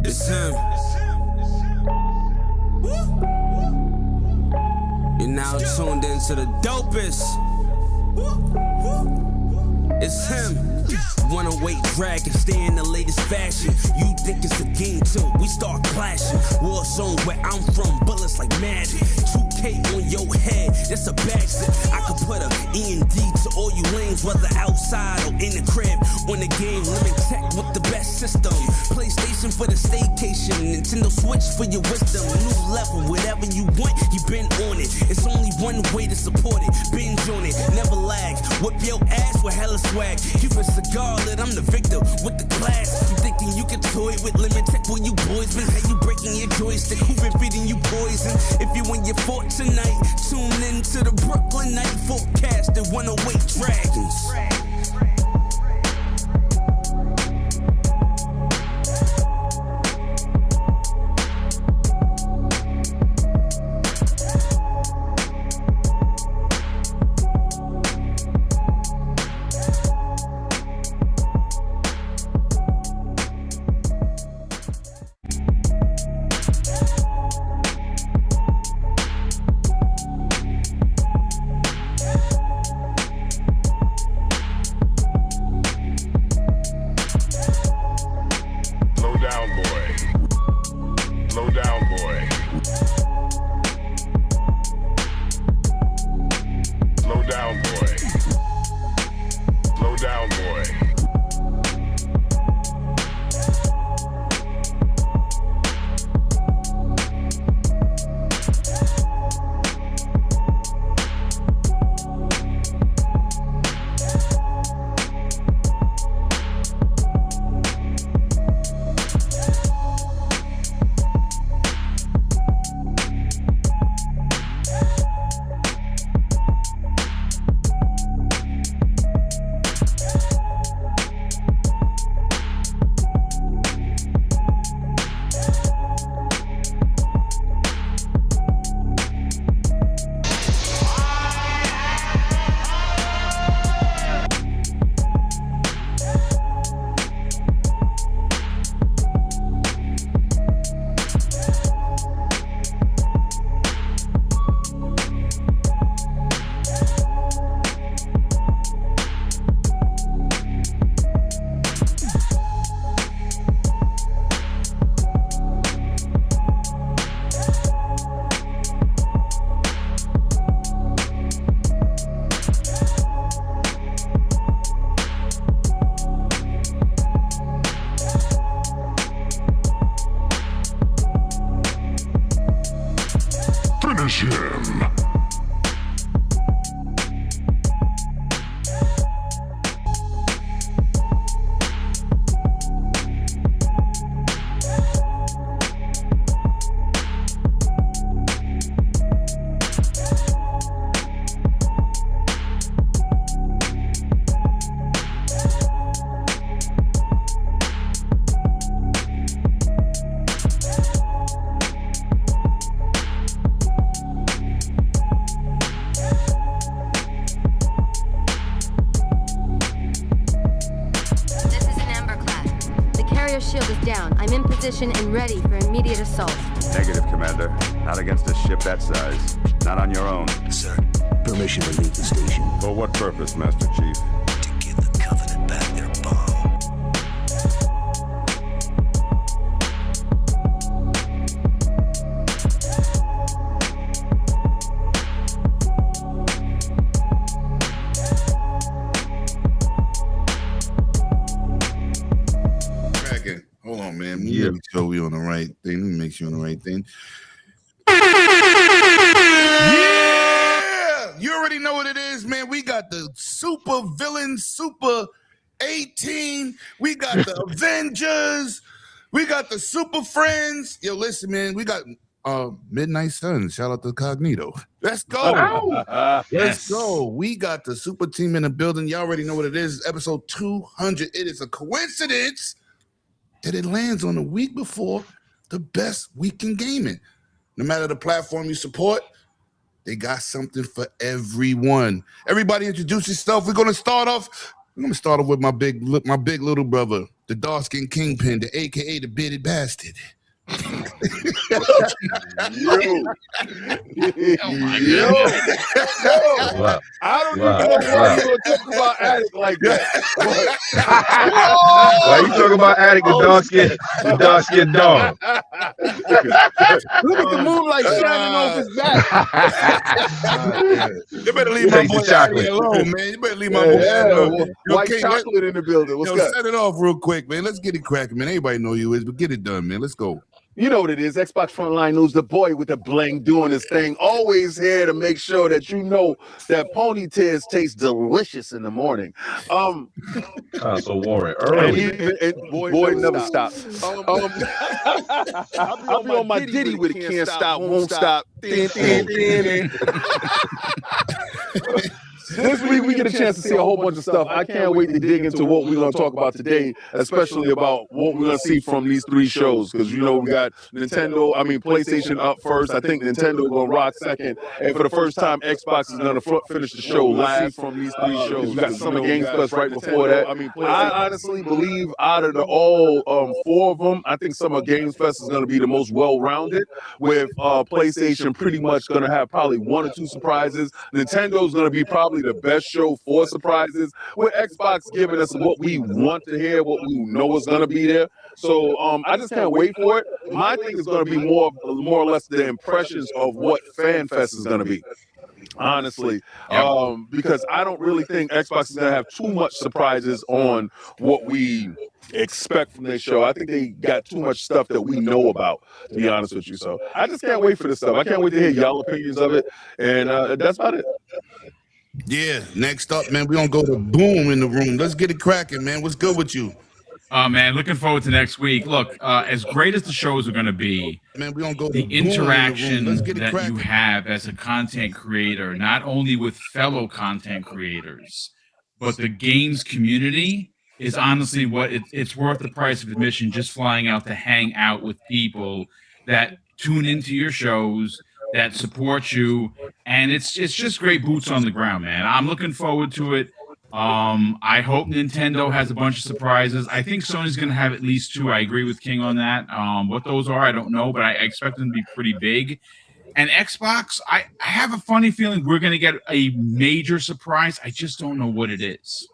It's him. You're now tuned into the dopest. It's him. Wanna wait, drag, and stay in the latest fashion. You think it's a game till we start clashing. War zone where I'm from, bullets like magic. 2K on your head, that's a bad zip. I could put a E&D to all you lanes, whether outside or in the crib. On the game, limit tech with the best system. PlayStation for the staycation, Nintendo Switch for your wisdom. New level, whatever you want, you been on it. It's only one way to support it. Binge on it, never lag. Whip your ass with hella swag. Keep a cigar lit, I'm the victor with the class. You thinking you can toy with limit tech where you boys been? How you breaking your joystick? Who been feeding you poison? If you in your fort tonight, tune in to the Brooklyn Night Forecast and 108 Dragons. Finish him! Shield is down. I'm in position and ready for immediate assault. Negative, Commander. Not against a ship that size. Not on your own. Sir, permission to leave the station. For what purpose, Master Chief? To give the Covenant back their bomb. Hold on, man. Let me show we on the right thing. Let me make sure on the right thing. Yeah! You already know what it is, man. We got the super villain, super 18. We got the Avengers. We got the super friends. Yo, listen, man. We got Midnight Suns. Shout out to Cognito. Let's go. Let's go. We got the super team in the building. Y'all already know what it is. Episode 200. It is a coincidence that it lands on the week before the best week in gaming. No matter the platform you support, they got something for everyone. Everybody introduce yourself. We're going to start off I'm gonna start off with my big little brother, the dark skinned kingpin, the AKA the bearded bastard. Yo. Wow. I don't Wow. even know why Wow. you gonna talk about Attic like that. Why you talking about Attic, the dark skin dog? Look at the moonlight shining off his back. You better leave my Taste boy the chocolate. Attic alone, man. You better leave my boy Attic alone. Yo, White King, chocolate in the building. What's good? set it off real quick, man. Let's get it cracking, man. Everybody know you is, but get it done, man. Let's go. You know what it is. Xbox Frontline News, the boy with the bling doing his thing. Always here to make sure that you know that ponytails taste delicious in the morning. So Warren, early. And boy never stops. I'll be on my ditty with it. Can't stop, won't stop. This week we get a chance to see a whole bunch of stuff. I can't wait to dig into what we're going to talk about today, especially about what we're going to see from these three shows. Because, you know, we got PlayStation up first. I think Nintendo going to rock second. And for the first time, Xbox is going to finish the show last from these three shows. We got Summer Games Fest right before that. I honestly believe out of all four of them, I think Summer Games Fest is going to be the most well-rounded, with PlayStation pretty much going to have probably one or two surprises. Nintendo's going to be probably the best show for surprises, with Xbox giving us what we want to hear, what we know is going to be there. So I just can't wait for it. My thing is going to be more or less the impressions of what Fanfest is going to be. Honestly, because I don't really think Xbox is going to have too much surprises on what we expect from their show. I think they got too much stuff that we know about, to be honest with you. So I just can't wait for this stuff. I can't wait to hear y'all opinions of it, and that's about it. Yeah, next up, man, we're going to go to Boom in the room. Let's get it cracking, man. What's good with you? Man, looking forward to next week. Look, as great as the shows are going to be, man, we're gonna go the to Boom in the room. interaction Let's get it that cracking. you have as a content creator, not only with fellow content creators, but the games community is honestly what it's worth the price of admission, just flying out to hang out with people that tune into your shows, that support you, and it's just great boots on the ground, man. I'm looking forward to it. I hope Nintendo has a bunch of surprises. I think Sony's going to have at least two. I agree with King on that. What those are, I don't know, but I expect them to be pretty big. And Xbox, I have a funny feeling we're going to get a major surprise. I just don't know what it is.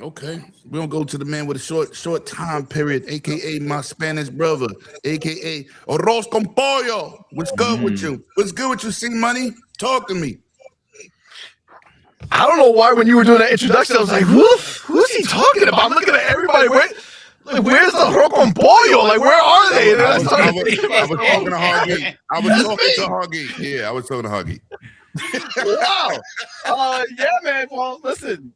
Okay, we're gonna go to the man with a short time period, aka my Spanish brother, aka Arroz con Pollo. What's good with you? What's good with you? See money? Talk to me. I don't know why when you were doing that introduction, I was like, who's he talking about? I'm looking at everybody. Where's the Arroz con Pollo? Like, where are they? And I was talking to Huggy. I was talking to Huggy. Yeah, I was talking to Huggy. Wow. Yeah, man. Well, listen.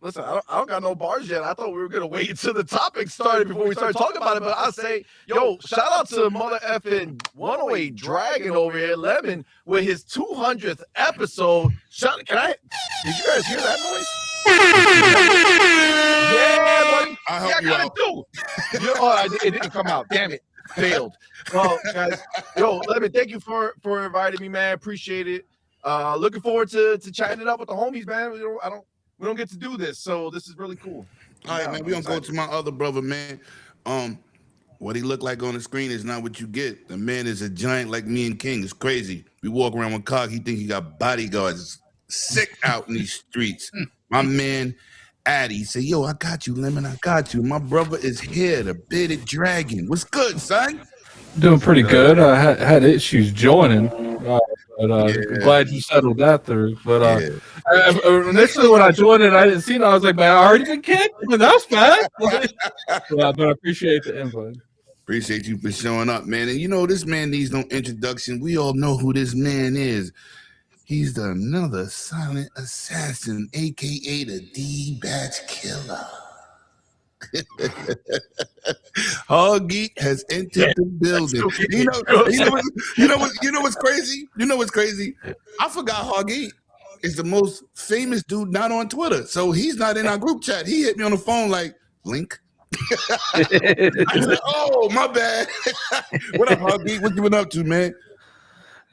Listen, I don't got no bars yet. I thought we were going to wait until the topic started before we started talking about it. But I say, yo, shout out to mother effing 108 Dragon over here, Lemon, with his 200th episode. Did you guys hear that noise? Yeah, buddy. I'll help you out. It didn't come out. Damn it. Failed. Well, guys, Lemon, thank you for inviting me, man. Appreciate it. Looking forward to chatting it up with the homies, man. We don't get to do this, so this is really cool. All right, man. We're gonna go to my other brother, man. What he look like on the screen is not what you get. The man is a giant like me and King. It's crazy. We walk around with Cog. He think he got bodyguards sick out in these streets. My man, Addy, say, yo, I got you, Lemon. I got you. My brother is here, the bearded dragon. What's good, son? Doing pretty good. I had issues joining, but glad you settled that through. But initially when I joined it, I didn't see it. I was like, man, I already been kicked. But that's bad. But I appreciate the invite. Appreciate you for showing up, man. And you know, this man needs no introduction. We all know who this man is. He's another silent assassin, a.k.a. the D-Batch Killer. Huggy has entered the building. You know what's crazy? You know what's crazy? I forgot Huggy is the most famous dude not on Twitter. So he's not in our group chat. He hit me on the phone like, Link. I said, oh, my bad. What up, Huggy? What you been up to, man?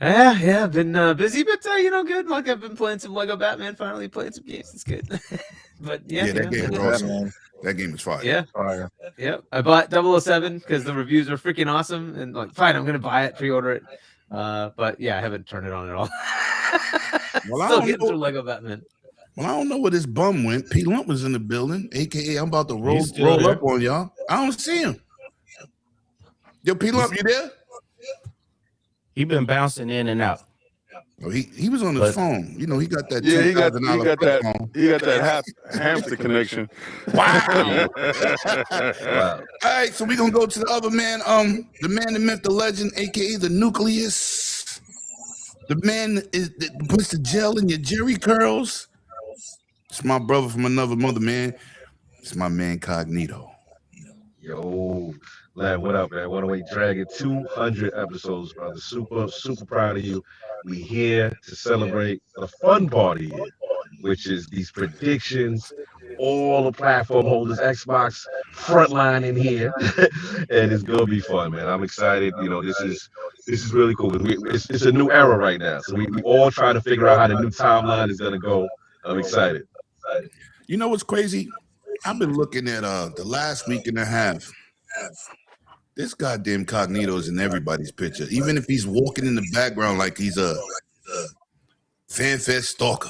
Yeah, been busy, but good. Like I've been playing some Lego Batman. Finally playing some games. It's good. But Yeah, that game was awesome. That game is fire. Yeah, Fire. yeah. I bought 007 because the reviews are freaking awesome, and like, fine, I'm gonna buy it, pre-order it. But yeah, I haven't turned it on at all. Well, Still getting through Lego Batman. Well, I don't know where this bum went. P Lump was in the building, aka I'm about to roll there. up on y'all. I don't see him. Yo, P Lump, you there? He been bouncing in and out. Oh, he was on his phone. You know, he got that. Yeah, he got that. phone. He got that hamster connection. Wow. All right, so we're gonna go to the other man, the man, the myth, the legend, aka the nucleus. The man that puts the gel in your Jerry curls. It's my brother from another mother, man. It's my man Cognito. Yo, lad, what up, man? 108 Dragon, 200 episodes, brother. Super proud of you. We here to celebrate the fun party here, which is these predictions, all the platform holders, Xbox frontline in here, and it's gonna be fun, man. I'm excited. You know, this is really cool. It's a new era right now, so we all trying to figure out how the new timeline is gonna go. I'm excited. You know what's crazy? I've been looking at the last week and a half. This goddamn Cognito's in everybody's picture, even if he's walking in the background like he's a Fanfest stalker.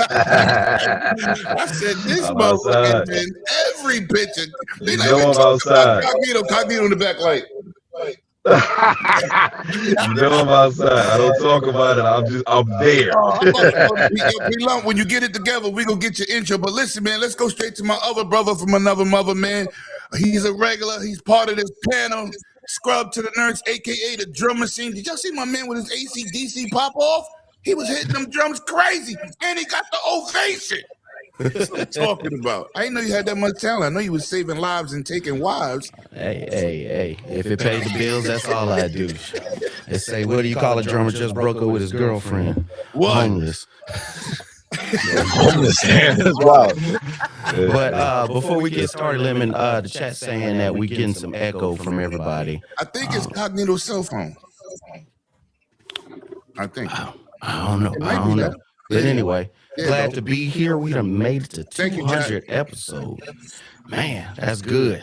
I said this motherfucker in every picture. You know I'm outside. Cognito in the back, like. You know I'm outside. I don't talk about it. I'm there. When you get it together, we gonna get your intro. But listen, man, let's go straight to my other brother from another mother, man. He's a regular. He's part of this panel. Scrub to the nurse, aka the drum machine. Did y'all see my man with his AC/DC pop off? He was hitting them drums crazy, and he got the ovation. That's what I'm talking about. I didn't know you had that much talent. I know you was saving lives and taking wives. Hey. If it paid the bills, that's all I do. They say, what do you call a drummer just broke up with his girlfriend? What? Homeless. Homeless, man. That's wild. But before we get started, Lemon, the chat saying that we getting some echo from everybody. I think it's Cognito's cell phone. I think. I don't know. But anyway, glad to be here. We done made it to 200 episodes. Man, that's good.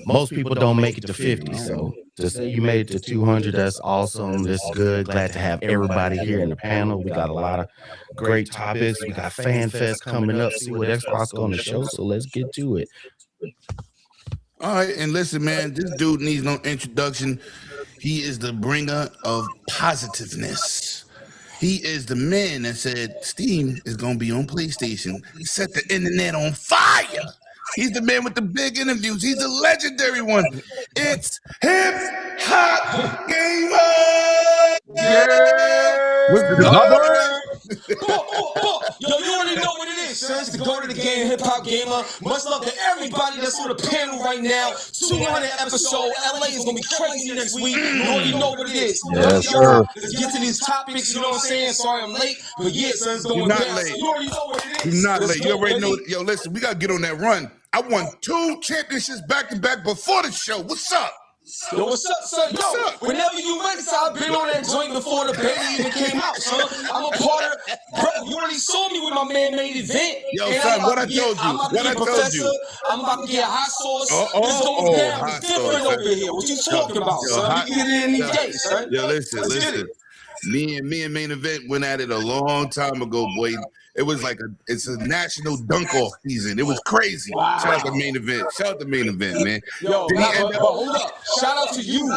Most people don't make it to 50, so to say you made it to 200, that's awesome. This is good. Glad to have everybody here in the panel. We got a lot of great topics. We got Fanfest coming up. See what Xbox going to show, so let's get to it. All right, and listen, man, this dude needs no introduction. He is the bringer of positiveness. He is the man that said Steam is going to be on PlayStation. Set the internet on fire. He's the man with the big interviews. He's the legendary one. It's Hip Hop Gamer. Yeah. What's the Yo, you already know what it is, son. It's the go to the game, Hip Hop Gamer. Much love to everybody that's on the panel right now. 200 episode. LA is gonna be crazy next week. You already know what it is. Yes, sir. Let's get to these topics. You know what I'm saying? Sorry I'm late, but yeah, son, it's going You're not down. late. So you already know what it is. You're not Let's late. go, You already know. baby. Yo, listen, we got to get on that run. I won 2 championships back to back before the show. What's up? Yo, what's up, son? Yo, whenever you ready, so I've been on that joint before the baby even came out, son. I'm a part of, bro, you already saw me with my man-made event. Yo, and son, I'm what I about to get- told you, I'm about to what get I told Professor, you. I'm about to get hot sauce. Oh, It's going down. hot It's different sauce, over here. What you talking about, Yo, son? hot- We can get it any day, son. Yo, listen. Let's get it. Me and Main Event went at it a long time ago, boy. It was like it's a national dunk-off season. It was crazy. Wow. Shout out to Main Event. Shout out to Main Event, man. Yo, Did he but end up- hold up. Shout out to you.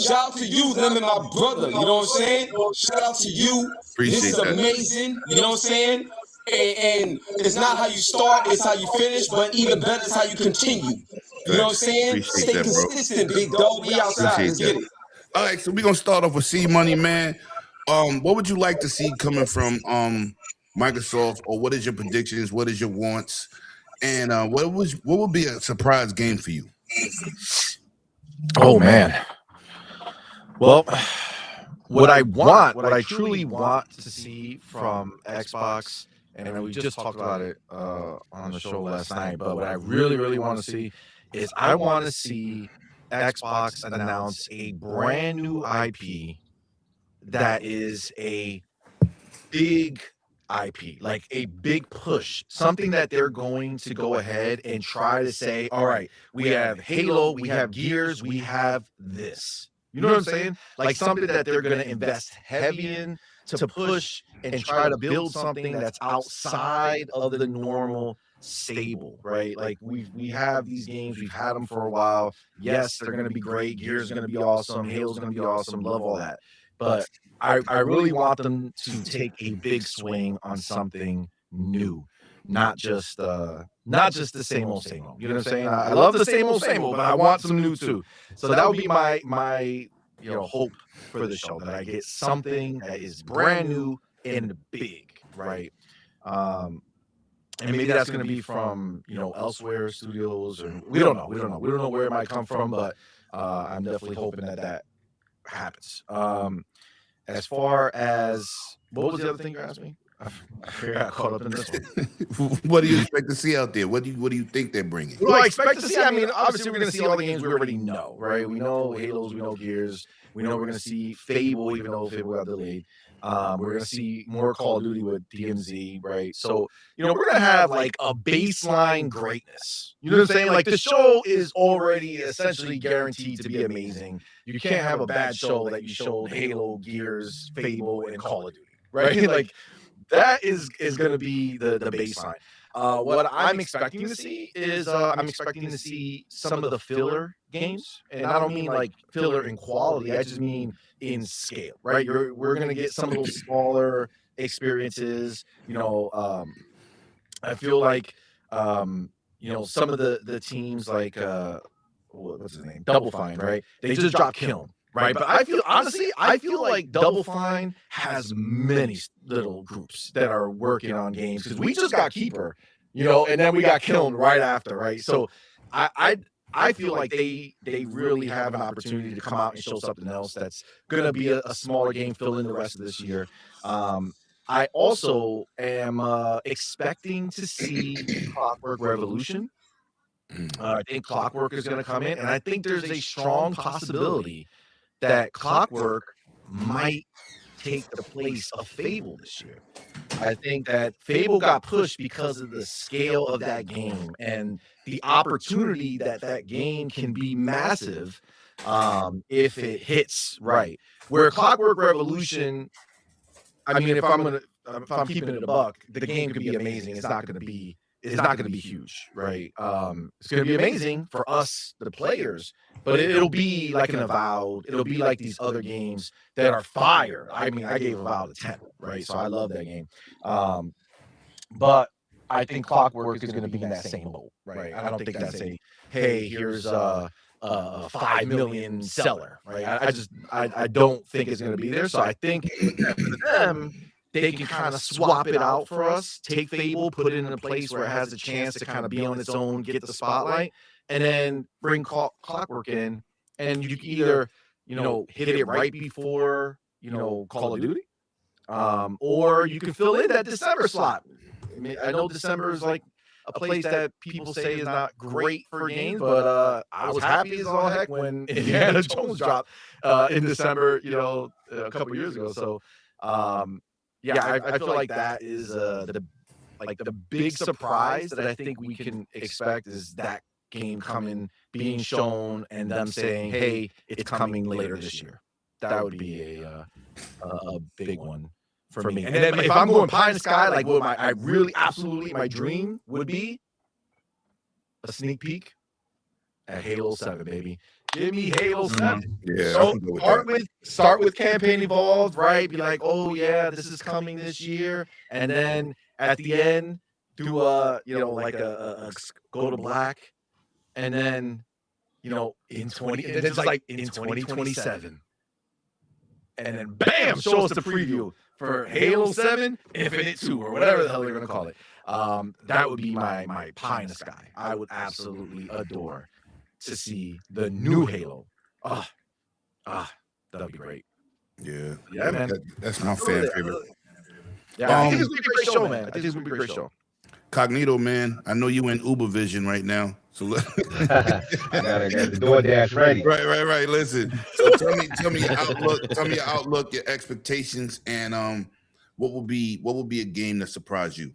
Shout out to you, Lemon, my brother. You know what I'm saying? Shout out to you. Appreciate This is that. amazing. You know what I'm saying? And it's not how you start, it's how you finish, but even better is how you continue. You know what I'm saying? Appreciate Stay that, bro. consistent, big dog. We outside. Appreciate Let's get that. it. All right, so we're gonna start off with C Money, man. What would you like to see coming from Microsoft, or what is your predictions? What is your wants? And what would be a surprise game for you? Oh man. Well, what I truly want to see from Xbox, and we just talked about it on the show last night, but what I really want to see is I want to see Xbox announce a brand new IP that is a big IP, like a big push, something that they're going to go ahead and try to say, all right, we have Halo, we have Gears, we have this. You know what I'm saying? Like something that they're going to invest heavy in to push and try to build something that's outside of the normal stable, right? Like we have these games, we've had them for a while. Yes, they're going to be great. Gears is going to be awesome. Halo's going to be awesome. Love all that. But I really want them to take a big swing on something new, not just the same old same old. You know what I'm saying? I love the same old, but I want some new too. So that would be my hope for the show, that I get something that is brand new and big, right? And maybe that's going to be from elsewhere studios, or we don't know where it might come from, but I'm definitely hoping that happens. As far as what was the other thing you asked me? I figured I got caught up in this one. What do you expect to see out there? What do you think they're bringing? What do I expect to see? I mean, obviously we're going to see all the games we already know, right? We know Halos, we know Gears, we know we're going to see Fable, even though Fable got delayed. We're going to see more Call of Duty with DMZ, right? So, we're going to have like a baseline greatness. You know what I'm saying? Like the show is already essentially guaranteed to be amazing. You can't have a bad show that you showed Halo, Gears, Fable, and Call of Duty, right? Like that is going to be the baseline. What I'm expecting to see is I'm expecting to see some of the filler games, and I don't mean like filler in quality. I just mean in scale, right? We're going to get some of those smaller experiences. I feel like some of the teams like what's his name, Double Fine, right? They just dropped Kiln. Right, but I feel like Double Fine has many little groups that are working on games, because we just got Keeper, and then we got Kiln right after, right? So I feel like they really have an opportunity to come out and show something else that's gonna be a smaller game, fill in the rest of this year. I also am expecting to see Clockwork Revolution. I think Clockwork is going to come in, and I think there's a strong possibility that Clockwork might take the place of Fable this year. I think that Fable got pushed because of the scale of that game and the opportunity that game can be massive if it hits right. Where Clockwork Revolution, I mean, if I'm keeping it a buck, the game could be amazing. It's not going to be huge, right? It's going to be amazing for us, the players, but it'll be like an Avowed. It'll be like these other games that are fire. I mean, I gave Avowed a 10, right? So I love that game. But I think Clockwork is going to be in that same boat, right? I don't think that's hey, here's a 5 million seller, right? I don't think it's going to be there. So I think for them, they can kind of swap it out for us, take Fable, put it in a place where it has a chance to kind of be on its own, get the spotlight, and then bring Clockwork in, and you can either, hit it right before, Call of Duty, or you can fill in that December slot. I mean, I know December is like a place that people say is not great for games, but I was happy as all heck when Indiana Jones dropped in December, a couple years ago. So, yeah, I feel like that is the big surprise that I think we can expect is that game being shown, and them saying, "Hey, it's coming later this year." That would be a big one for me. And then if I'm going pie in the sky, like what my dream would be a sneak peek at Halo 7, baby. Give me Halo 7. Yeah. So start with campaign evolved, right? Be like, oh yeah, this is coming this year, and then at the end do a go to black, and then in 2027, and then bam, show us the preview for Halo 7 Infinite 2 or whatever the hell they're gonna call it. That would be my pie in the sky. I would absolutely adore to see the new Halo. That'd be great. Yeah, man. That's my fan favorite. Yeah, I think it's gonna be a great show, man. I think it's gonna be a great show. Cognito, man, I know you in Uber Vision right now. So I got the DoorDash ready. Right. Listen. So tell me your outlook. Tell me your outlook, your expectations, and what will be a game that surprised you?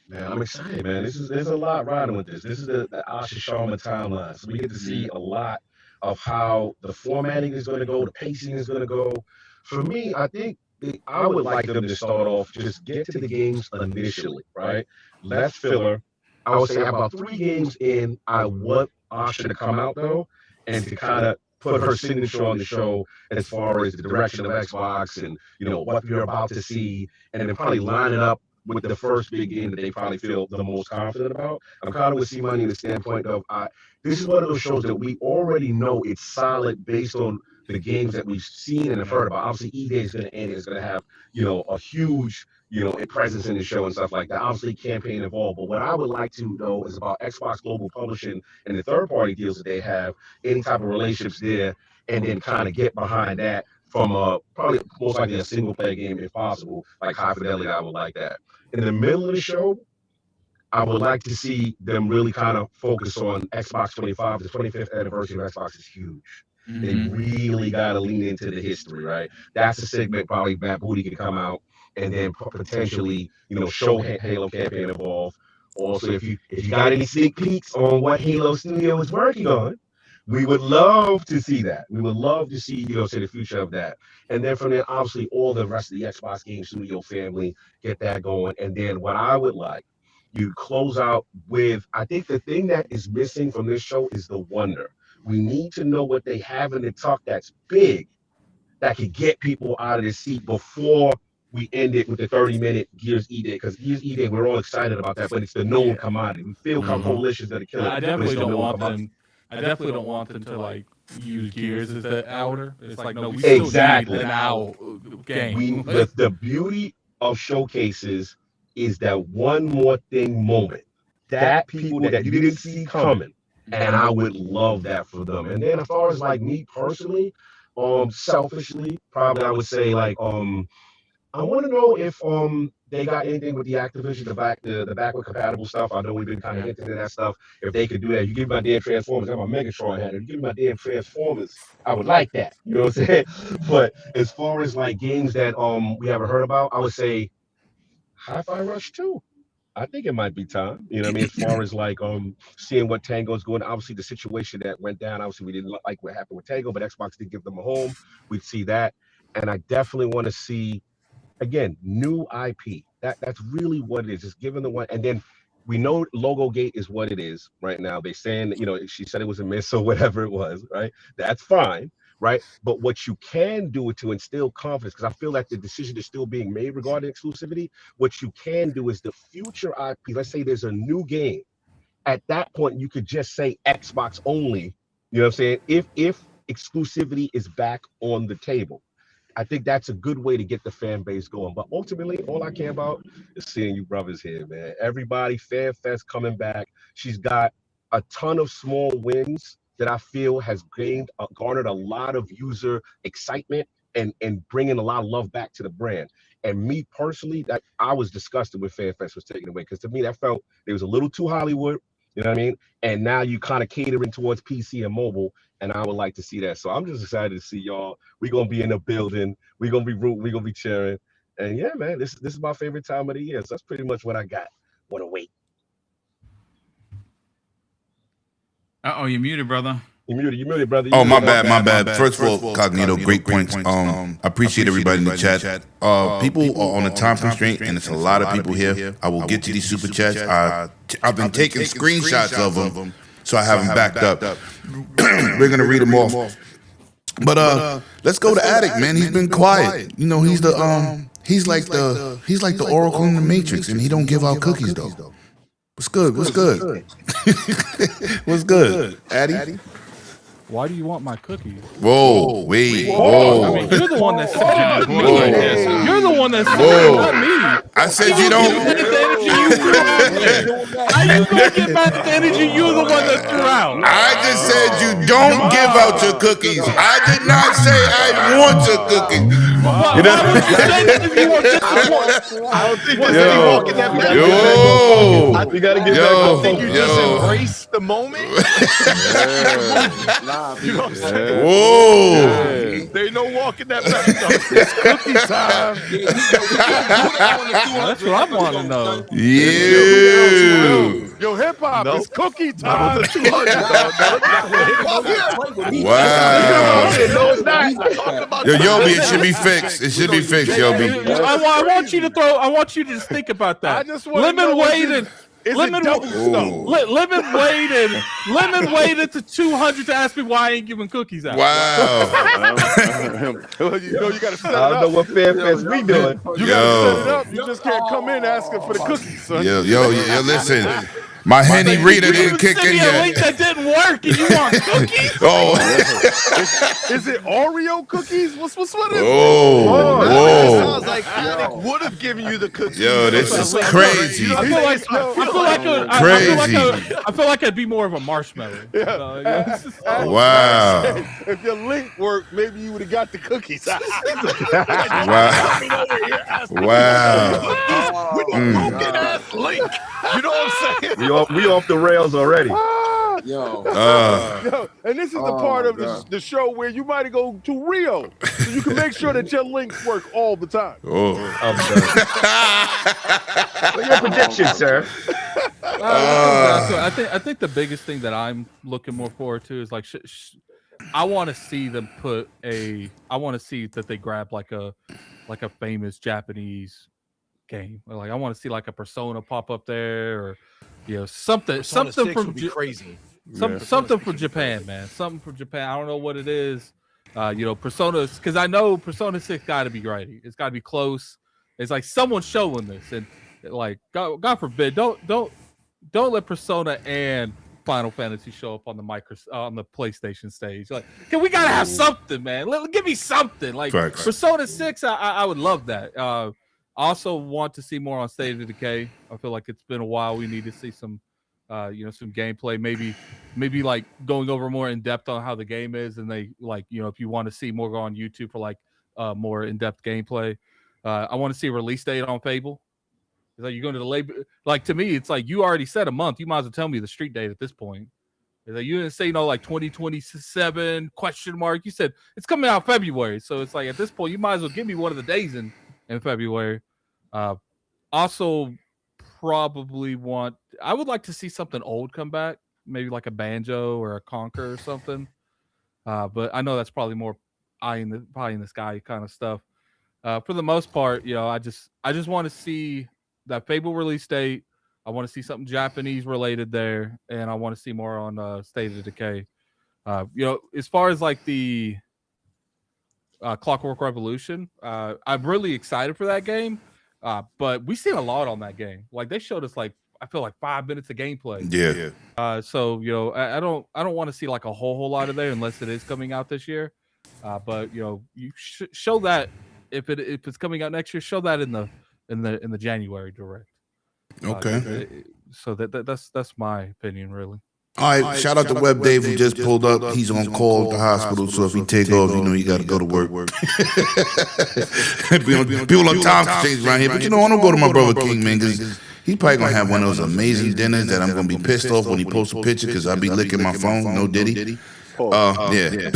Man, I'm excited, man. There's a lot riding with this. This is the Asha Sharma timeline. So we get to see a lot of how the formatting is going to go, the pacing is going to go. For me, I think I would like them to start off, just get to the games initially, right? Less filler. I would say about 3 games in, I want Asha to come out though, and to kind of put her signature on the show as far as the direction of Xbox and what you're about to see, and then probably line it up with the first big game that they probably feel the most confident about. I'm kind of with C-Money in the standpoint of this is one of those shows that we already know it's solid based on the games that we've seen and have heard about. Obviously, E-Day is going to end. It's going to have, a huge, presence in the show and stuff like that. Obviously, campaign involved. But what I would like to know is about Xbox Global Publishing and the third-party deals that they have, any type of relationships there, and then kind of get behind that from probably most likely a single-player game if possible, like High Fidelity. I would like that. In the middle of the show, I would like to see them really kind of focus on Xbox 25. The 25th anniversary of Xbox is huge. Mm-hmm. They really got to lean into the history, right? That's a segment probably Matt Booty can come out and then potentially, show Halo campaign involved. Also, if you got any sneak peeks on what Halo Studio is working on, we would love to see that. We would love to see, say the future of that. And then from there, obviously, all the rest of the Xbox Game Studio family, get that going. And then what I would like, you close out with, I think the thing that is missing from this show is the wonder. We need to know what they have in the tuck that's big, that could get people out of their seat before we end it with the 30-minute Gears E-Day. Because Gears E-Day, we're all excited about that, but it's the known commodity. We feel coalitions that are killing it. I definitely don't want them. I definitely don't want them to use Gears as the outer. It's like no, we still need an hour game. The beauty of showcases is that one more thing moment that people that you didn't see coming, and I would love that for them. And then as far as me personally, selfishly, probably I would say I want to know if they got anything with the Activision, the backward compatible stuff. I know we've been kind of hinting at that stuff. If they could do that, you give me my damn Transformers. I'm a Megatron hat. If you give me my damn Transformers, I would like that. You know what I'm saying? But as far as games that we haven't heard about, I would say Hi-Fi Rush 2. I think it might be time. You know what I mean? As far as seeing what Tango's going, obviously the situation that went down, obviously we didn't like what happened with Tango, but Xbox did give them a home. We'd see that. And I definitely want to see, again, new IP. That's really what it is. Just giving the one, and then we know Logo Gate is what it is right now. They're saying, she said it was a miss or whatever it was, right? That's fine, right? But what you can do it to instill confidence, because I feel like the decision is still being made regarding exclusivity. What you can do is the future IP. Let's say there's a new game. At that point, you could just say Xbox only. You know what I'm saying? If exclusivity is back on the table. I think that's a good way to get the fan base going. But ultimately, all I care about is seeing you brothers here, man. Everybody, Fanfest coming back. She's got a ton of small wins that I feel has garnered a lot of user excitement and bringing a lot of love back to the brand. And me personally, that I was disgusted with Fanfest was taken away, because to me that felt it was a little too Hollywood. You know what I mean? And now you kind of catering towards PC and mobile, and I would like to see that. So I'm just excited to see y'all. We're going to be in the building. We're going to be rooting. We're going to be cheering. And yeah, man, this is my favorite time of the year. So that's pretty much what I got. Want to wait. Uh-oh, you're muted, brother. You muted, brother. My bad. First of all, Cognito, great points. I appreciate everybody in the chat. People are on a time constraint, and it's a lot of people here. I will get to these super chats. I've been taking screenshots of them, so I have them backed up. We're gonna read them off. But let's go to Addict, man. He's been quiet. He's the he's like the Oracle in the Matrix, and he don't give out cookies though. What's good? What's good, Addy? Why do you want my cookies? Whoa, wait, whoa. I mean, you're the one that said you're the one that said not me. I said you don't. How you gonna get back the energy you're the one that threw out? I just said you don't give out your cookies. I did not say I want your cookies. Why would you say that if you want I don't think there's any walking that back. We gotta get back. I think you just embrace the moment. You know what I'm saying? Whoa. They no walking that back. It's cookie time. That's what I want to know. Yo, hip hop, it's cookie time. That was a 200. Wow. No, it's not. Yo, Yobi, it should be fixed. It should be fixed, Yobi. I want you to throw. I want you to just think about that. I just want to know Lemon waited to 200 to ask me why I ain't giving cookies out. Wow. You know, you got to set it up. I don't know what Fanfest we doing. You got to set it up. You just can't come in asking for the cookies, son. Yo, listen. My Henny Rita didn't kick in yet. yet. Link that didn't work, and you want cookies? Oh, is it Oreo cookies? What is it? Whoa. Sounds like Attic would have given you the cookies. Yo, this is crazy. I feel like it'd be more of a marshmallow. Wow. If your link worked, maybe you would have got the cookies. Wow. With a broken ass link. You know what I'm saying? We off the rails already. Yo, and this is the part of the show where you might go to Rio, so you can make sure that your links work all the time. What's your prediction, sir? I think the biggest thing that I'm looking more forward to is like I want to see them I want to see that they grab like a famous Japanese game. Like I want to see like a Persona pop up there, or something from crazy. Something from Japan, man. Something from Japan. I don't know what it is. Persona, because I know Persona 6 got to be ready. It's got to be close. It's like someone's showing this, and like God forbid, don't let Persona and Final Fantasy show up on the on the PlayStation stage. Like, we gotta have something, man. Give me something. Like Facts. Persona 6, I would love that. I also want to see more on State of Decay. I feel like it's been a while. We need to see some some gameplay, maybe like going over more in depth on how the game is, and they like, if you want to see more, go on YouTube for like more in-depth gameplay. I want to see a release date on Fable. It's like you're going to the label. Like, to me, it's like you already said a month. You might as well tell me the street date at this point. It's like you didn't say like 2027 ? You said it's coming out February. So it's like at this point, you might as well give me one of the days in February. Also, I would like to see something old come back, maybe like a Banjo or a Conquer or something. But I know that's probably more pie in the sky kind of stuff. For the most part, I just want to see that Fable release date. I want to see something Japanese related there, and I want to see more on State of Decay. As far as like the Clockwork Revolution, I'm really excited for that game. But we seen a lot on that game. Like they showed us like I feel like 5 minutes of gameplay. Yeah. So I don't want to see like a whole lot of there unless it is coming out this year. But you show that if it's coming out next year, show that in the January direct. Okay. So that's my opinion, really. All right, shout out to Web Dave who just pulled up. He's on call at the hospital, so if he take off, you got to go to work. People on time exchange around here, but I don't go to my brother King, man, because he's probably going to have one of those amazing dinners that I'm going to be pissed off when he posts a picture because I'll be licking my phone. No Diddy. Yeah.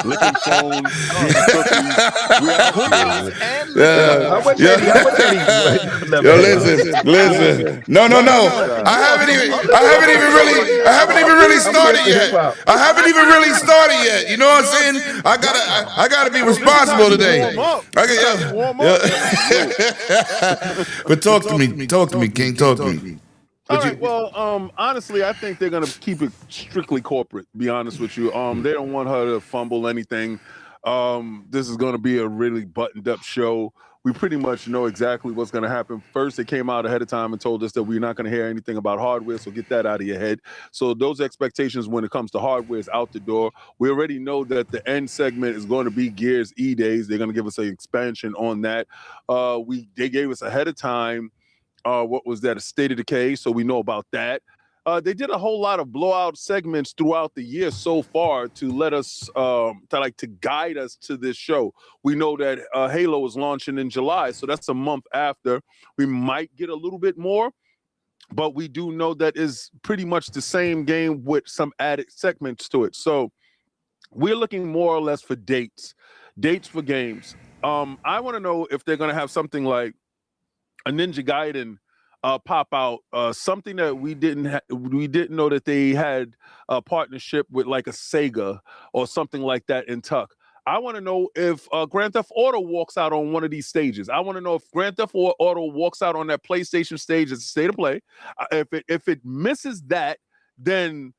Licking phones, eating cookies. Yo, listen. No. I haven't even really started yet. I haven't even really started yet. You know what I'm saying? I gotta be responsible today. But talk to me, King. Talk to me. All right. Well, honestly, I think they're gonna keep it strictly corporate. Be honest with you. They don't want her to fumble anything. This is gonna be a really buttoned up show. We pretty much know exactly what's gonna happen. First, they came out ahead of time and told us that we're not gonna hear anything about hardware. So get that out of your head. So those expectations when it comes to hardware is out the door. We already know that the end segment is going to be Gears E-Days. They're gonna give us an expansion on that. They gave us ahead of time. What was that? A State of Decay. So we know about that. they did a whole lot of blowout segments throughout the year so far to let us to guide us to this show. We know that Halo is launching in July, so that's a month after. We might get a little bit more, but we do know that is pretty much the same game with some added segments to it. So we're looking more or less for dates for games. I want to know if they're going to have something like a Ninja Gaiden pop out, something that we didn't know that they had a partnership with, like a Sega or something like that in tuck. I want to know if Grand Theft Auto walks out on one of these stages. I want to know if Grand Theft Auto walks out on that PlayStation stage as a state of play. If it misses that, then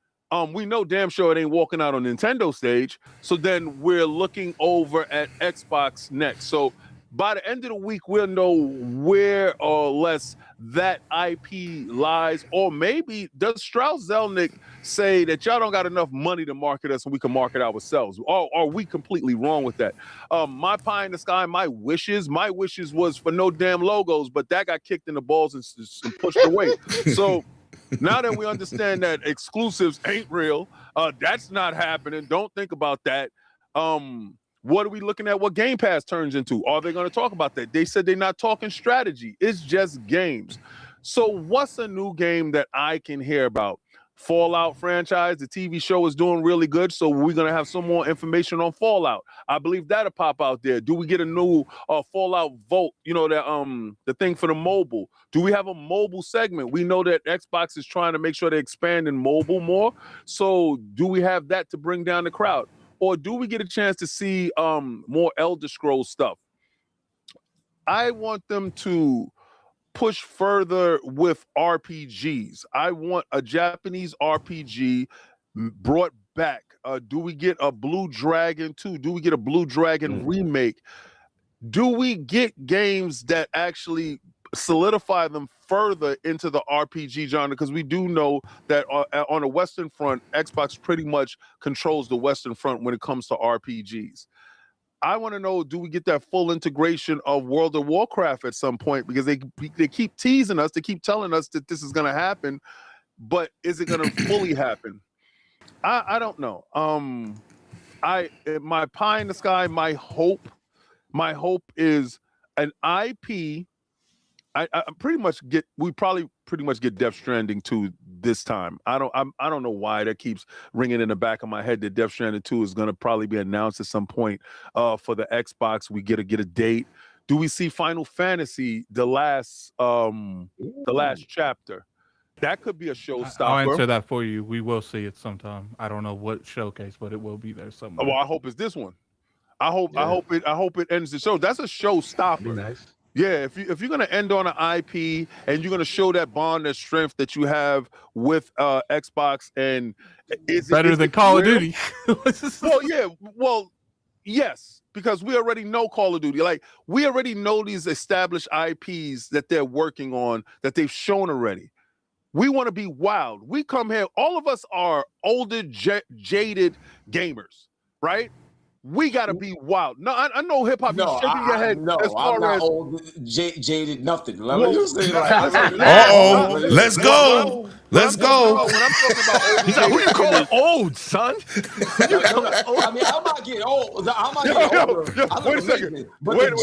we know damn sure it ain't walking out on Nintendo stage. So then we're looking over at Xbox next. So by the end of the week, we'll know where or less that IP lies. Or maybe does Strauss-Zelnick say that y'all don't got enough money to market us and we can market ourselves? Or are we completely wrong with that? My pie in the sky, my wishes was for no damn logos, but that got kicked in the balls and pushed away. So now that we understand that exclusives ain't real, that's not happening. Don't think about that. What are we looking at? What Game Pass turns into? Are they going to talk about that? They said they're not talking strategy. It's just games. So what's a new game that I can hear about? Fallout franchise, the TV show is doing really good, so we're going to have some more information on Fallout. I believe that'll pop out there. Do we get a new Fallout Vault, the thing for the mobile? Do we have a mobile segment? We know that Xbox is trying to make sure they expand in mobile more, so do we have that to bring down the crowd? Or do we get a chance to see more Elder Scrolls stuff? I want them to push further with RPGs. I want a Japanese RPG brought back. Do we get a Blue Dragon 2? Do we get a Blue Dragon remake? Do we get games that actually solidify them further into the RPG genre? Because we do know that on the Western front, Xbox pretty much controls the Western front when it comes to RPGs. I want to know, do we get that full integration of World of Warcraft at some point? Because they keep teasing us, they keep telling us that this is going to happen, but is it going to fully happen? I don't know. My pie in the sky, my hope is an IP. We probably pretty much get Death Stranding 2 this time. I don't know why that keeps ringing in the back of my head that Death Stranding 2 is going to probably be announced at some point for the Xbox. We get a date. Do we see Final Fantasy, the last chapter? That could be a showstopper. I'll answer that for you. We will see it sometime. I don't know what showcase, but it will be there somewhere. Well, I hope it's this one. I hope it ends the show. That's a showstopper. Be nice. Yeah, if you're gonna end on an IP and you're gonna show that bond, that strength that you have with Xbox, and is better than Call of Duty. Yes, because we already know Call of Duty. Like, we already know these established IPs that they're working on, that they've shown already. We want to be wild. We come here. All of us are older, jaded gamers, right? We gotta be wild. No, I know hip hop. No, shaking your head. No, as far I'm not as old, jaded, nothing. Let me just say Let's go. Let's go. When I'm talking about old, who you calling old, son? I mean, I'm not getting old. I'm not getting older. Wait a second. Wait a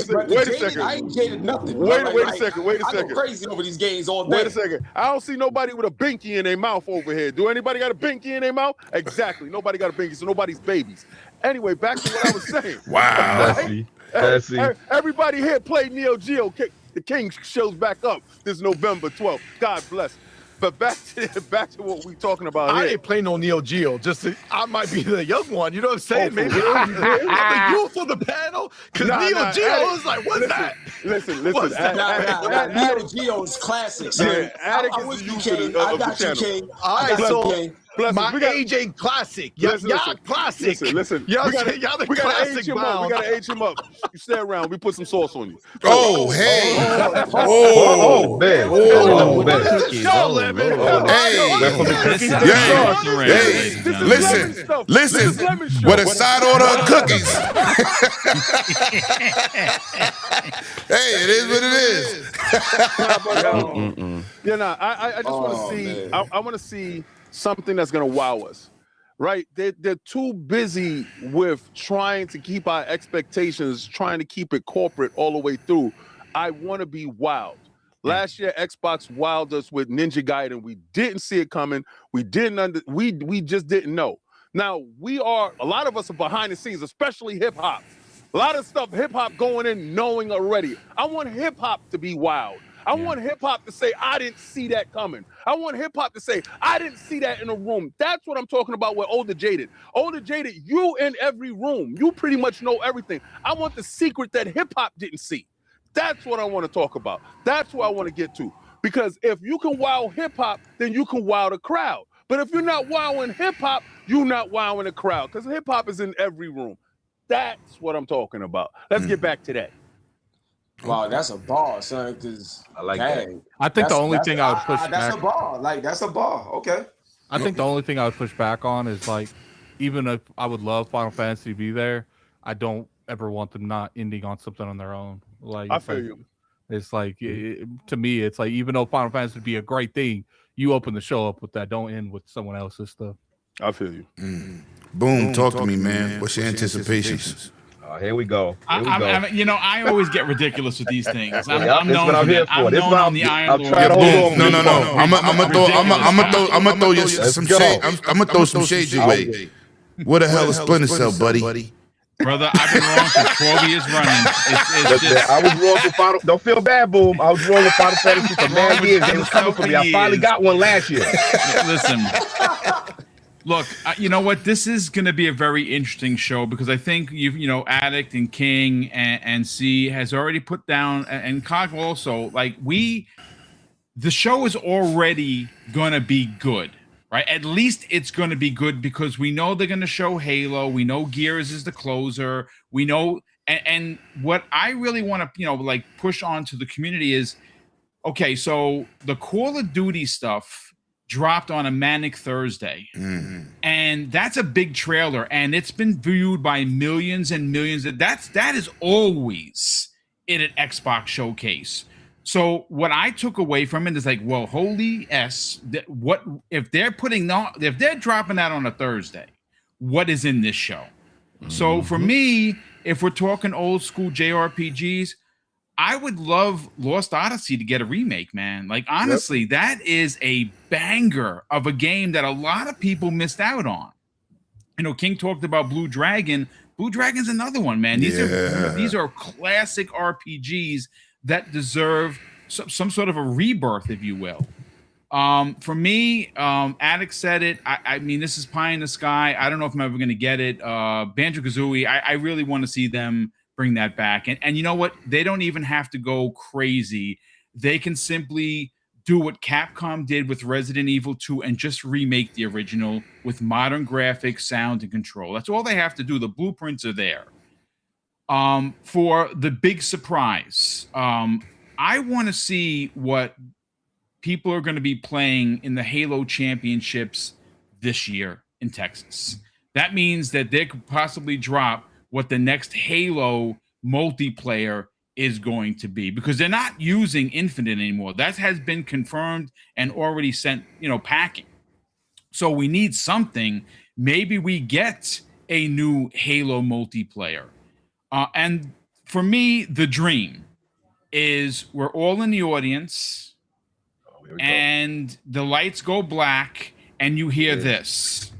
second. I ain't jaded nothing. Wait a second. I go crazy over these games all day. Wait a second. I don't see nobody with a binky in their mouth over here. Do anybody got a binky in their mouth? Exactly. Nobody got a binky, so nobody's babies. Anyway, back to what I was saying. Wow. Everybody here played Neo Geo. The King shows back up this November 12th. God bless. But back to what we talking about I here. ain't playing no Neo Geo. I might be the young one. You know what I'm saying? Oh, Maybe I'm the youth on the panel. Because Neo Geo is like, what's that? Listen. Neo Geo is classics. I'm with you, King. I got you, King. All right, so my we got, age ain't classic. Y'all classic. Listen. Y'all we gotta classic age him up. We gotta age him up. You stay around. We put some sauce on you. Oh, hey. Oh, man. Oh, man. Hey. Listen. With a side order of cookies. Hey, it is what it is. Yeah, no, I just want to see. I want to see something that's going to wow us, right? They're too busy with trying to keep our expectations, trying to keep it corporate all the way through. I want to be wowed. Last year, Xbox wowed us with Ninja Gaiden. We didn't see it coming. We just didn't know. Now a lot of us are behind the scenes, especially hip hop. A lot of stuff hip hop going in knowing already. I want hip hop to be wowed. I want hip hop to say, I didn't see that coming. I want hip hop to say, I didn't see that in a room. That's what I'm talking about with Older Jaded. Older Jaded, you in every room. You pretty much know everything. I want the secret that hip hop didn't see. That's what I want to talk about. That's what I want to get to. Because if you can wow hip hop, then you can wow the crowd. But if you're not wowing hip hop, you're not wowing the crowd. Because hip hop is in every room. That's what I'm talking about. Let's get back to that. Wow, that's a bar, son. Because I like that. I think the only thing I would push back. That's a bar. Like, that's a bar. Okay. I think the only thing I would push back on is, like, even if I would love Final Fantasy to be there, I don't ever want them not ending on something on their own. Like, I feel you. It's like, to me, it's like, even though Final Fantasy would be a great thing, you open the show up with that. Don't end with someone else's stuff. I feel you. Boom, talk to me, man. What's your anticipations? Here we go. I always get ridiculous with these things. I'm That's known what I'm for here that. for. I'm This is known what on I'm the trying Iron to Lord. hold on. No. I'm gonna throw you some shade. I'm gonna throw some shade your way. What the hell is Splinter Cell, buddy? Brother, I've been wrong for 12 years running. It's just, I was wrong with Final. Don't feel bad, Boom. I was wrong with Final Fantasy for mad years. They was coming for me. I finally got one last year. Listen. Look, you know what? This is going to be a very interesting show because I think Addict and King and C has already put down, and Cog also, like the show is already going to be good, right? At least it's going to be good because we know they're going to show Halo. We know Gears is the closer. We know, and what I really want to, push on to the community is, okay, so the Call of Duty stuff dropped on a Manic Thursday. And that's a big trailer, and it's been viewed by millions and millions. That is always in an Xbox showcase. So what I took away from it is like, well, holy S, what if they're dropping that on a Thursday, what is in this show? So for me, if we're talking old school JRPGs, I would love Lost Odyssey to get a remake, man. Like, honestly, that is a banger of a game that a lot of people missed out on. King talked about Blue Dragon. Blue Dragon's another one, man. These are classic RPGs that deserve some sort of a rebirth, if you will. For me, Addict said it. I mean, this is pie in the sky. I don't know if I'm ever going to get it. Banjo-Kazooie, I really want to see them bring that back. And you know what? They don't even have to go crazy. They can simply do what Capcom did with Resident Evil 2 and just remake the original with modern graphics, sound, and control. That's all they have to do. The blueprints are there. For the big surprise, I want to see what people are going to be playing in the Halo Championships this year in Texas. That means that they could possibly drop what the next Halo multiplayer is going to be, because they're not using Infinite anymore. That has been confirmed and already sent, packing. So we need something. Maybe we get a new Halo multiplayer. And for me, the dream is we're all in the audience and the lights go black and you hear this.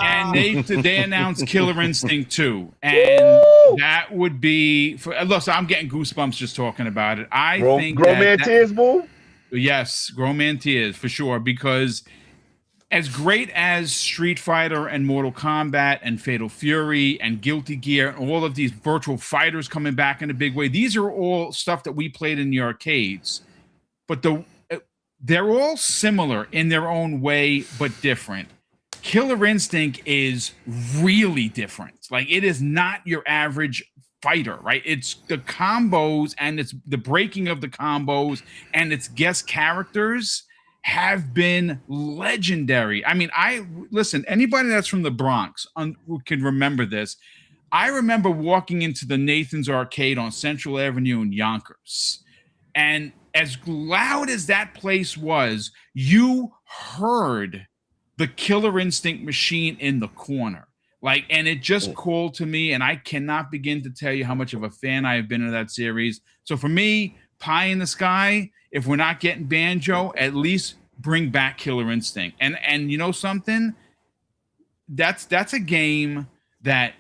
And they announced Killer Instinct 2, and that would be look. So I'm getting goosebumps just talking about it. I think Grown Man Tears, Boom. Yes, Grown Man Tears for sure. Because as great as Street Fighter and Mortal Kombat and Fatal Fury and Guilty Gear and all of these virtual fighters coming back in a big way, these are all stuff that we played in the arcades. But they're all similar in their own way, but different. Killer Instinct is really different. Like, it is not your average fighter, right? It's the combos and it's the breaking of the combos and its guest characters have been legendary. I mean, listen, anybody that's from the Bronx can remember this. I remember walking into the Nathan's Arcade on Central Avenue in Yonkers, and as loud as that place was, you heard the Killer Instinct machine in the corner. Like, and it just called to me, and I cannot begin to tell you how much of a fan I have been of that series. So for me, Pie in the Sky, if we're not getting Banjo, at least bring back Killer Instinct. And you know something? That's a game that,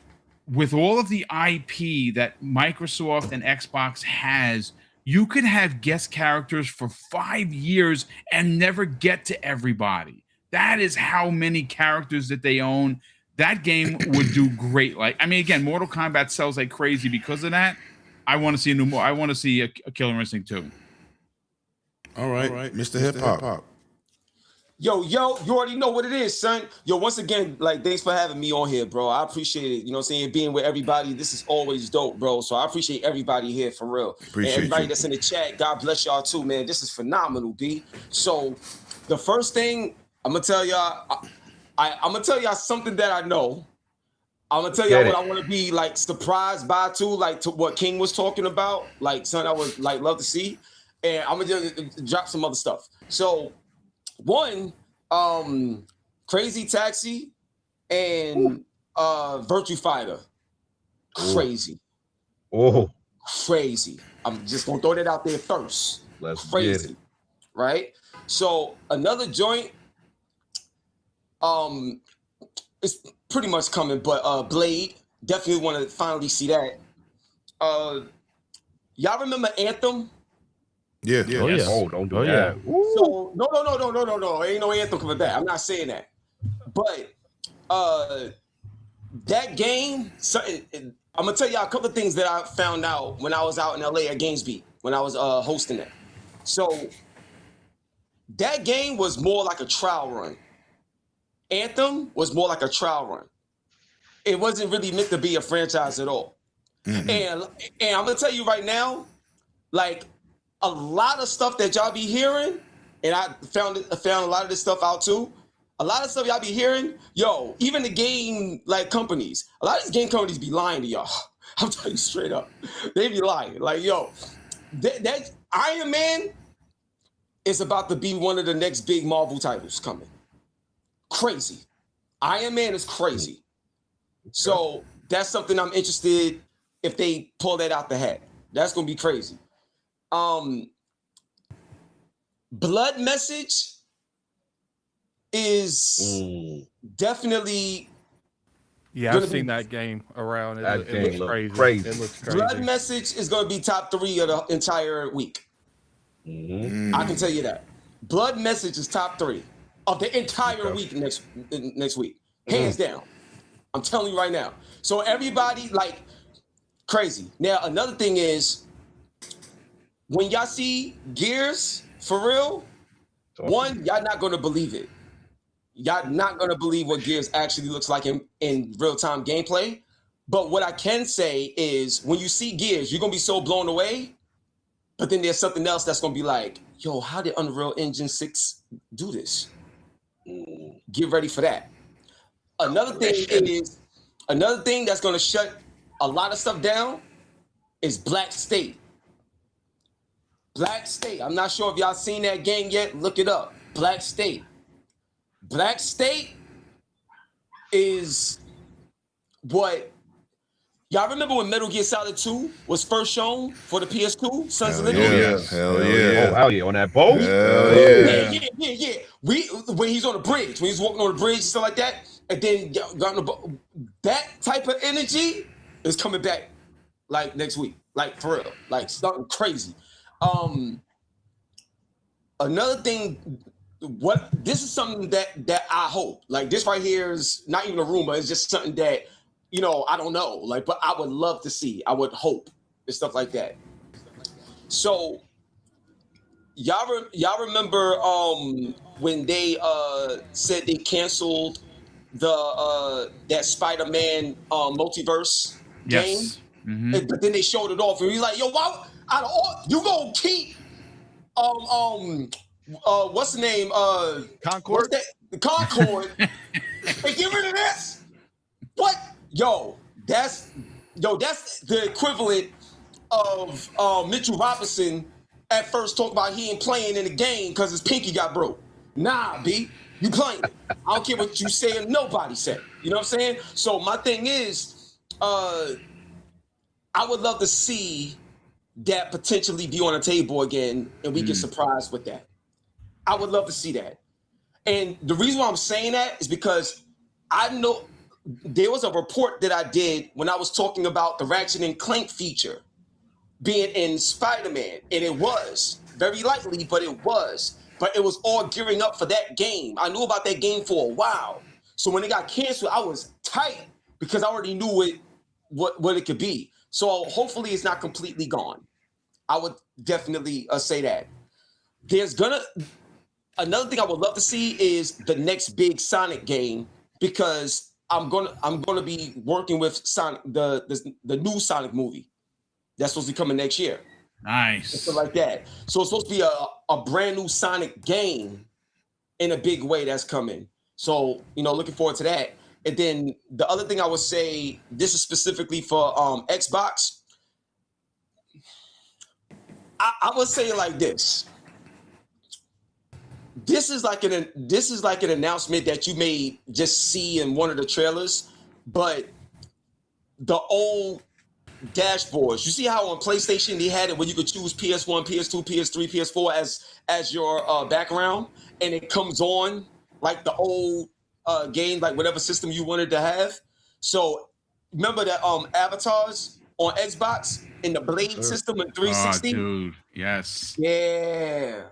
with all of the IP that Microsoft and Xbox has, you could have guest characters for 5 years and never get to everybody. That is how many characters that they own. That game would do great. Like, I mean, again, Mortal Kombat sells like crazy because of that. I want to see I want to see a Killer Instinct too. All right, Mr. Hip Hop. Yo, you already know what it is, son. Yo, once again, like, thanks for having me on here, bro. I appreciate it. You know what I'm saying? Being with everybody, this is always dope, bro. So I appreciate everybody here for real. Appreciate and everybody you. that's in the chat, God bless y'all too, man. This is phenomenal, B. So the first thing I'm gonna tell y'all, I'm gonna tell y'all something that I know. I'm gonna tell y'all what I want to be like surprised by too, like to what King was talking about, like something I would like love to see. And I'm gonna just drop some other stuff. So one, Crazy Taxi and Virtue Fighter. Crazy. Oh, crazy. I'm just gonna throw that out there first. Let's crazy. get it. Right? So another joint, it's pretty much coming, but Blade, definitely want to finally see that. Y'all remember Anthem? Yeah. Oh, yeah. Oh, don't do that. So no. Ain't no Anthem coming back. I'm not saying that. But that game, I'm gonna tell y'all a couple of things that I found out when I was out in LA at GamesBeat, when I was hosting it. So that game was more like a trial run. Anthem was more like a trial run. It wasn't really meant to be a franchise at all. Mm-hmm. And I'm gonna tell you right now, like, a lot of stuff that y'all be hearing, and I found a lot of this stuff out too. A lot of stuff y'all be hearing, yo, even the game like companies, a lot of these game companies be lying to y'all. I'm telling you straight up, they be lying. Like, yo, that Iron Man is about to be one of the next big Marvel titles coming. Crazy. Iron Man is crazy. So that's something I'm interested if they pull that out the hat. That's gonna be crazy. Blood Message is definitely. Yeah, I've seen that game around. It looks crazy. It looks crazy. Blood Message is going to be top 3 of the entire week. I can tell you that. Blood Message is top 3 of the entire week next week, hands down. I'm telling you right now. So everybody, like, crazy. Now another thing is, when y'all see Gears for real, one, y'all not gonna believe it. Y'all not gonna believe what Gears actually looks like in real-time gameplay. But what I can say is, when you see Gears, you're gonna be so blown away. But then there's something else that's gonna be like, yo, how did Unreal Engine 6 do this? Get ready for that. Another thing that's gonna shut a lot of stuff down is Black State. Black State. I'm not sure if y'all seen that game yet. Look it up. Black State. Black State is what y'all remember when Metal Gear Solid 2 was first shown for the PS2? Sons of Liberty. Hell yeah. Oh, hell yeah. On that boat? Hell yeah. Yeah. When he's on the bridge, when he's walking on the bridge and stuff like that, and then got on the boat, that type of energy is coming back like next week. Like, for real. Like, something crazy. Another thing, this is something that I hope, like, this right here is not even a rumor, it's just something that, you know, I don't know, like, but I would love to see, I would hope, and stuff like that. So y'all remember when they said they canceled that Spider-Man multiverse game? Mm-hmm. But then they showed it off, and he's like, yo, why out of all you gonna keep what's the name? Concord? The Concord. And get rid of this? What? Yo, That's the equivalent of Mitchell Robinson at first talking about he ain't playing in the game because his pinky got broke. Nah, B, you playing it. I don't care what you say or nobody said. You know what I'm saying? So my thing is, I would love to see that potentially be on the table again and we get surprised with that. I would love to see that. And the reason why I'm saying that is because I know there was a report that I did when I was talking about the Ratchet and Clank feature being in Spider-Man, and it was very likely, but it was all gearing up for that game. I knew about that game for a while, so when it got canceled, I was tight because I already knew what it could be. So hopefully, it's not completely gone. I would definitely say that. Another thing I would love to see is the next big Sonic game because I'm gonna be working with Sonic the new Sonic movie. That's supposed to be coming next year. Nice. Something like that. So it's supposed to be a brand new Sonic game in a big way that's coming. So, looking forward to that. And then the other thing I would say, this is specifically for Xbox. I would say it like this. This is like an announcement that you may just see in one of the trailers, but the old dashboards. You see how on PlayStation they had it where you could choose PS1, PS2, PS3, PS4 as your background, and it comes on like the old game, like whatever system you wanted to have. So remember that avatars on Xbox in the Blade system in 360? Oh, dude, yes. Yeah.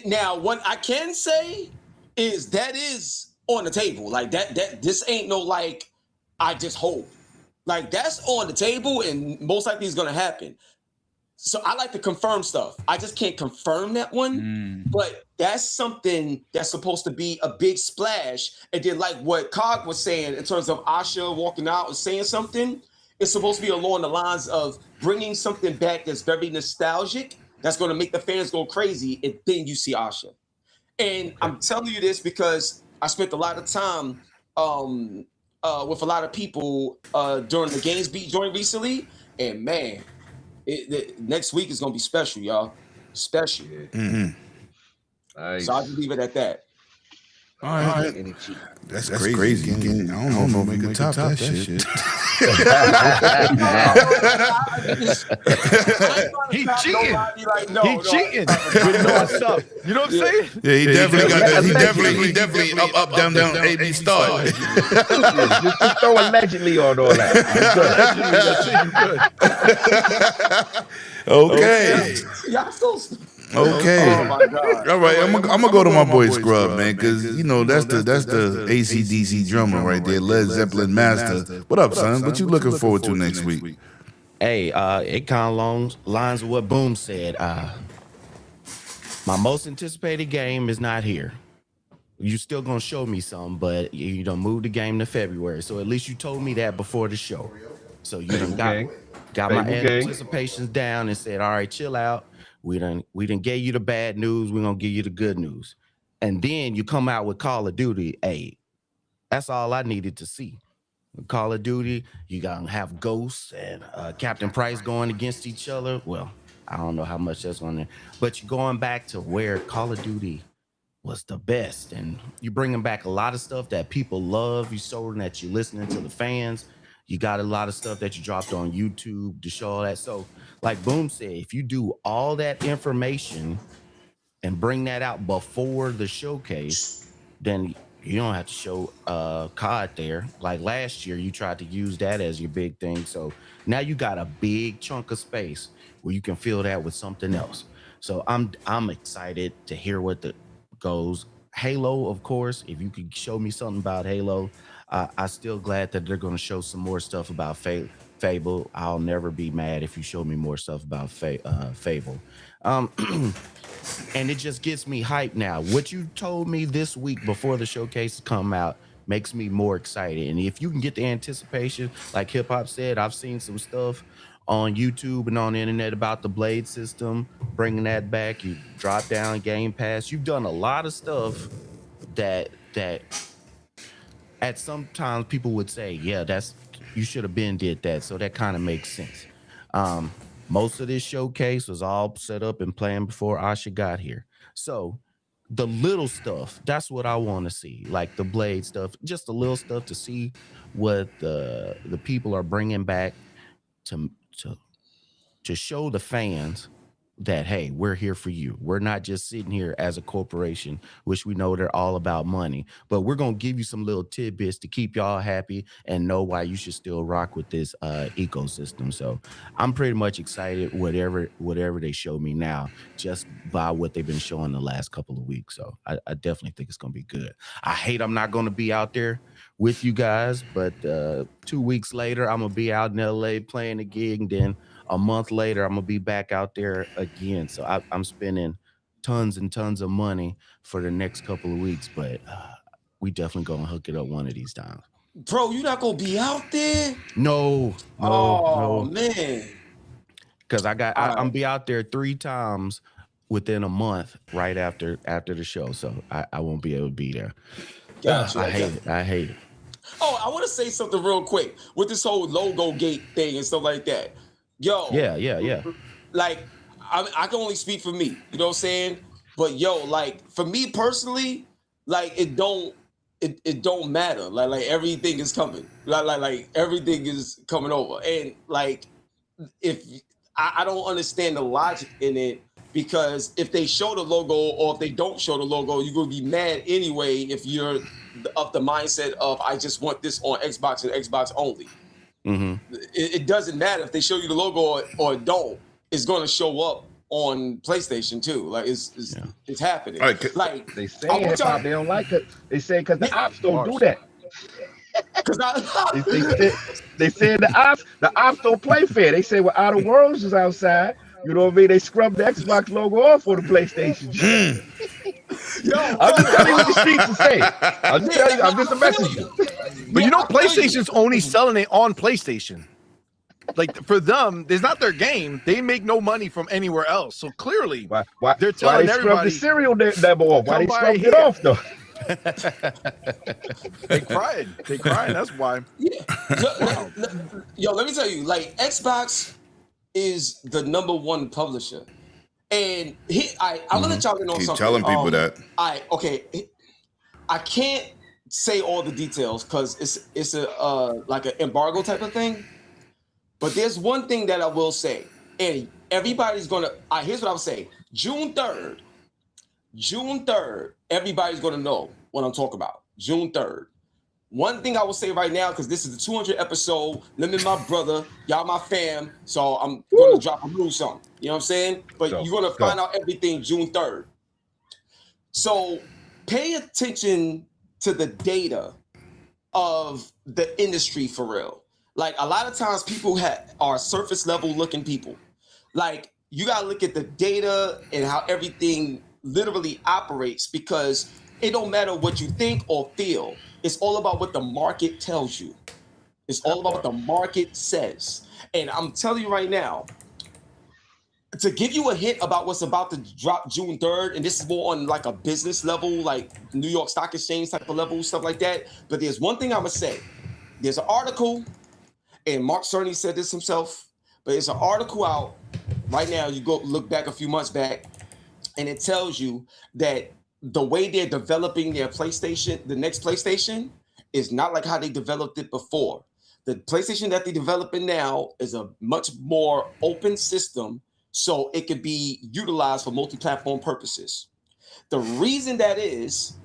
Now, what I can say is that is on the table. Like that this ain't no like I just hope. Like that's on the table and most likely it's gonna happen. So I like to confirm stuff. I just can't confirm that one, but that's something that's supposed to be a big splash. And then like what Cog was saying in terms of Asha walking out and saying something, it's supposed to be along the lines of bringing something back that's very nostalgic, that's going to make the fans go crazy, and then you see Asha. And I'm telling you this because I spent a lot of time with a lot of people during the Games Beat joint recently, and man, next week is going to be special, y'all. Special. Mm-hmm. Nice. So I'll just leave it at that. All right. That's crazy. I don't know if we can top that shit. He cheating. He cheating with no stuff. You know what I'm saying? Yeah, he definitely got that. He definitely up, down, A-B star. Just throw allegedly on all that. Okay. Y'all so Okay. Oh my God. All right, I'm gonna go to my boy Scrub, man, because that's the AC/DC drummer right there, Led Zeppelin master. What up, son? What you looking forward to next week? Hey, it kind of lines of what Boom said. My most anticipated game is not here. You still gonna show me some, but you done moved the game to February. So at least you told me that before the show. So you done got my anticipations down and said, all right, chill out. We done gave you the bad news. We're gonna give you the good news. And then you come out with Call of Duty. Hey, that's all I needed to see. With Call of Duty, you gonna have Ghost and Captain Price going against each other. Well, I don't know how much that's on there, but you're going back to where Call of Duty was the best, and you bringing back a lot of stuff that people love. You showing that you're listening to the fans. You got a lot of stuff that you dropped on YouTube to show all that. So, like Boom said, if you do all that information and bring that out before the showcase, then you don't have to show COD there. Like last year, you tried to use that as your big thing. So now you got a big chunk of space where you can fill that with something else. So I'm excited to hear what goes. Halo, of course, if you could show me something about Halo, I'm still glad that they're going to show some more stuff about Fable. I'll never be mad if you show me more stuff about Fable. And it just gets me hyped now. What you told me this week before the showcase come out makes me more excited. And if you can get the anticipation, like Hip Hop said, I've seen some stuff on YouTube and on the internet about the Blade system, bringing that back. You drop down Game Pass. You've done a lot of stuff that at sometimes people would say, yeah, that's you should have been did that. So that kind of makes sense. Most of this showcase was all set up and planned before Asha got here. So the little stuff, that's what I want to see, like the Blade stuff, just the little stuff to see what the people are bringing back to show the fans that, hey, we're here for you. We're not just sitting here as a corporation, which we know they're all about money, but we're going to give you some little tidbits to keep y'all happy and know why you should still rock with this ecosystem. So I'm pretty much excited whatever they show me now, just by what they've been showing the last couple of weeks. So I definitely think it's going to be good. I hate I'm not going to be out there with you guys, but 2 weeks later, I'm going to be out in LA playing a gig, and then a month later, I'm gonna be back out there again. So I'm spending tons and tons of money for the next couple of weeks, but we definitely gonna hook it up one of these times. Bro, you not gonna be out there? No. Man. Because I'm be out there 3 times within a month right after the show. So I won't be able to be there. Gotcha. I hate it. Oh, I want to say something real quick with this whole logo gate thing and stuff like that. Yo. Yeah. Like, I can only speak for me. You know what I'm saying? But yo, like for me personally, like it don't matter. Like everything is coming. Like everything is coming over. And like if I don't understand the logic in it, because if they show the logo or if they don't show the logo, you're gonna be mad anyway if you're of the mindset of I just want this on Xbox and Xbox only. Mm-hmm. It doesn't matter if they show you the logo or don't. It's going to show up on PlayStation too. Like it's happening. Right, like they say hip hop, they don't like it. They say because the ops don't do that. They say the ops don't play fair. They say, well, Outer Worlds is outside. You know what I mean? They scrubbed the Xbox logo off for the PlayStation. I'm just telling you what the streets will say. I'm just telling you. I'm just a messenger. But you know, PlayStation's only selling it on PlayStation. Like for them, it's not their game. They make no money from anywhere else. So clearly, they're telling they everybody the serial number off. Why they scrubbed it off though? They cried. That's why. Yeah. Yo, let me tell you, like Xbox is the #1 publisher, and I'm gonna tell you on Keep something. telling people that. I can't say all the details because it's a like an embargo type of thing. But there's one thing that I will say, and everybody's gonna. Here's what I would say: June 3rd, everybody's gonna know what I'm talking about. June 3rd. One thing I will say right now, because this is the 200th episode, Lemon, my brother, y'all my fam, so I'm gonna drop a little something. You know what I'm saying? But you're gonna find out everything June 3rd. So pay attention to the data of the industry for real. Like a lot of times people are surface level looking people. Like you gotta look at the data and how everything literally operates, because it don't matter what you think or feel. It's all about what the market tells you. It's all about what the market says. And I'm telling you right now, to give you a hint about what's about to drop June 3rd, and this is more on like a business level, like New York Stock Exchange type of level, stuff like that. But there's one thing I'm gonna say. There's an article, and Mark Cerny said this himself, but it's an article out right now. You go look back a few months back, and it tells you that the way they're developing their PlayStation, the next PlayStation, is not like how they developed it before. The PlayStation that they're developing now is a much more open system, so it could be utilized for multi-platform purposes. The reason that is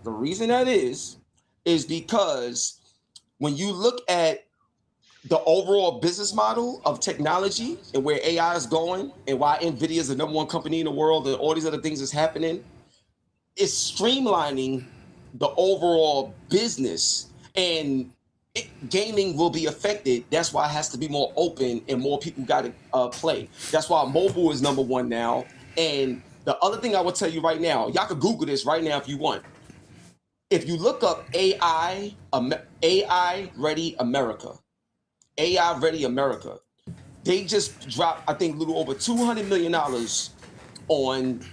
because when you look at the overall business model of technology and where AI is going and why NVIDIA is the #1 company in the world and all these other things is happening, it's streamlining the overall business, and gaming will be affected. That's why it has to be more open and more people got to play. That's why mobile is #1 now. And the other thing I will tell you right now, y'all can Google this right now if you want. If you look up AI Ready America, they just dropped, I think, a little over $200 million on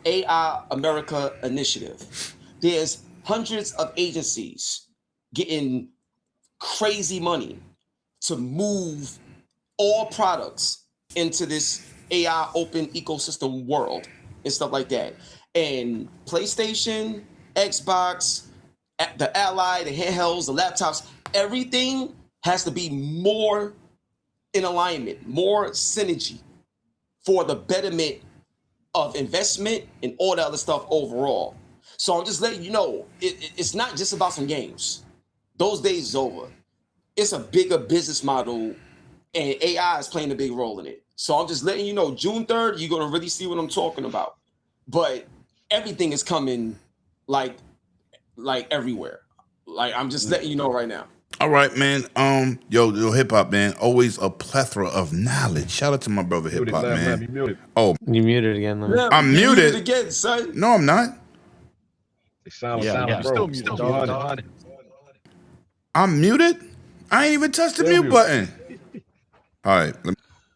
AI America initiative. There's hundreds of agencies getting crazy money to move all products into this AI open ecosystem world and stuff like that. And PlayStation, Xbox, the Ally, the handhelds, the laptops, everything has to be more in alignment, more synergy for the betterment of investment and all the other stuff overall. So I'm just letting you know, it's not just about some games. Those days is over. It's a bigger business model, and AI is playing a big role in it. So I'm just letting you know, June 3rd, you're gonna really see what I'm talking about. But everything is coming like everywhere. Like, I'm just letting you know right now. All right, man. Yo, hip hop, man. Always a plethora of knowledge. Shout out to my brother, hip hop, man. Oh, You muted again. Lemon. I'm muted again, son. No, I'm not. It sounds Still muted. Dog. I'm muted. I ain't even touched the mute button. All right.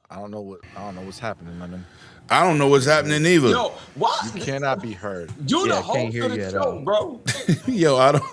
I don't know what's happening, Lemon. I don't know what's happening either. Yo, what? You cannot be heard. You the host of the show, bro. Yo, I don't.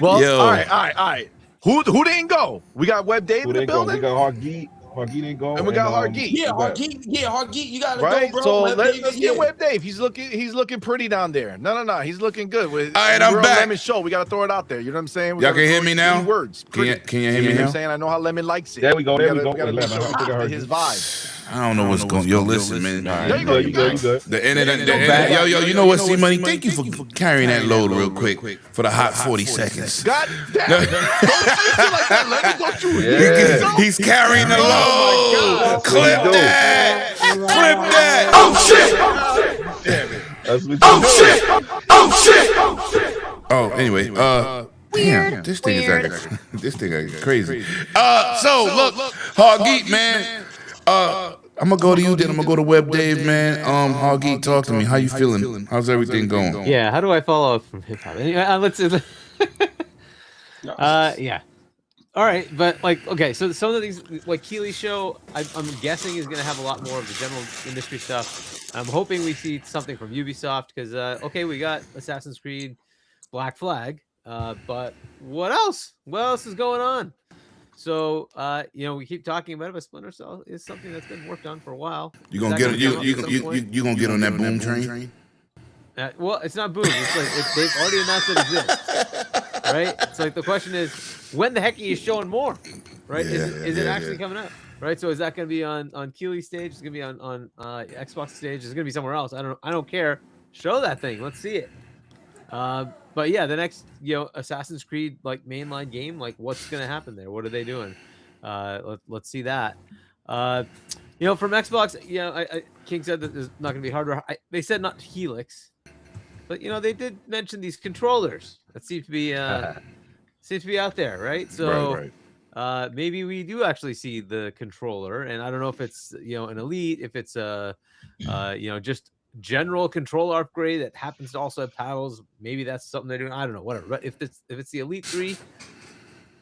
Well, Yo. all right. Who didn't go? We got Web Dave in the building. We got Hargeet. Hargeet didn't go. And we got Hargeet. Yeah, Hargeet, you gotta Right, go, bro. so Web let's Dave, get Web Dave. He's looking pretty down there. No, he's looking good. All right, I'm back. Lemon show. We gotta throw it out there. You know what I'm saying? Y'all can hear me now? Words. Can you hear me You know what now? I'm saying? I know how Lemon likes it. There we go. We gotta make sure we get his vibe. I don't know what's going on. Yo, listen, man. There you go. You good. The internet. Yo, you know what, C-Money? Thank you for carrying that load real quick for the hot 40 seconds. God damn it. Don't treat you like that, Lemon. Don't you? He's carrying the load. Clip that. Clip that. Oh shit! Damn it. That's what Oh, anyway, damn, this thing is crazy. So look, Hargeet, man. I'm gonna go to you, then I'm gonna go to Web Dave, man. Hargeet, talk to me. How you feeling? How's everything going? Yeah, how do I follow up from hip hop? Anyway, let's. Yeah. All right, but like, okay, so some of these, like Keeley's show, I'm guessing is going to have a lot more of the general industry stuff. I'm hoping we see something from Ubisoft because, okay, we got Assassin's Creed Black Flag, but what else? What else is going on? So, we keep talking about it, but Splinter Cell is something that's been worked on for a while. You gonna get you gonna get on that boom train? Well, it's not boom. It's like they've already announced it exists, right? It's like the question is, when the heck are you showing more, right? Is it actually coming up, right? So is that going to be on Keeley's stage? Is it going to be on Xbox stage? Is it going to be somewhere else? I don't care. Show that thing. Let's see it. But yeah, the next Assassin's Creed like mainline game, like what's going to happen there? What are they doing? Let's see that. From Xbox, King said that there's not going to be hardware. They said not Helix. But they did mention these controllers that seem to be out there, right? So maybe we do actually see the controller, and I don't know if it's an Elite, if it's a just general controller upgrade that happens to also have paddles. Maybe that's something they're doing. I don't know, whatever. But if it's the Elite 3,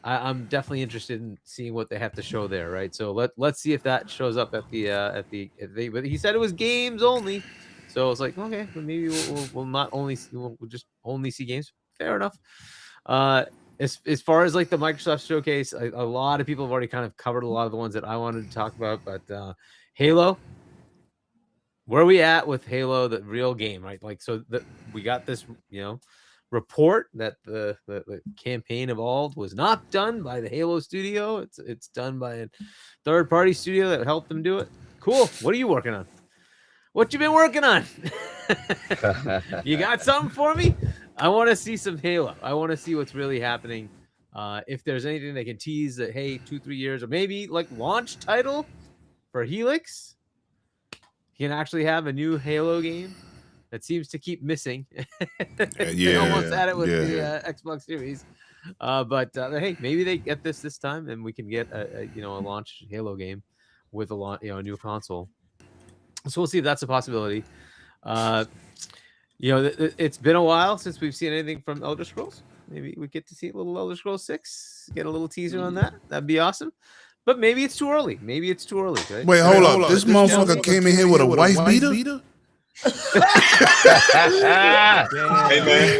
I'm definitely interested in seeing what they have to show there, right? So let's see if that shows up at the but he said it was games only. So it's like, okay, but maybe we'll just only see games. Fair enough. As far as like the Microsoft showcase, a lot of people have already kind of covered a lot of the ones that I wanted to talk about. But Halo, where are we at with Halo, the real game, right? Like, so we got this, report that the campaign Evolved was not done by the Halo studio. It's done by a third-party studio that helped them do it. Cool. What are you working on? What you been working on? You got something for me? I want to see some Halo. I want to see what's really happening. If there's anything they can tease that, hey, 2-3 years, or maybe like launch title for Helix, you can actually have a new Halo game that seems to keep missing. They almost had it with the Xbox Series. But hey, maybe they get this time, and we can get a launch Halo game with a new console. So we'll see if that's a possibility. It's been a while since we've seen anything from Elder Scrolls. Maybe we get to see a little Elder Scrolls 6, get a little teaser on that. That'd be awesome. But maybe it's too early. Right? Wait, hold up. This motherfucker came in here with a wife beater? Hey man.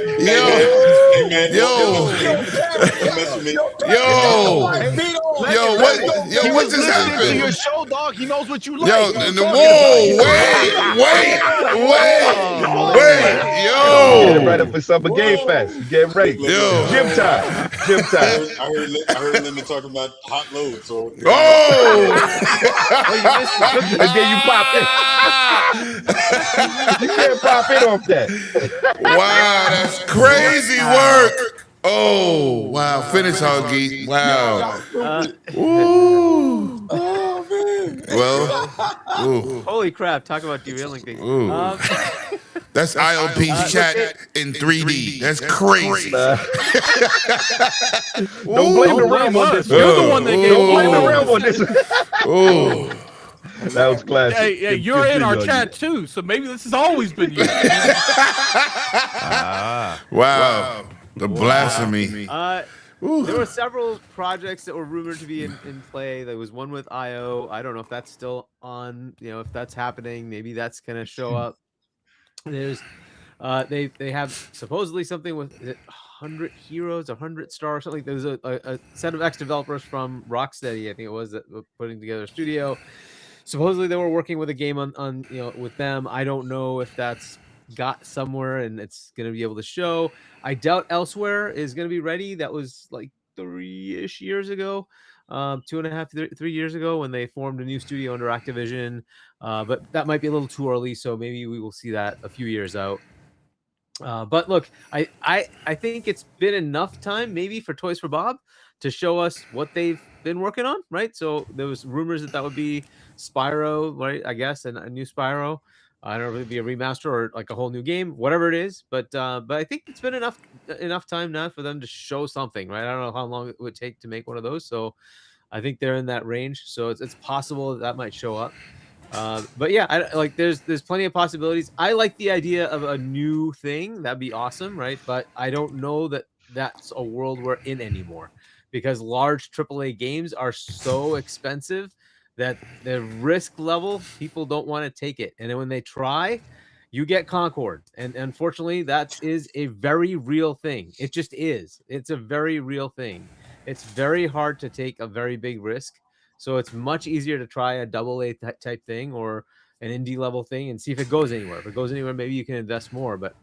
What just happened? To your show, dog. He knows what you like. Wait, Getting ready for Summer Game Fest. You getting ready? Gym time. I heard Lemon talking about hot load. So and then you pop in. You can't pop in off that. Wow, that's crazy work. Oh, wow. Finish, Huggy. Wow. Ooh. Oh, man. Well, holy crap. Talk about derailing things. That's IOP's chat in 3D. That's crazy. Don't blame the realm on this. You're the one that gave Don't blame the realm on this. Oh. That was classic. Hey, you're in our chat too, so maybe this has always been you. Wow. The blasphemy. There were several projects that were rumored to be in play. There was one with IO. I don't know if that's still on, if that's happening. Maybe that's going to show up. There's they have supposedly something with 100 Heroes, 100 Star or something. There's a set of ex-developers from Rocksteady, I think it was, that were putting together a studio. Supposedly they were working with a game on with them. I don't know if that's got somewhere and it's going to be able to show. I doubt Elsewhere is going to be ready. That was like 3-ish years ago, 2.5, 3 years ago when they formed a new studio under Activision. But that might be a little too early, so maybe we will see that a few years out. But look, I think it's been enough time maybe for Toys for Bob to show us what they've been working on, right? So there was rumors that would be Spyro, right? I guess, and a new Spyro. I don't know if it'd be a remaster or like a whole new game, whatever it is. But I think it's been enough time now for them to show something, right? I don't know how long it would take to make one of those, so I think they're in that range. So it's possible that might show up. But yeah, there's plenty of possibilities. I like the idea of a new thing. That'd be awesome, right? But I don't know that that's a world we're in anymore, because large AAA games are so expensive that the risk level, people don't want to take it. And then when they try, you get Concord. And unfortunately, that is a very real thing. It just is. It's a very real thing. It's very hard to take a very big risk. So it's much easier to try a AA type thing or an indie level thing and see if it goes anywhere. If it goes anywhere, maybe you can invest more. But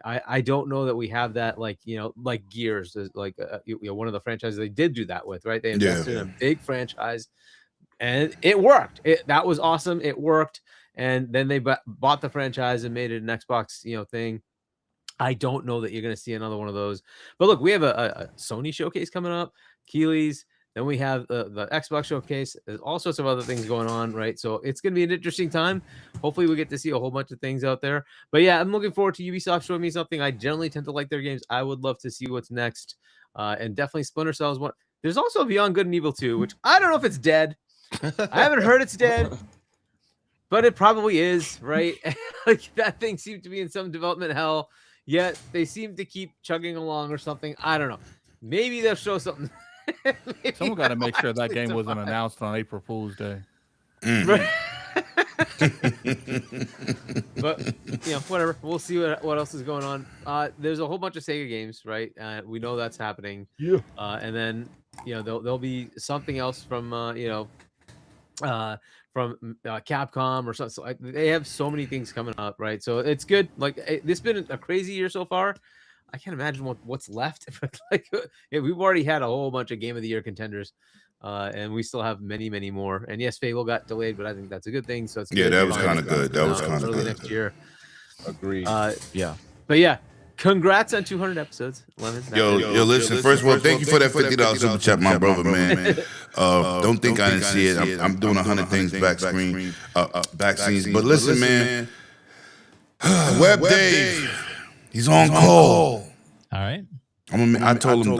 I don't know that we have that, like Gears, like one of the franchises they did do that with, right? They invested in a big franchise and it worked. That was awesome. It worked. And then they bought the franchise and made it an Xbox, thing. I don't know that you're going to see another one of those. But look, we have a Sony showcase coming up, Keeley's. Then we have the Xbox showcase. There's all sorts of other things going on, right? So it's going to be an interesting time. Hopefully we get to see a whole bunch of things out there. But yeah, I'm looking forward to Ubisoft showing me something. I generally tend to like their games. I would love to see what's next. And definitely Splinter Cell is one. There's also Beyond Good and Evil 2, which I don't know if it's dead. I haven't heard it's dead, but it probably is, right? Like that thing seemed to be in some development hell, yet they seem to keep chugging along or something. I don't know. Maybe they'll show something. Someone got to make sure that game wasn't announced on April Fool's Day. Right. But whatever. We'll see what else is going on. There's a whole bunch of Sega games, right? We know that's happening. Yeah. And then there'll be something else from Capcom or something. So they have so many things coming up, right? So it's good. Like this has been a crazy year so far. I can't imagine what's left. We've already had a whole bunch of Game of the Year contenders, and we still have many, many more. And yes, Fable got delayed, but I think that's a good thing. So it's that was kind of good. That was kind of good. Next year. Agreed. Yeah. But yeah, congrats on 200 episodes, Lemon. Yo, listen. First of all, thank you for that $50 super chat, my brother, man. Don't think I didn't see it. I'm doing 100 things back scenes. But listen, man. Web Dave. He's on call. All right. I told him,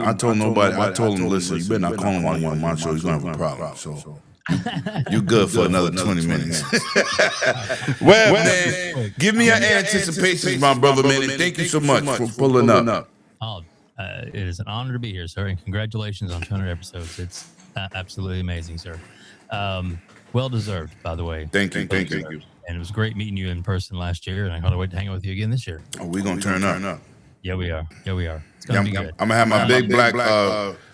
listen, you better not call him while you're on my show. He's going to have a problem. So you're good for another 20 minutes. Well, man, give me your anticipations, my brother, man. And thank you so much for pulling up. Oh, it is an honor to be here, sir. And congratulations on 200 episodes. It's absolutely amazing, sir. Well deserved, by the way. Thank you. And it was great meeting you in person last year, and I can't wait to hang out with you again this year. Oh, we're gonna turn up. Yeah, we are. Yeah, we are. It's gonna be good. I'm gonna have my big black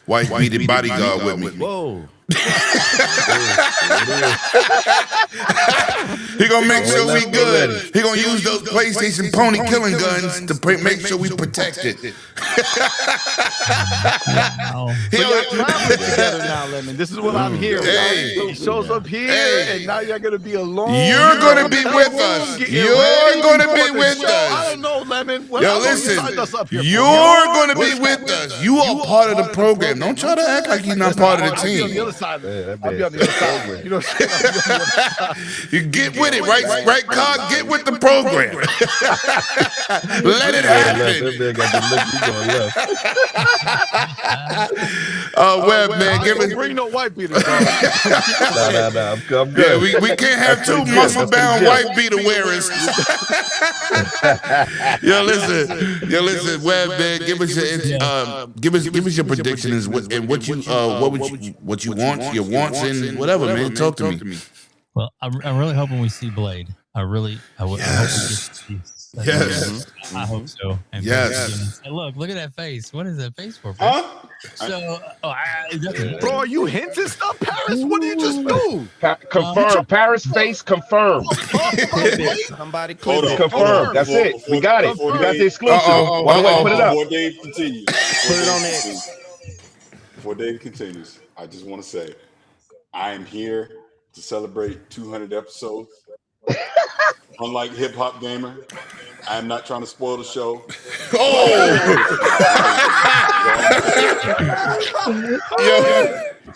white beaded bodyguard with me. Whoa. He gonna make sure we good. He gonna use those PlayStation pony killing guns to make sure we protected. So y'all traveling together now, Lemon. This is what I'm hearing. Hey. He shows up here, and now you're gonna be alone. You're gonna be with us. You're gonna be with us. I don't know, Lemon. Yo, listen. You're gonna be with us. You are part of the program. Don't try to act like you're not part of the team. I'll be on the other side. I'll be on the other side. You know what I'm saying? You get with it, right? Right, Cog? Get with the program. Let it happen. Web, man, give it. Bring no white beaters. Nah, I'm good. Yeah, we can't have two muscle-bound white beater wearers. Yo, listen, Web, man, give us your predictions and what you want, your wants, and whatever, man. Talk to me. Well, I'm really hoping we see Blade. I hope we get to see. Yes. I hope so. And yes. Hey, look at that face. What is that face for? Huh? So, bro, are you hinting stuff, Paris? What did you just do? Confirm. Paris face confirmed. Somebody confirm. That's it. We got it. We got the exclusive. Put it up. Before Dave continues. Put it on there. Before Dave continues, I just want to say, I am here to celebrate 200 episodes. Unlike Hip Hop Gamer, I am not trying to spoil the show.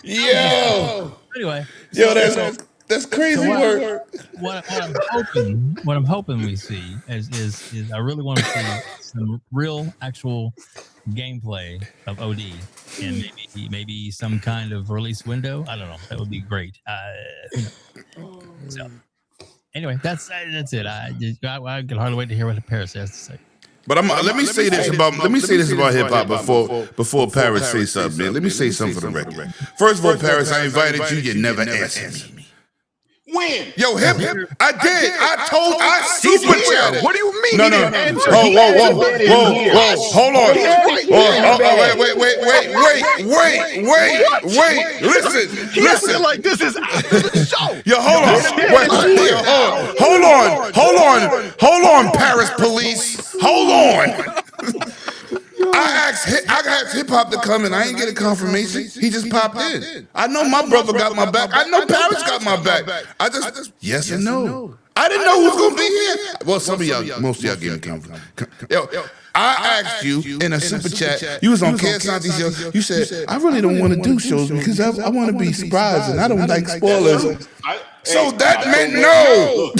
Yo. Anyway. That's crazy work. What I'm hoping we see is I really want to see some real actual gameplay of OD and maybe some kind of release window. I don't know. That would be great. So anyway, that's it. I can hardly wait to hear what Paris has to say. But let me say this about hip hop before Paris says something, man. Let me say something for the record. First of all, Paris, I invited you. You never answered me. When? Yo, hip, I did. I super chatted. What do you mean? No. Whoa. Hold on. Wait. Listen. Like this is after the show. Yo, hold on, Paris police. Hold on. I asked Hip Hop to come and I ain't get a confirmation. He just popped in. I know my brother got my back. I know Paris got my back. I just yes and no. I didn't know who was gonna be here. Well, some of y'all, most of y'all gave me confidence. Yo, I asked you in a super chat. You was on KSanti's show. You said I really don't want to do shows because I want to be surprised and I don't like spoilers. So that meant no.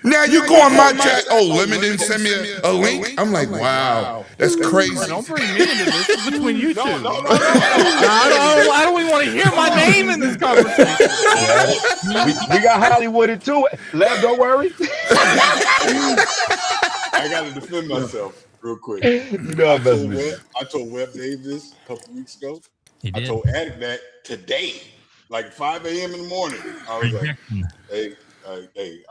Now you go on my chat. Oh, Lemon didn't send me a link. I'm like, wow, that's crazy. Don't bring me into this. It's between you two. I don't even want to hear my name in this conversation. We got Hollywooded too. Lev, don't worry. I got to defend myself real quick. I told Web Dave this a couple weeks ago. I told Attic that today, like 5 a.m. in the morning. I was like, hey,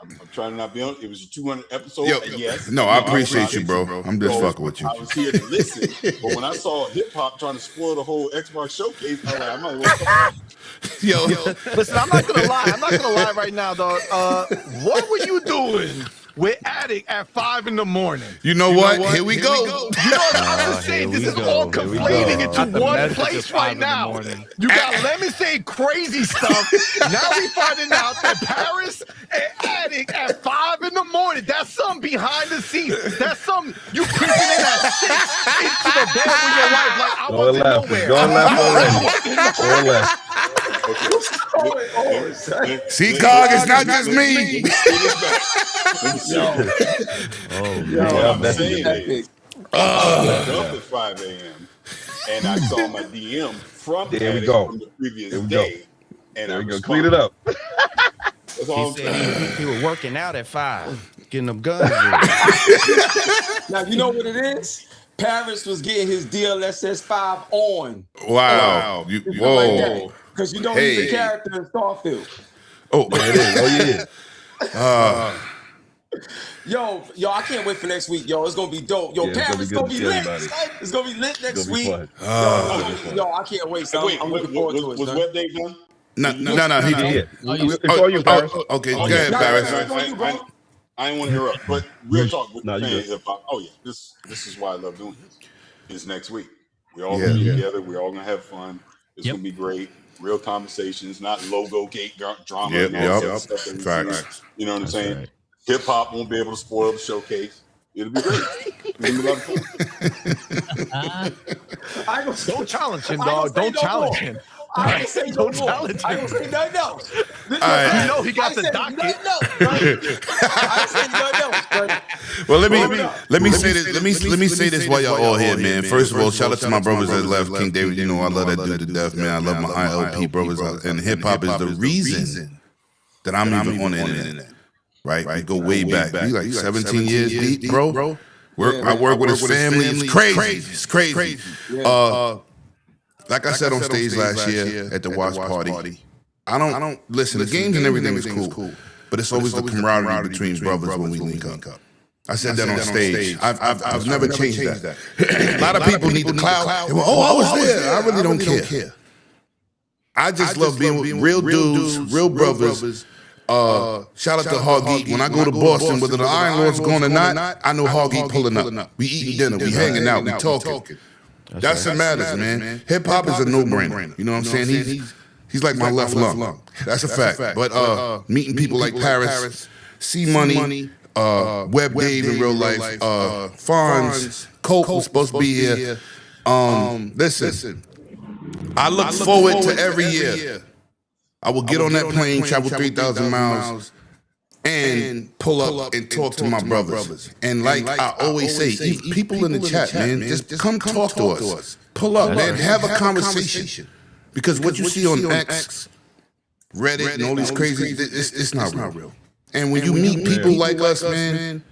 I'm trying to not be on. It was your 200 episode. Yes. No, I appreciate you, bro. I'm just fucking with you. I was here to listen, but when I saw hip hop trying to spoil the whole Xbox showcase, I was like, I might as well. Yo, listen, I'm not gonna lie right now, dog. What were you doing with Attic at 5 in the morning? You know what? Here we go. You know what I'm saying? This is all conflating into one place right now. You got Lemon saying crazy stuff. Now we finding out that Paris and Attic at 5 in the morning. That's something behind the scenes. That's something you creeping in at 6 into the bed with your wife. Like I wasn't nowhere. Going left already. See, Cog, it's not just me. I'm saying I woke up at 5 a.m. and I saw my DM from from the previous day. And I'm gonna clean it up. That's all He said he was working out at 5, getting them guns. Now you know what it is. Paris was getting his DLSS 5 on. Wow. Whoa. Because you know he's a character in Starfield. Oh, there it is. Oh, Yo, I can't wait for next week. Yo, it's gonna be dope. Yo, Yeah, Paris, it's gonna be good lit. to see everybody. It's gonna be lit next gonna be week. fun. Yo, I can't wait. So I'm looking forward to it. Was son. Web Dave done? No, He did. It's all you, Paris. Okay, go ahead, Paris. I didn't want to interrupt, but real talk with No, the you fans good. hip hop. Oh yeah, this is why I love doing this. It's next week. We're all gonna be together. We're all gonna have fun. It's gonna be great. Real conversations, not logo gate drama and all that stuff that we see. You know what I'm saying? Right. Hip hop won't be able to spoil the showcase. It'll be great. It's gonna be a lot of fun. Don't challenge him, dog. Don't challenge him. I ain't say no Don't more. challenge I him. ain't say nothing else. All right. You know he got the docket. I ain't say nothing else. But Well, let me say this. Let me say this while y'all all here, man. First of all, shout out to my brothers that left. King David, you know I love that dude to death, man. I love my ILP brothers, and hip hop is the reason that I'm even on the internet. Right? We go way back. We like 17 years deep, bro. I work with his family. It's crazy. It's crazy. Like I said on stage last year at the watch party, I don't listen. The games and everything is cool, but it's always the camaraderie between brothers when we link up. I said that on stage. I've never changed that. A lot of people need the clout. Oh, I was there. I really don't care. I just love being with real dudes, real brothers. Shout out to Hog Geek. When I go to Boston, whether the Iron Lord's going or not, I know Hog Geek pulling up. We eating dinner, we hanging out, we talking. That's what matters, man. Hip hop is a no-brainer. You know what I'm saying? He's like my left lung. That's a fact. But meeting people like Paris, C Money, Web Dave in real life, Fonz, Coke was supposed to be here. Listen, I look forward to every year. I will get on that plane, travel 3,000 miles, and pull up and talk to my brothers. And like I always say, people in the chat, man, just come talk to us. Pull up, man, have a conversation. Because what you see on X, Reddit, and all these crazy, it's not real. And when you meet people like us, man,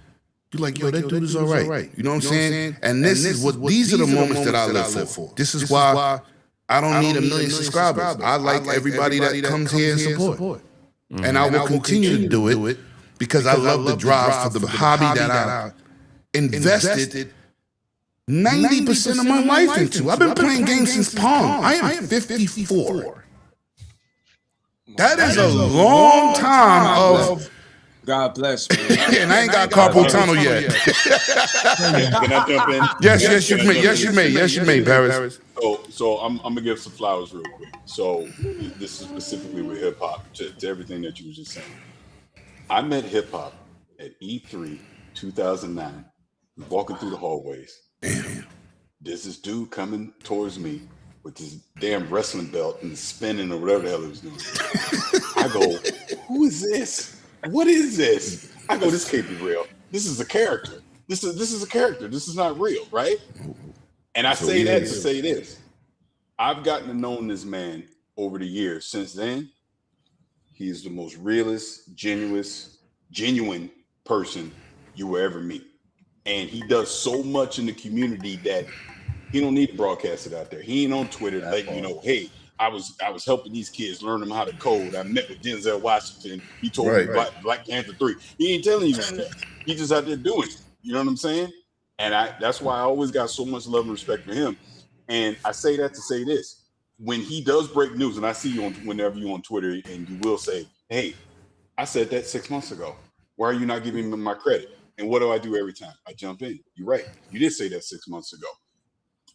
you're like, yo, that dude is all right. You know what I'm saying? And these are the moments that I live for. This is why I don't need a million subscribers. I like everybody that comes here and support. And I will continue to do it because I love the drive for the hobby that I invested 90% of my life into. I've been playing games since Pong. I am 54. That is a long time of... God bless, man. And I ain't got carpal tunnel yet. Can I jump in? Yes, you may, Paris. So I'm gonna give some flowers real quick. So this is specifically with hip hop to everything that you were just saying. I met hip hop at E3 2009. Walking through the hallways. Damn. There's this dude coming towards me with this damn wrestling belt and spinning or whatever the hell he was doing. I go, who is this? What is this? I go, this can't be real. This is a character. This is a character. This is not real, right? And I say that to say this. I've gotten to know this man over the years. Since then, he is the most realist, genuine person you will ever meet. And he does so much in the community that he don't need to broadcast it out there. He ain't on Twitter letting you know, hey, I was helping these kids learn them how to code. I met with Denzel Washington. He told me about Black Panther 3. He ain't telling you that. He just out there doing it. You know what I'm saying? And that's why I always got so much love and respect for him. And I say that to say this. When he does break news, and I see you whenever you're on Twitter, and you will say, hey, I said that 6 months ago. Why are you not giving me my credit? And what do I do every time? I jump in. You're right. You did say that 6 months ago.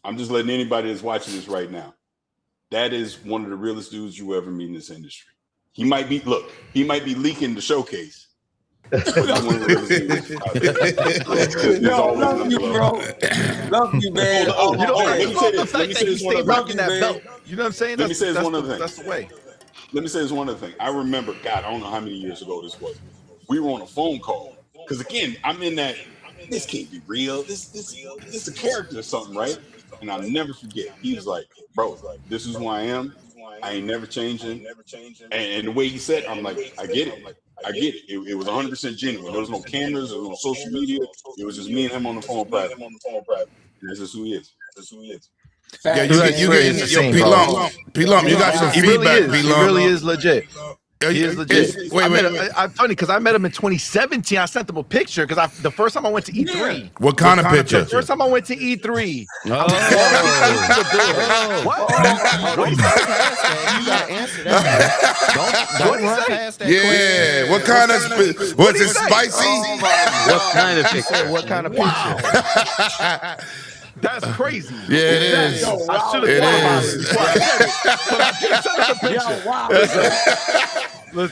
I'm just letting anybody that's watching this right now. That is one of the realest dudes you ever meet in this industry. He might be leaking the showcase. Yo, love you, bro. Love you, man. Let me say this one other thing. You know what I'm saying? Let me say this one other thing. That's the way. Let me say this one other thing. I remember, God, I don't know how many years ago this was. We were on a phone call. Because again, I'm in that, this can't be real. This is a character or something, right? And I'll never forget. He was like, bro, this is who I am. I ain't never changing. And the way he said, I'm like, I get it. It was 100% genuine. There was no cameras, there was no social media. It was just me and him on the phone private. This is who he is. Yeah, you get P-Lump, you got some feedback, P-Lump. He really is legit. He is legit. I'm funny because I met him in 2017. I sent him a picture because the first time I went to E3. What kind of picture? The first time I went to E3. What? You gotta answer that. Don't run past that. Yeah. What kind of? Was it spicy? What kind of picture? What kind of picture? That's crazy. Yeah, it is. I should have thought about it. But I did send him a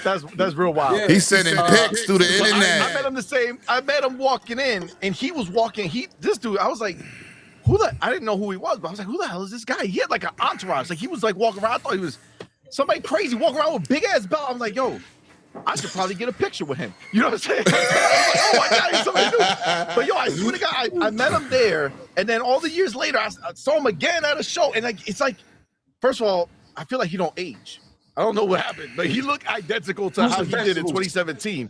picture. That's real wild. Yeah. He's sending pics through the internet. I met him I met him walking in, and he was walking. This dude, I was like, I didn't know who he was, but I was like, who the hell is this guy? He had like an entourage. Like he was like walking around. I thought he was somebody crazy walking around with a big ass belt. I'm like, yo, I should probably get a picture with him. You know what I'm saying? Like, oh my God, he's somebody new. But yo, I swear to God, I met him there, and then all the years later, I saw him again at a show, and like it's like, first of all, I feel like he don't age. I don't know what happened, but he looked identical to how he did in 2017.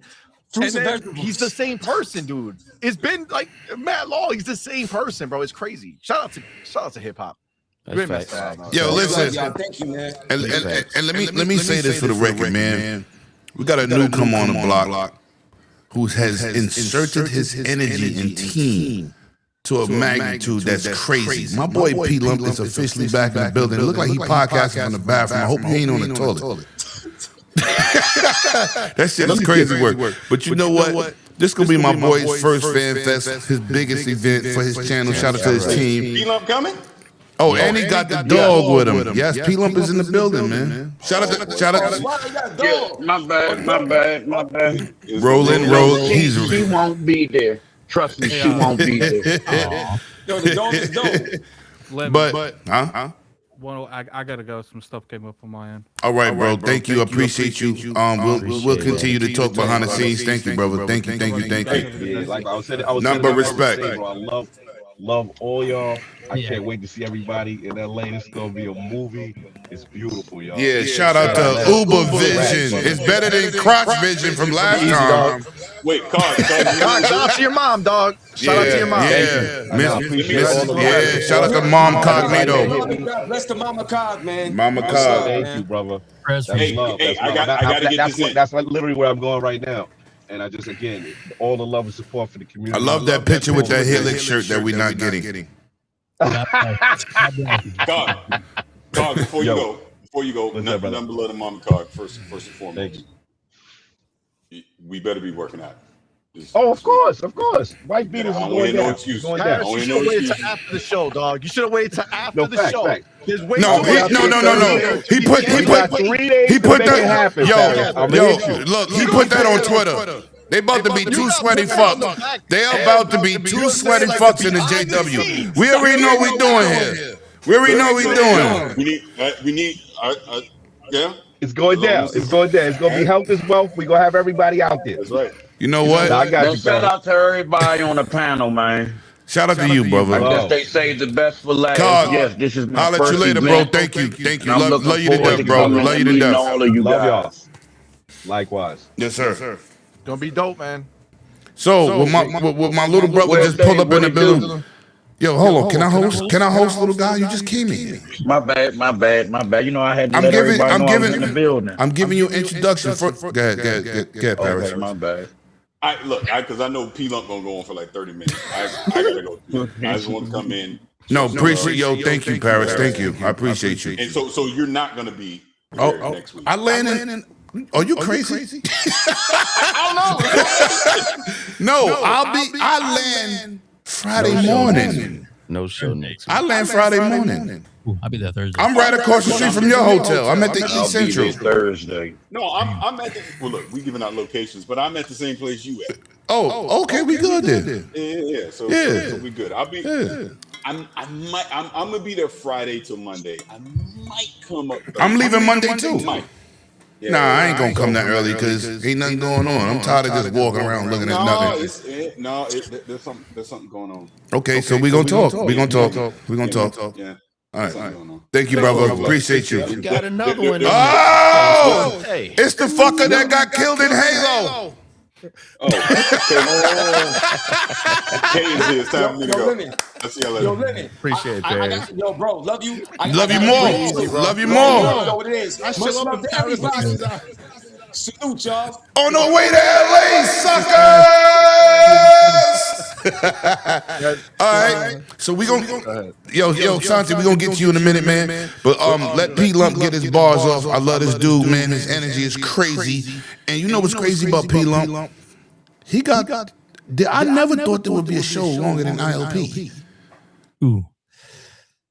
And then he's the same person, dude. It's been like mad long. He's the same person, bro. It's crazy. Shout out to hip hop. Yo, listen. Thank you, man. And let me say this for the record, man. We got a newcomer on the block who has inserted his energy and team to a magnitude that's crazy. My boy P Lump is officially back in the building. It looked like he podcasting from the bathroom. I hope he ain't on the toilet. That shit is crazy work. But you know what? This gonna be my boy's first Fanfest, his biggest event for his channel. Shout out to his team. P Lump coming? Oh, and he got the dog with him. Yes, P Lump is in the building, man. Shout out. Yeah, my bad. Rolling. She won't be there. Trust me, she won't be there. Yo, the dog is dope. But Well, I gotta go. Some stuff came up on my end. All right, bro. Thank you. Appreciate you. We'll continue to talk behind the scenes. Thank you, brother. Thank you. Yeah, like I was saying, Nothing but respect. I love all y'all. I can't wait to see everybody in LA. This is gonna be a movie. It's beautiful, y'all. Yeah, shout out to Uber Vision. It's better than Crotch Vision from last time. Wait, Cog, shout out to your mom, dog. Shout out to your mom. Yeah, shout out to Mom Cognito. Bless the Mama Cog, man. Mama Cog. Thank you, brother. Hey, I gotta get this in. That's like literally where I'm going right now. And I just, again, all the love and support for the community. I love that picture with that Helix shirt that we're not getting. Cog, before you go, nothing below the Mama Cog, first and foremost. We better be working out. Of course. White beaters is going down. No excuse. You should have waited till after the show, dog. You should have waited till after the show. No. He put that. Look, he put that on Twitter. They about to be two sweaty fucks. They about to be two sweaty fucks in the JW. We already know what we doing here. We need. Yeah. It's going down. It's going to be health is wealth. We're going to have everybody out there. That's right. You know what? I got you, shout out to everybody on the panel, man. Shout out to you, brother. I guess they saved the best for last. Yes, this is my I'll let first you later, event. bro. Thank you. Love you to death, bro. Love you to death. All of you Love y'all. guys. Likewise. Yes, sir. Gonna be dope, man. So with my little brother just pulled up in the building. Yo, hold on. Can I host, little guy? You just came in. My bad. You know I had to let everybody know I was in the building. I'm giving you introduction for. Go ahead, Paris. Okay, my bad. Because I know P Lump gonna go on for like 30 minutes. I gotta go. I just want to come in. No, appreciate thank you, Paris. Thank you. I appreciate you. And so you're not gonna be next week. I landed in. Are you crazy? I don't know. No, I land Friday morning. No show next week. I land Friday morning. Ooh, I'll be there Thursday. I'm right across the street from your hotel. I'm at the East Central. Thursday. No, I'm at the. Well, look, we giving out locations, but I'm at the same place you at. Oh, okay, we good then. Yeah. So we good. I'll be. I'm gonna be there Friday till Monday. I might come up. I'm leaving Monday too. Yeah, nah, I ain't gonna come that early because ain't nothing going on. I'm tired of just walking around looking at nothing. There's something going on. Okay, so we gonna talk. We gonna talk. Yeah. All right. Thank you, brother. Appreciate you. We got another one. Oh, it's the fucker that got killed in Halo. Kay is here. It's time for me to go. I'll see y'all later. Yo, Lenny. Appreciate it, Dave. Yo, bro, love you. Love you more. Love you more. Yo, it is. Much love to everybody. Salute, y'all. On the way to LA, suckers! All right. So we gonna yo, Santi, we gonna get to you in a minute, man. But let P Lump get his bars off. I love this dude, man. His energy is crazy. And you know what's crazy about P Lump? He got. I never thought there would be a show longer than ILP. Ooh.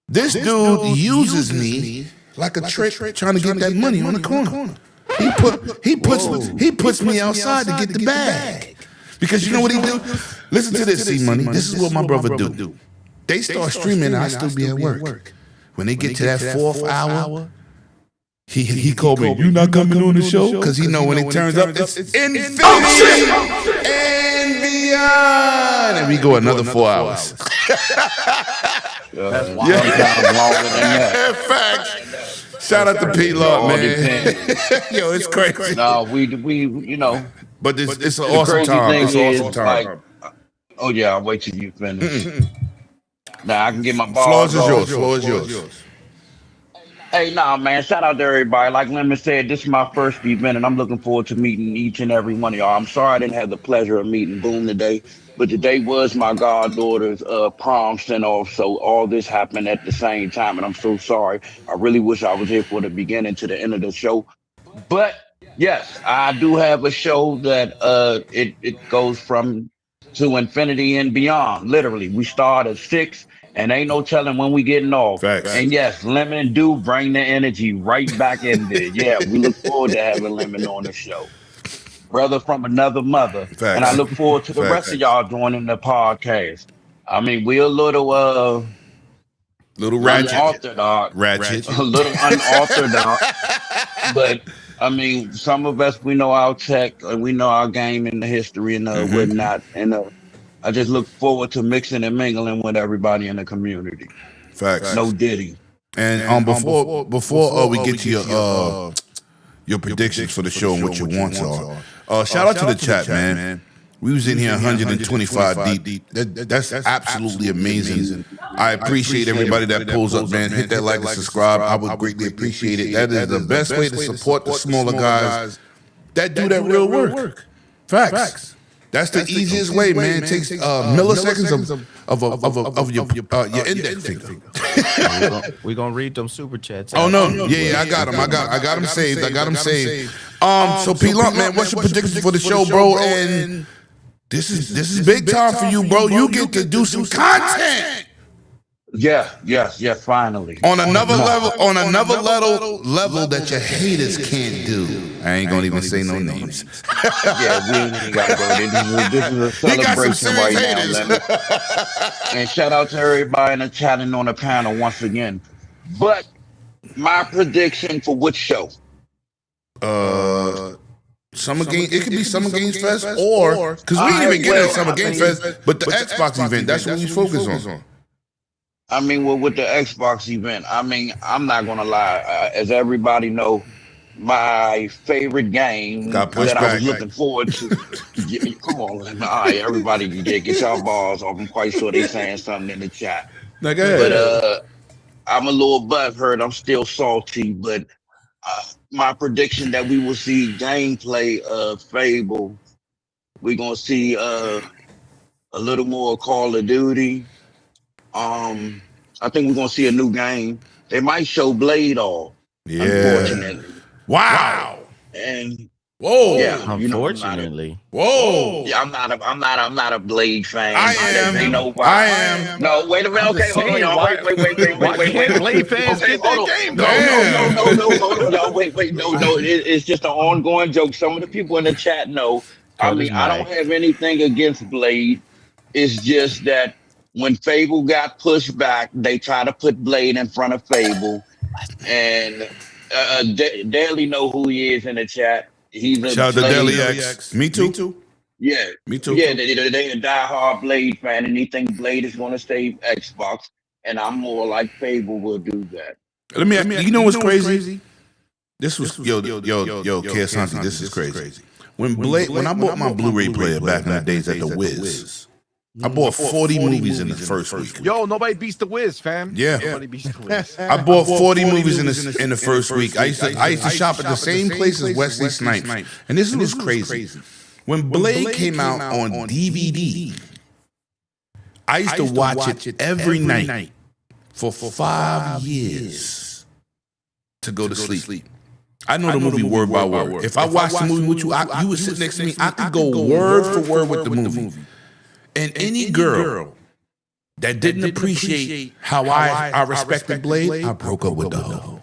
This dude uses me like a trick, trying to get that money on the corner. He puts me outside to get the bag. Because you know what he do? Listen to this, C-Money. This is what my brother do. They start streaming and I still be at work. When they get to that fourth hour, he called me, you not coming on the show? Because he know when it turns up, it's infinity and beyond. And we go another 4 hours. That's longer than that. Facts. Shout out to P Lump, man. Yo, it's crazy. No, we you know. But it's an awesome time. It's an awesome time. Oh yeah, I'll wait till you finish. Now I can get my bars. Floor is yours. Hey, nah, man. Shout out to everybody. Like Lemon said, this is my first event, and I'm looking forward to meeting each and every one of y'all. I'm sorry I didn't have the pleasure of meeting Boom today, but today was my goddaughter's prom send-off, so all this happened at the same time, and I'm so sorry. I really wish I was here for the beginning to the end of the show. But yes, I do have a show that it goes from to infinity and beyond. Literally, we start at 6. And ain't no telling when we getting off. Facts. And yes, Lemon do bring the energy right back in there. Yeah, we look forward to having Lemon on the show. Brother from another mother. Facts. And I look forward to the rest of y'all joining the podcast. I mean, we're a little unorthodox. A little unorthodox. But I mean, some of us, we know our tech and we know our game and the history and whatnot. And I just look forward to mixing and mingling with everybody in the community. Facts. No Diddy. And before we get to your predictions for the show and what your wants are, shout out to the chat, man. We was in here 125 deep. That's absolutely amazing. I appreciate everybody that pulls up, man. Hit that like and subscribe. I would greatly appreciate it. That is the best way to support the smaller guys that do that real work. Facts. That's the easiest way, man. It takes milliseconds of your index finger. We're gonna read them super chats. Oh no, yeah, I got them. I got them saved. So P Lump, man, what's your prediction for the show, bro? And this is big time for you, bro. You get to do some content. Yes, finally. On another level that your haters can't do. I ain't gonna even say no names. Yeah, we ain't gotta go there. This is a celebration right now, Lemon. And shout out to everybody in the chat and on the panel once again. But my prediction for which show? Summer Game. It could be Summer Games Fest, or because we didn't even get into Summer Games Fest, but the Xbox event. That's what we focus on. I mean, well, with the Xbox event, I mean, I'm not gonna lie. As everybody know, my favorite game that I was looking forward to. Come on, all right, everybody get your balls off. I'm quite sure they saying something in the chat. But I'm a little butthurt. I'm still salty, but my prediction that we will see gameplay of Fable. We're gonna see a little more Call of Duty. I think we're gonna see a new game. They might show Blade off. Yeah. Unfortunately. Wow. And yeah, unfortunately. Yeah, I'm not a Blade fan. I am. I am. No, wait a minute. Okay, hold on. Wait. Blade fans get that game. No. Y'all, wait. No. It's just an ongoing joke. Some of the people in the chat know. I mean, I don't have anything against Blade. It's just that when Fable got pushed back, they tried to put Blade in front of Fable. And Daily know who he is in the chat. He's a shout out to Daily X. Me too. Yeah. Me too. Yeah, they a diehard Blade fan, and they think Blade is going to save Xbox. And I'm more like Fable will do that. Let me ask you, know what's crazy? This was yo, Kesanti, this is crazy. When I bought my Blu-ray player back in the days at the Wiz, I bought 40 movies in the first week. Yo, nobody beats the Wiz, fam. Yeah. Nobody beats the Wiz. I bought 40 movies in the first week. I used to shop at the same place as Wesley Snipes. And this was crazy. When Blade came out on DVD, I used to watch it every night for 5 years to go to sleep. I know the movie word by word. If I watched the movie with you, you would sit next to me. I could go word for word with the movie. And any girl that didn't appreciate how I respected Blade, I broke up with the hoe.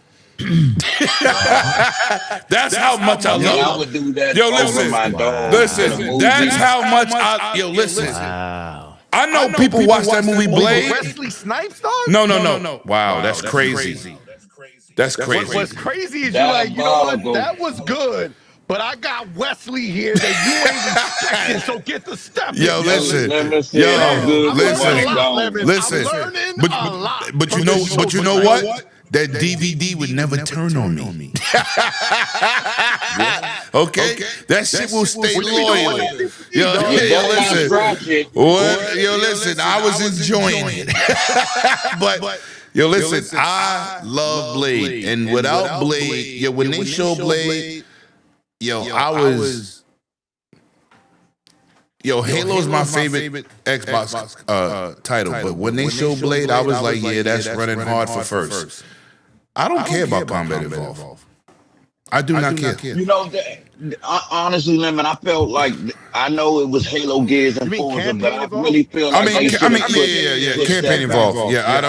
That's how much I love. I would do that. Yo, over my dog. listen. That's how much I. Yo, listen. Wow. I know people watch that movie Blade. Wesley Snipes, dog? No. Wow, that's crazy. That's crazy. What's crazy is you're like, you know what? That was good. But I got Wesley here that you ain't expecting, so get the step. Yo, listen. Listen. I'm learning a lot. But you know what? That DVD would never turn on me. Okay? That shit will stay loyal. Yo, listen. I was enjoying it. But yo, listen. I love Blade, and without Blade, when they show Blade, I was. Halo's my favorite Xbox title, but when they show Blade, I was like, yeah, that's running hard for first. I don't care about Combat Evolve. I do not care. You know, honestly, Lemon, I felt like I know it was Halo, Gears, and Forza, but I really feel like Campaign Evolve. Yeah, I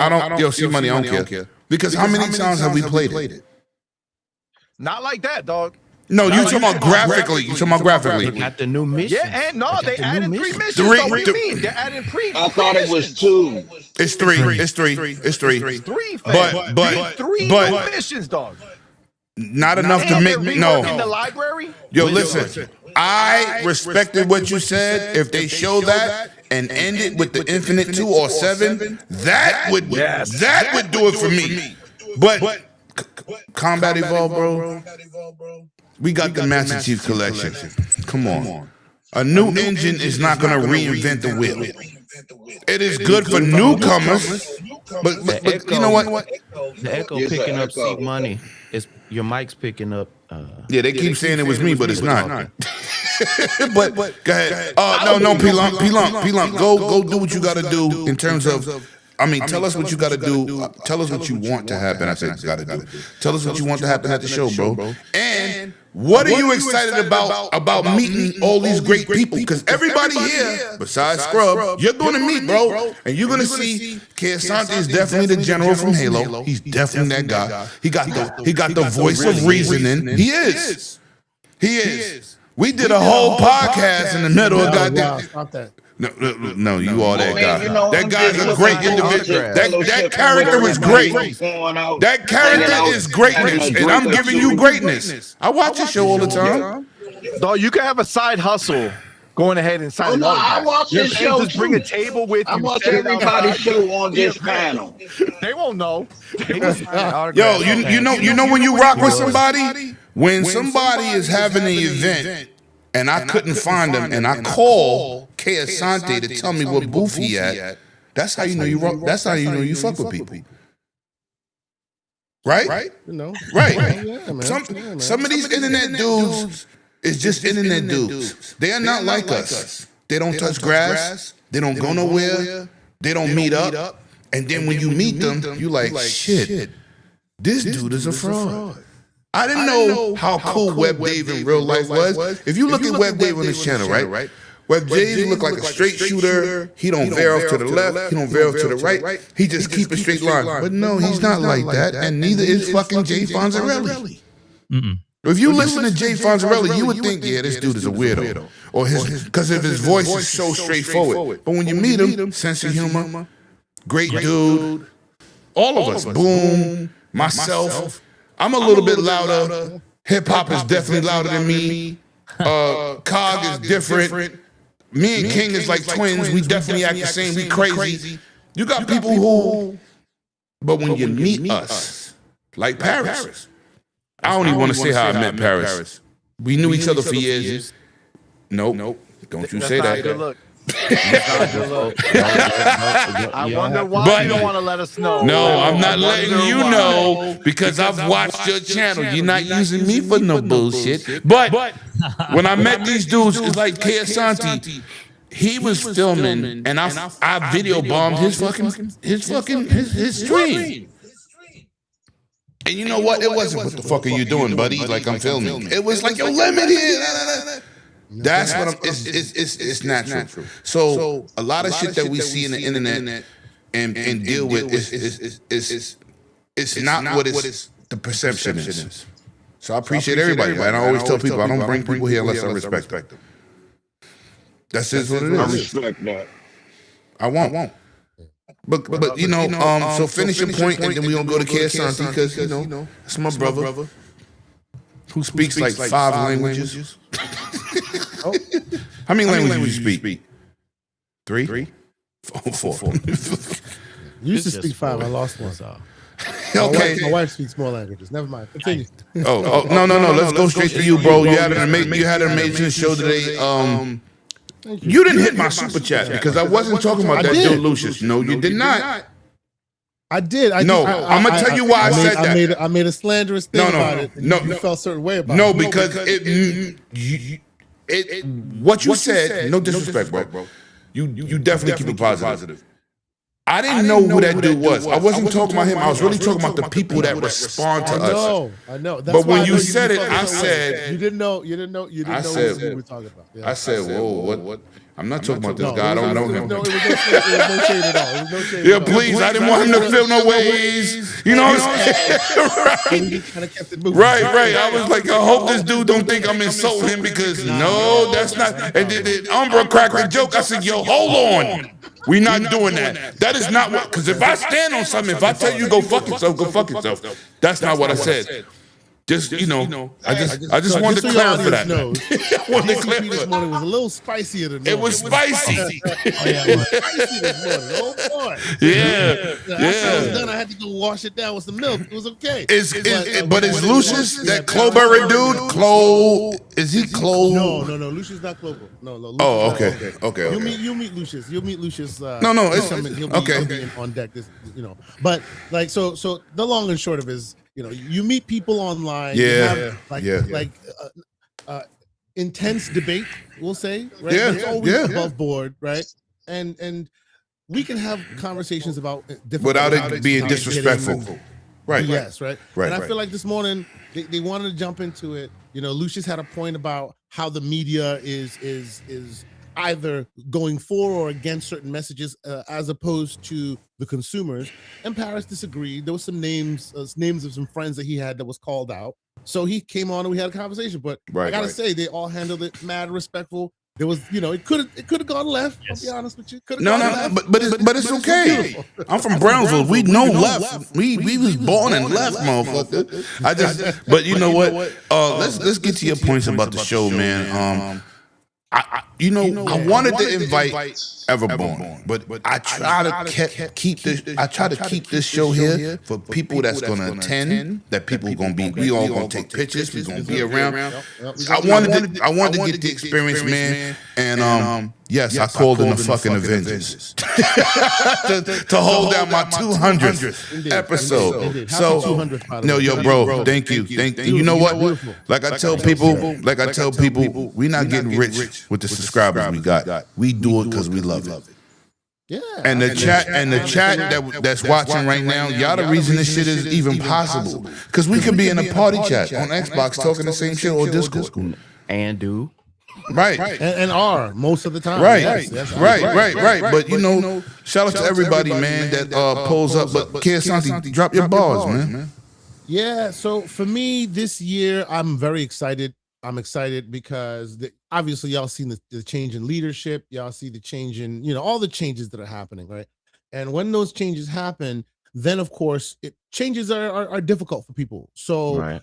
don't. Yo, see money, I don't care. Because how many times have we played it? Not like that, dog. No, you talking about graphically. You talking about graphically. Got the new mission. Yeah, and no, they added 3 missions. Three. So what do you mean? They're adding 3. I thought it was 2. It's 3. It's 3. It's 3. But 3 new missions, dog. Not enough to make me no. In the library. Yo, listen. I respected what you said. If they show that and end it with the Infinite 2 or 7, that would do it for me. But Combat Evolve, bro. We got the Master Chief Collection. Come on. A new engine is not going to reinvent the wheel. It is good for newcomers, but you know what? The echo picking up seat money. Your mic's picking up. Yeah, they keep saying it was me, but it's not. But go ahead. No, P-Lump. Go do what you got to do in terms of. I mean, tell us what you got to do. Tell us what you want to happen. I said, got to do. Tell us what you want to happen at the show, bro. And what are you excited about meeting all these great people? Because everybody here, besides Scrub, you're going to meet, bro. And you're going to see Keosante is definitely the general from Halo. He's definitely that guy. He got the voice of reasoning. He is. We did a whole podcast in the middle of goddamn. Stop that. No, you are that guy. That guy's a great individual. That character is great. That character is greatness, and I'm giving you greatness. I watch your show all the time. Dog, you can have a side hustle. Going ahead and signing up. I watch this show. Just bring a table with you. I watch everybody's show on this panel. They won't know. Yo, you know when you rock with somebody, when somebody is having an event. And I couldn't find him, and I call Keosante to tell me what booth he at. That's how you know you rock. That's how you know you fuck with people, right? Right. Some of these internet dudes is just internet dudes. They are not like us. They don't touch grass. They don't go nowhere. They don't meet up. And then when you meet them, you like, shit. This dude is a fraud. I didn't know how cool Web Dave in real life was. If you look at Web Dave on his channel, right? Web Dave look like a straight shooter. He don't veer off to the left. He don't veer off to the right. He just keep a straight line. But no, he's not like that. And neither is fucking Jay Fonzarelli. If you listen to Jay Fonzarelli, you would think, yeah, this dude is a weirdo. Or because of his voice is so straightforward. But when you meet him, sense of humor, great dude. All of us, Boom, myself. I'm a little bit louder. Hip hop is definitely louder than me. Cog is different. Me and King is like twins. We definitely act the same. We crazy. You got people who, but when you meet us, like Paris, I don't even want to say how I met Paris. We knew each other for years. Nope. Don't you say that. Good look. I wonder why you don't want to let us know. No, I'm not letting you know because I've watched your channel. You're not using me for no bullshit. But when I met these dudes, it's like Keasanti. He was filming, and I video bombed his stream. And you know what? It wasn't what the fuck are you doing, buddy? Like I'm filming. It was like yo, let me here. That's what I'm. It's natural. So a lot of shit that we see in the internet and deal with it's not what it's the perception is. So I appreciate everybody, and I always tell people I don't bring people here unless I respect them. That's just what it is. I respect that. I won't. But you know, so finish your point, and then we gonna go to Keasanti because you know it's my brother who speaks like 5 languages. How many languages you speak? 3? 4. You used to speak 5. I lost one. Okay. My wife speaks more languages. Never mind. Continue. Oh, no. Let's go straight to you, bro. You had an amazing show today. You didn't hit my super chat because I wasn't talking about that dude Lucius. No, you did not. I did. I'm gonna tell you why I said that. I made a slanderous thing about it. You felt a certain way about it. No, because what you said. No disrespect, bro. You definitely keep it positive. I didn't know who that dude was. I wasn't talking about him. I was really talking about the people that respond to us. I know. But when you said it, I said you didn't know. You didn't know who we were talking about. I said, whoa, what? I'm not talking about this guy. I don't know him. No, it was no shade at all. It was no shade. Yeah, please. I didn't want him to feel no ways. You know what I'm saying? Right. I was like, I hope this dude don't think I'm insulting him because no, that's not. And the Umbra cracked the joke. I said, yo, hold on. We're not doing that. That is not what. Because if I stand on something, if I tell you go fuck yourself, go fuck yourself. That's not what I said. Just I just wanted to clarify that. I wanted to clarify. This morning was a little spicier than normal. It was spicy. Spicy this morning. Oh boy. Yeah. After I was done, I had to go wash it down with some milk. It was okay. But is Lucius that Cloberry dude? Is he Clo? No. Lucius not Clover. No. Lucius okay. You'll meet Lucius. You'll meet Lucius. No. He'll be on deck. But like so. The long and short of it is. You meet people online. Intense debate, we'll say, right? It's always above board, right? And we can have conversations about different without it being disrespectful. Right. Yes, right. And I feel like this morning they wanted to jump into it. Lucius had a point about how the media is either going for or against certain messages as opposed to the consumers. And Paris disagreed. There was some names of some friends that he had that was called out. So he came on and we had a conversation. But I gotta say, they all handled it mad respectful. There was, it could have gone left. Yes. I'll be honest with you. But it's okay. I'm from Brownsville. We know left. We was born in left, motherfucker. But you know what? Let's get to your points about the show, man. I wanted to invite Everborn, but I try to keep this. I try to keep this show here for people that's gonna attend. That people gonna be. We all gonna take pictures. We gonna be around. I wanted to get the experience, man. And yes, I called in the fucking Avengers to hold down my 200th episode. So no, yo, bro, thank you. You know what? Like I tell people, we not getting rich with the subscribers we got. We do it because we love it. Yeah. And the chat that's watching right now, y'all the reason this shit is even possible. Because we could be in a party chat on Xbox talking the same shit or Discord. And do. Right. And are most of the time. Right. Right. But shout out to everybody, man, that pulls up. But Keasanti, drop your balls, man. Yeah. So for me this year, I'm very excited. I'm excited because obviously y'all seen the change in leadership. Y'all see the change in, all the changes that are happening, right? And when those changes happen, then of course changes are difficult for people. So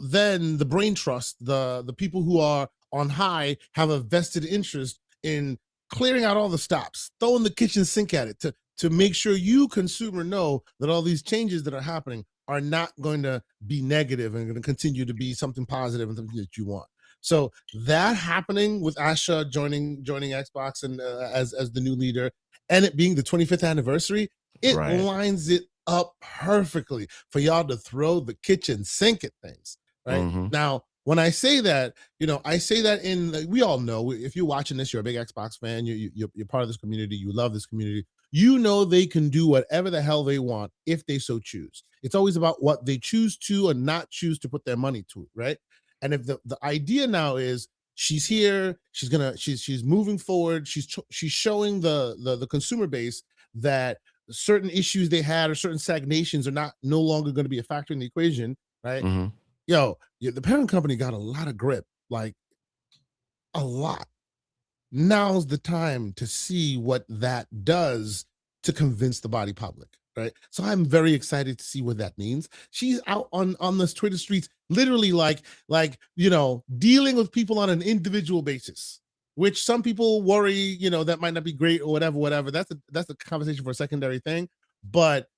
then the brain trust, the people who are on high have a vested interest in clearing out all the stops, throwing the kitchen sink at it to make sure you consumer know that all these changes that are happening are not going to be negative and going to continue to be something positive and something that you want. So that happening with Asha joining Xbox and as the new leader, and it being the 25th anniversary, it lines it up perfectly for y'all to throw the kitchen sink at things. Right now, when I say that, I say that in we all know if you're watching this, you're a big Xbox fan, you're part of this community, you love this community. They can do whatever the hell they want if they so choose. It's always about what they choose to or not choose to put their money to, right? And if the idea now is she's here, she's moving forward, she's showing the consumer base that certain issues they had or certain stagnations are no longer going to be a factor in the equation, right? The parent company got a lot of grip, like a lot. Now's the time to see what that does to convince the body public, right? So I'm very excited to see what that means. She's out on this Twitter streets, literally like dealing with people on an individual basis, which some people worry, that might not be great or whatever. That's a conversation for a secondary thing. But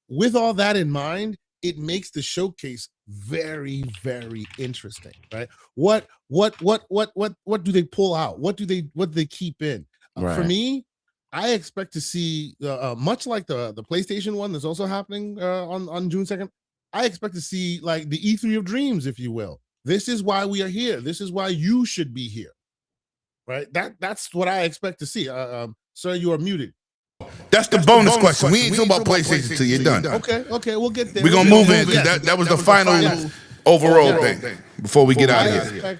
with all that in mind, it makes the showcase very, very interesting, right? What do they pull out? What do they keep in? For me, I expect to see much like the PlayStation one that's also happening on June 2nd. I expect to see like the E3 of dreams, if you will. This is why we are here. This is why you should be here, right? That's what I expect to see. Sir, you are muted. That's the bonus question. We ain't talking about PlayStation till you're done. Okay, we'll get there. We're gonna move in because that was the final overall thing before we get out of here.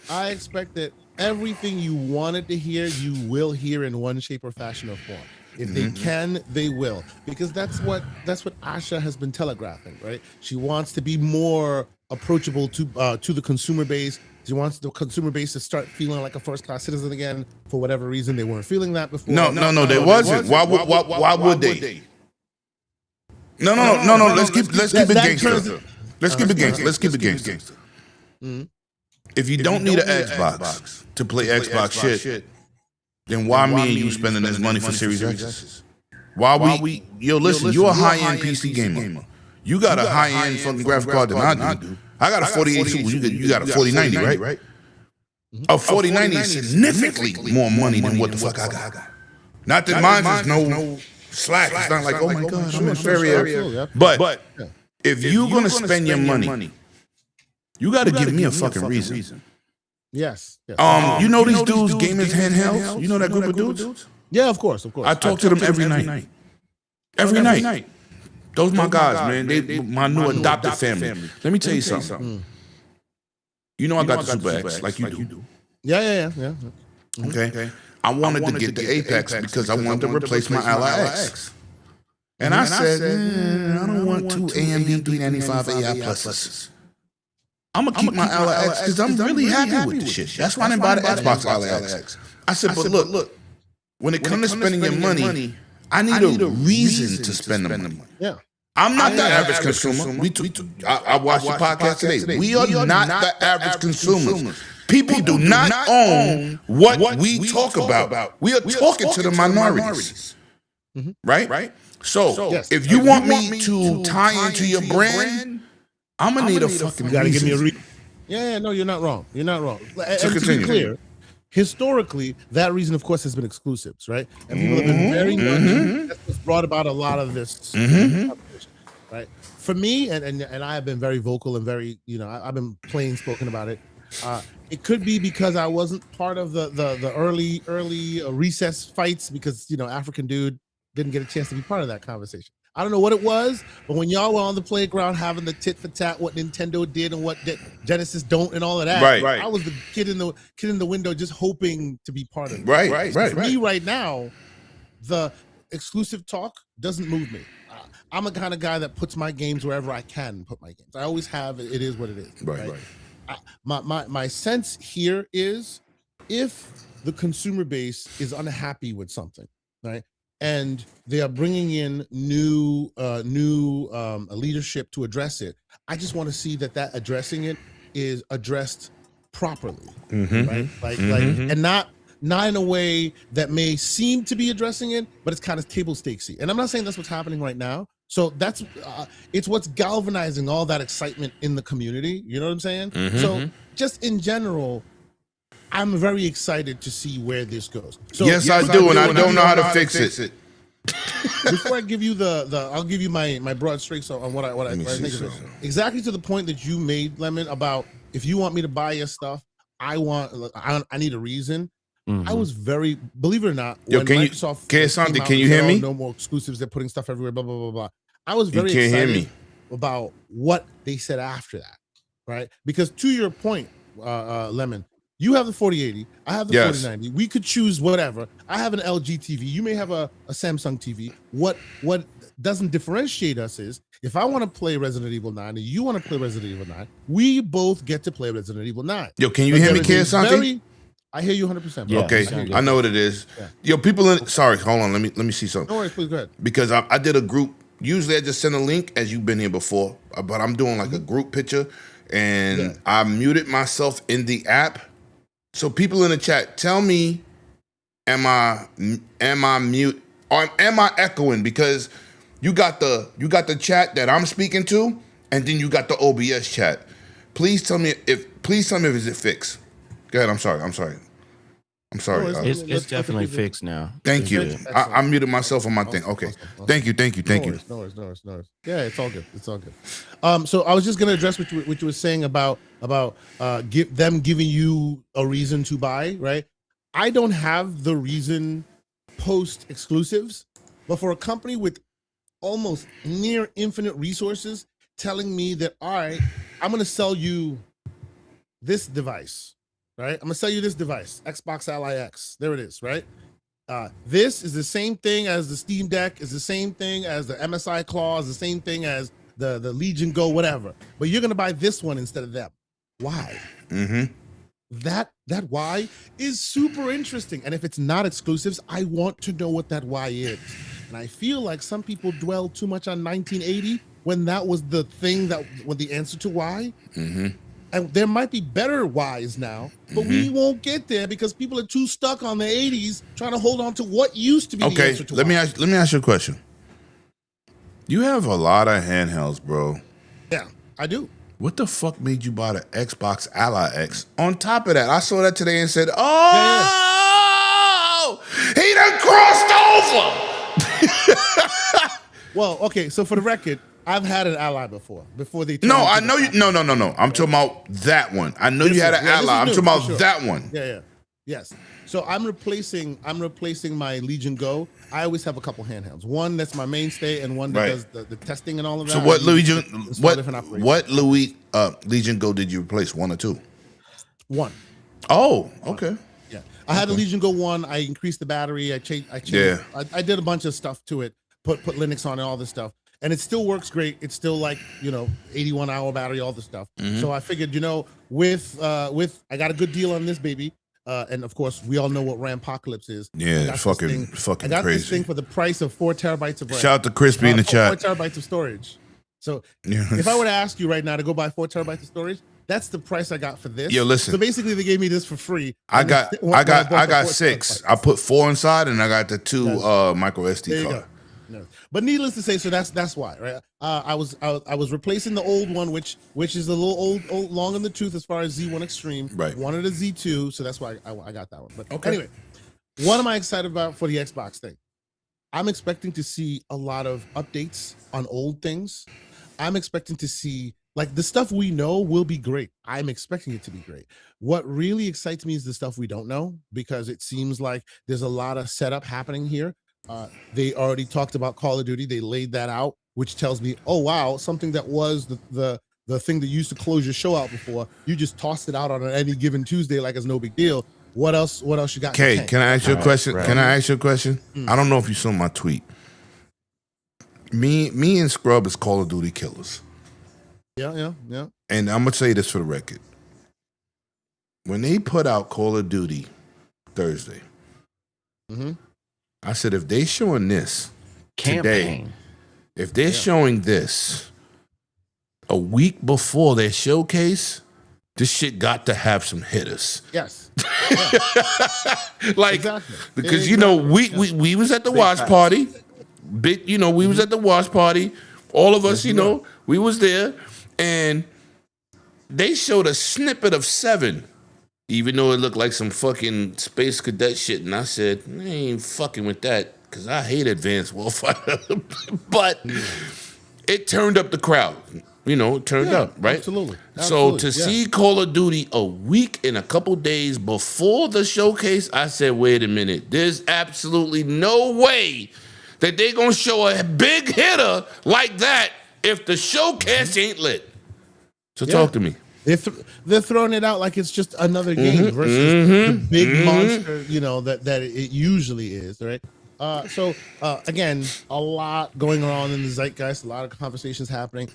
I expect that everything you wanted to hear, you will hear in one shape or fashion or form. If they can, they will, because that's what Asha has been telegraphing, right? She wants to be more approachable to the consumer base. She wants the consumer base to start feeling like a first-class citizen again. For whatever reason, they weren't feeling that before. No, they wasn't. Why would they? No. Let's keep it gangster. Let's keep it gangster. If you don't need an Xbox to play Xbox shit, then why me and you spending this money for Series X? Listen, you're a high-end PC gamer. You got a high-end fucking graphic card than I do. I got a 4080 Super. You got a 4090, right? A 4090 is significantly more money than what the fuck I got. Not that mine is no slack. It's not like, oh my God, I'm inferior. But if you're going to spend your money, you got to give me a fucking reason. Yes. These dudes, gamers handhelds. You know that group of dudes? Yeah, of course. I talk to them every night. Every night. Those my guys, man. They my new adopted family. Let me tell you something. I got the Super X like you do. Yeah. Okay. I wanted to get the Apex because I wanted to replace my Ally X. And I said, I don't want two AMD 395 AI pluses. I'm going to keep my Ally X because I'm really happy with this shit. That's why I didn't buy the Xbox Ally X. I said, but look, when it comes to spending your money, I need a reason to spend the money. Yeah. I'm not the average consumer. I watched the podcast today. We are not the average consumers. People do not own what we talk about. We are talking to the minorities. Right? So, if you want me to tie into your brand, I'm going to need a fucking reason. You got to give me a reason. Yeah, no, you're not wrong. And to be clear, historically, that reason, of course, has been exclusives, right? And people have been very much, that's what's brought about a lot of this. Right? For me, and I have been very vocal and very, I've been plain spoken about it. It could be because I wasn't part of the early recess fights because, African dude didn't get a chance to be part of that conversation. I don't know what it was, but when y'all were on the playground having the tit for tat, what Nintendo did and what Genesis don't and all of that, right. I was the kid in the window just hoping to be part of it. Right. For me right now, the exclusive talk doesn't move me. I'm a kind of guy that puts my games wherever I can put my games. I always have. It is what it is. Right. My sense here is if the consumer base is unhappy with something, right, and they are bringing in new leadership to address it, I just want to see that addressing it is addressed properly, right? And not in a way that may seem to be addressing it, but it's kind of table stakesy. And I'm not saying that's what's happening right now, So that's it's what's galvanizing all that excitement in the community. You know what I'm saying? Mhm. So just in general, I'm very excited to see where this goes. So yes, I do, and I don't know how to fix it. before I give you I'll give you my broad strokes on what I think of it. Exactly to the point that you made, Lemon, about if you want me to buy your stuff, I need a reason. I was very, believe it or not, Yo, when can you- Microsoft can came something- out can and you said, hear me? No more exclusives. They're putting stuff everywhere. Blah blah blah blah. I was You very can't hear excited me. about what they said after that, right? Because to your point, Lemon, you have the 4080, I have the Yes. 4090. We could choose whatever. I have an LG TV. You may have a Samsung TV. What doesn't differentiate us is if I want to play Resident Evil 9 and you want to play Resident Evil 9, we both get to play Resident Evil 9. Yo, can you But hear me, there is a Kid Santi? I hear you 100%. Bro. Okay, hear you. I know what it is. Yeah. Yo, people in sorry, hold on. Let me see something. No worries, please go ahead. Because I did a group. Usually, I just send a link as you've been here before, but I'm doing like a group picture, and I muted myself in the app. So people in the chat, tell me, am I mute or am I echoing? Because you got the chat that I'm speaking to, and then you got the OBS chat. Please tell me if is it fixed. Go ahead. I'm sorry. It's definitely fixed now. Thank you. It's good. I muted myself on my thing. Okay. Thank you. No worries. Yeah, it's all good. So I was just gonna address what you were saying about them giving you a reason to buy, right? I don't have the reason post exclusives, but for a company with almost near infinite resources telling me that, all right, I'm gonna sell you this device, right? I'm gonna sell you this device, Xbox Ally X. There it is, right? This is the same thing as the Steam Deck, is the same thing as the MSI Claw, is the same thing as the Legion Go, whatever. But you're gonna buy this one instead of them. Why? Mm-hmm. That why is super interesting. And if it's not exclusives, I want to know what that why is. And I feel like some people dwell too much on 1980 when that was the thing that was the answer to why. Mm-hmm. And there might be better whys now, but we won't get there because people are too stuck on the 80s trying to hold on to what used to be the Okay, answer to let why. me ask you a question. You have a lot of handhelds, bro. Yeah, I do. What the fuck made you buy the Xbox Ally X? On top of that, I saw that today and said, "Oh, he done crossed over." Well, okay, so for the record, I've had an Ally before they No, turned I into know the you. No. I'm talking about that one. I know you had an Yeah, this Ally. is I'm new, talking about for sure. that one. Yeah. Yes. So I'm replacing my Legion Go. I always have a couple handhelds. One that's my mainstay, and one that Right. does the testing and all of that. So what I use Legion? to install different operations. Legion Go did you replace? 1 or 2? One. Oh, okay. Yeah. I had a Legion Go 1. I increased the battery. I changed. Yeah. I did a bunch of stuff to it. Put Linux on it, all this stuff. And it still works great. It's still like, 81-hour battery, all this stuff. Mhm. So I figured, with I got a good deal on this baby. And of course, we all know what Rampocalypse is. Yeah, I got fucking this thing- I got crazy. this thing for the price of 4 terabytes of RAM. Shout out to Crispy in the chat. 4 terabytes of storage. So Yes. if I were to ask you right now to go buy 4 terabytes of storage, that's the price I got for this. Yo, listen. So basically, they gave me this for free. I And got when I bought the 4 6. terabytes. I put 4 inside, and I got the 2 micro SD There you card. go. No. But needless to say, so that's why, right? I was replacing the old one, which is a little old long in the tooth as far as Z1 Extreme. Right. Wanted a Z2, so that's why I got that one. But Okay. anyway, what am I excited about for the Xbox thing? I'm expecting to see a lot of updates on old things. I'm expecting to see, like, the stuff we know will be great. I'm expecting it to be great. What really excites me is the stuff we don't know, because it seems like there's a lot of setup happening here. They already talked about Call of Duty. They laid that out, which tells me, oh wow, something that was the thing that used to close your show out before, you just tossed it out on any given Tuesday like it's no big deal. What else you got? in the Okay, tank? can I ask you a question? right. Can I ask you a question? I don't know if you saw my tweet. Me and Scrub is Call of Duty killers. Yeah. And I'm gonna say this for the record. When they put out Call of Duty Thursday, Mm-hmm. I said if they showing this today, Campaign. if they're showing this a week before their showcase, this shit got to have some hitters. Yes. Like Exactly. because we was at the watch party. big, we was at the watch party. All of us, we was there, and they showed a snippet of 7, even though it looked like some fucking space cadet shit. And I said, I ain't fucking with that because I hate Advanced Warfare. But it turned up the crowd. It turned up, right? Absolutely. So to see Call of Duty a week and a couple days before the showcase, I said, wait a minute. There's absolutely no way that they gonna show a big hitter like that if the showcase ain't lit. So talk to me. They're throwing it out like it's just another game versus the big monster, that it usually is, right? So again, a lot going on in the zeitgeist, a lot of conversations happening.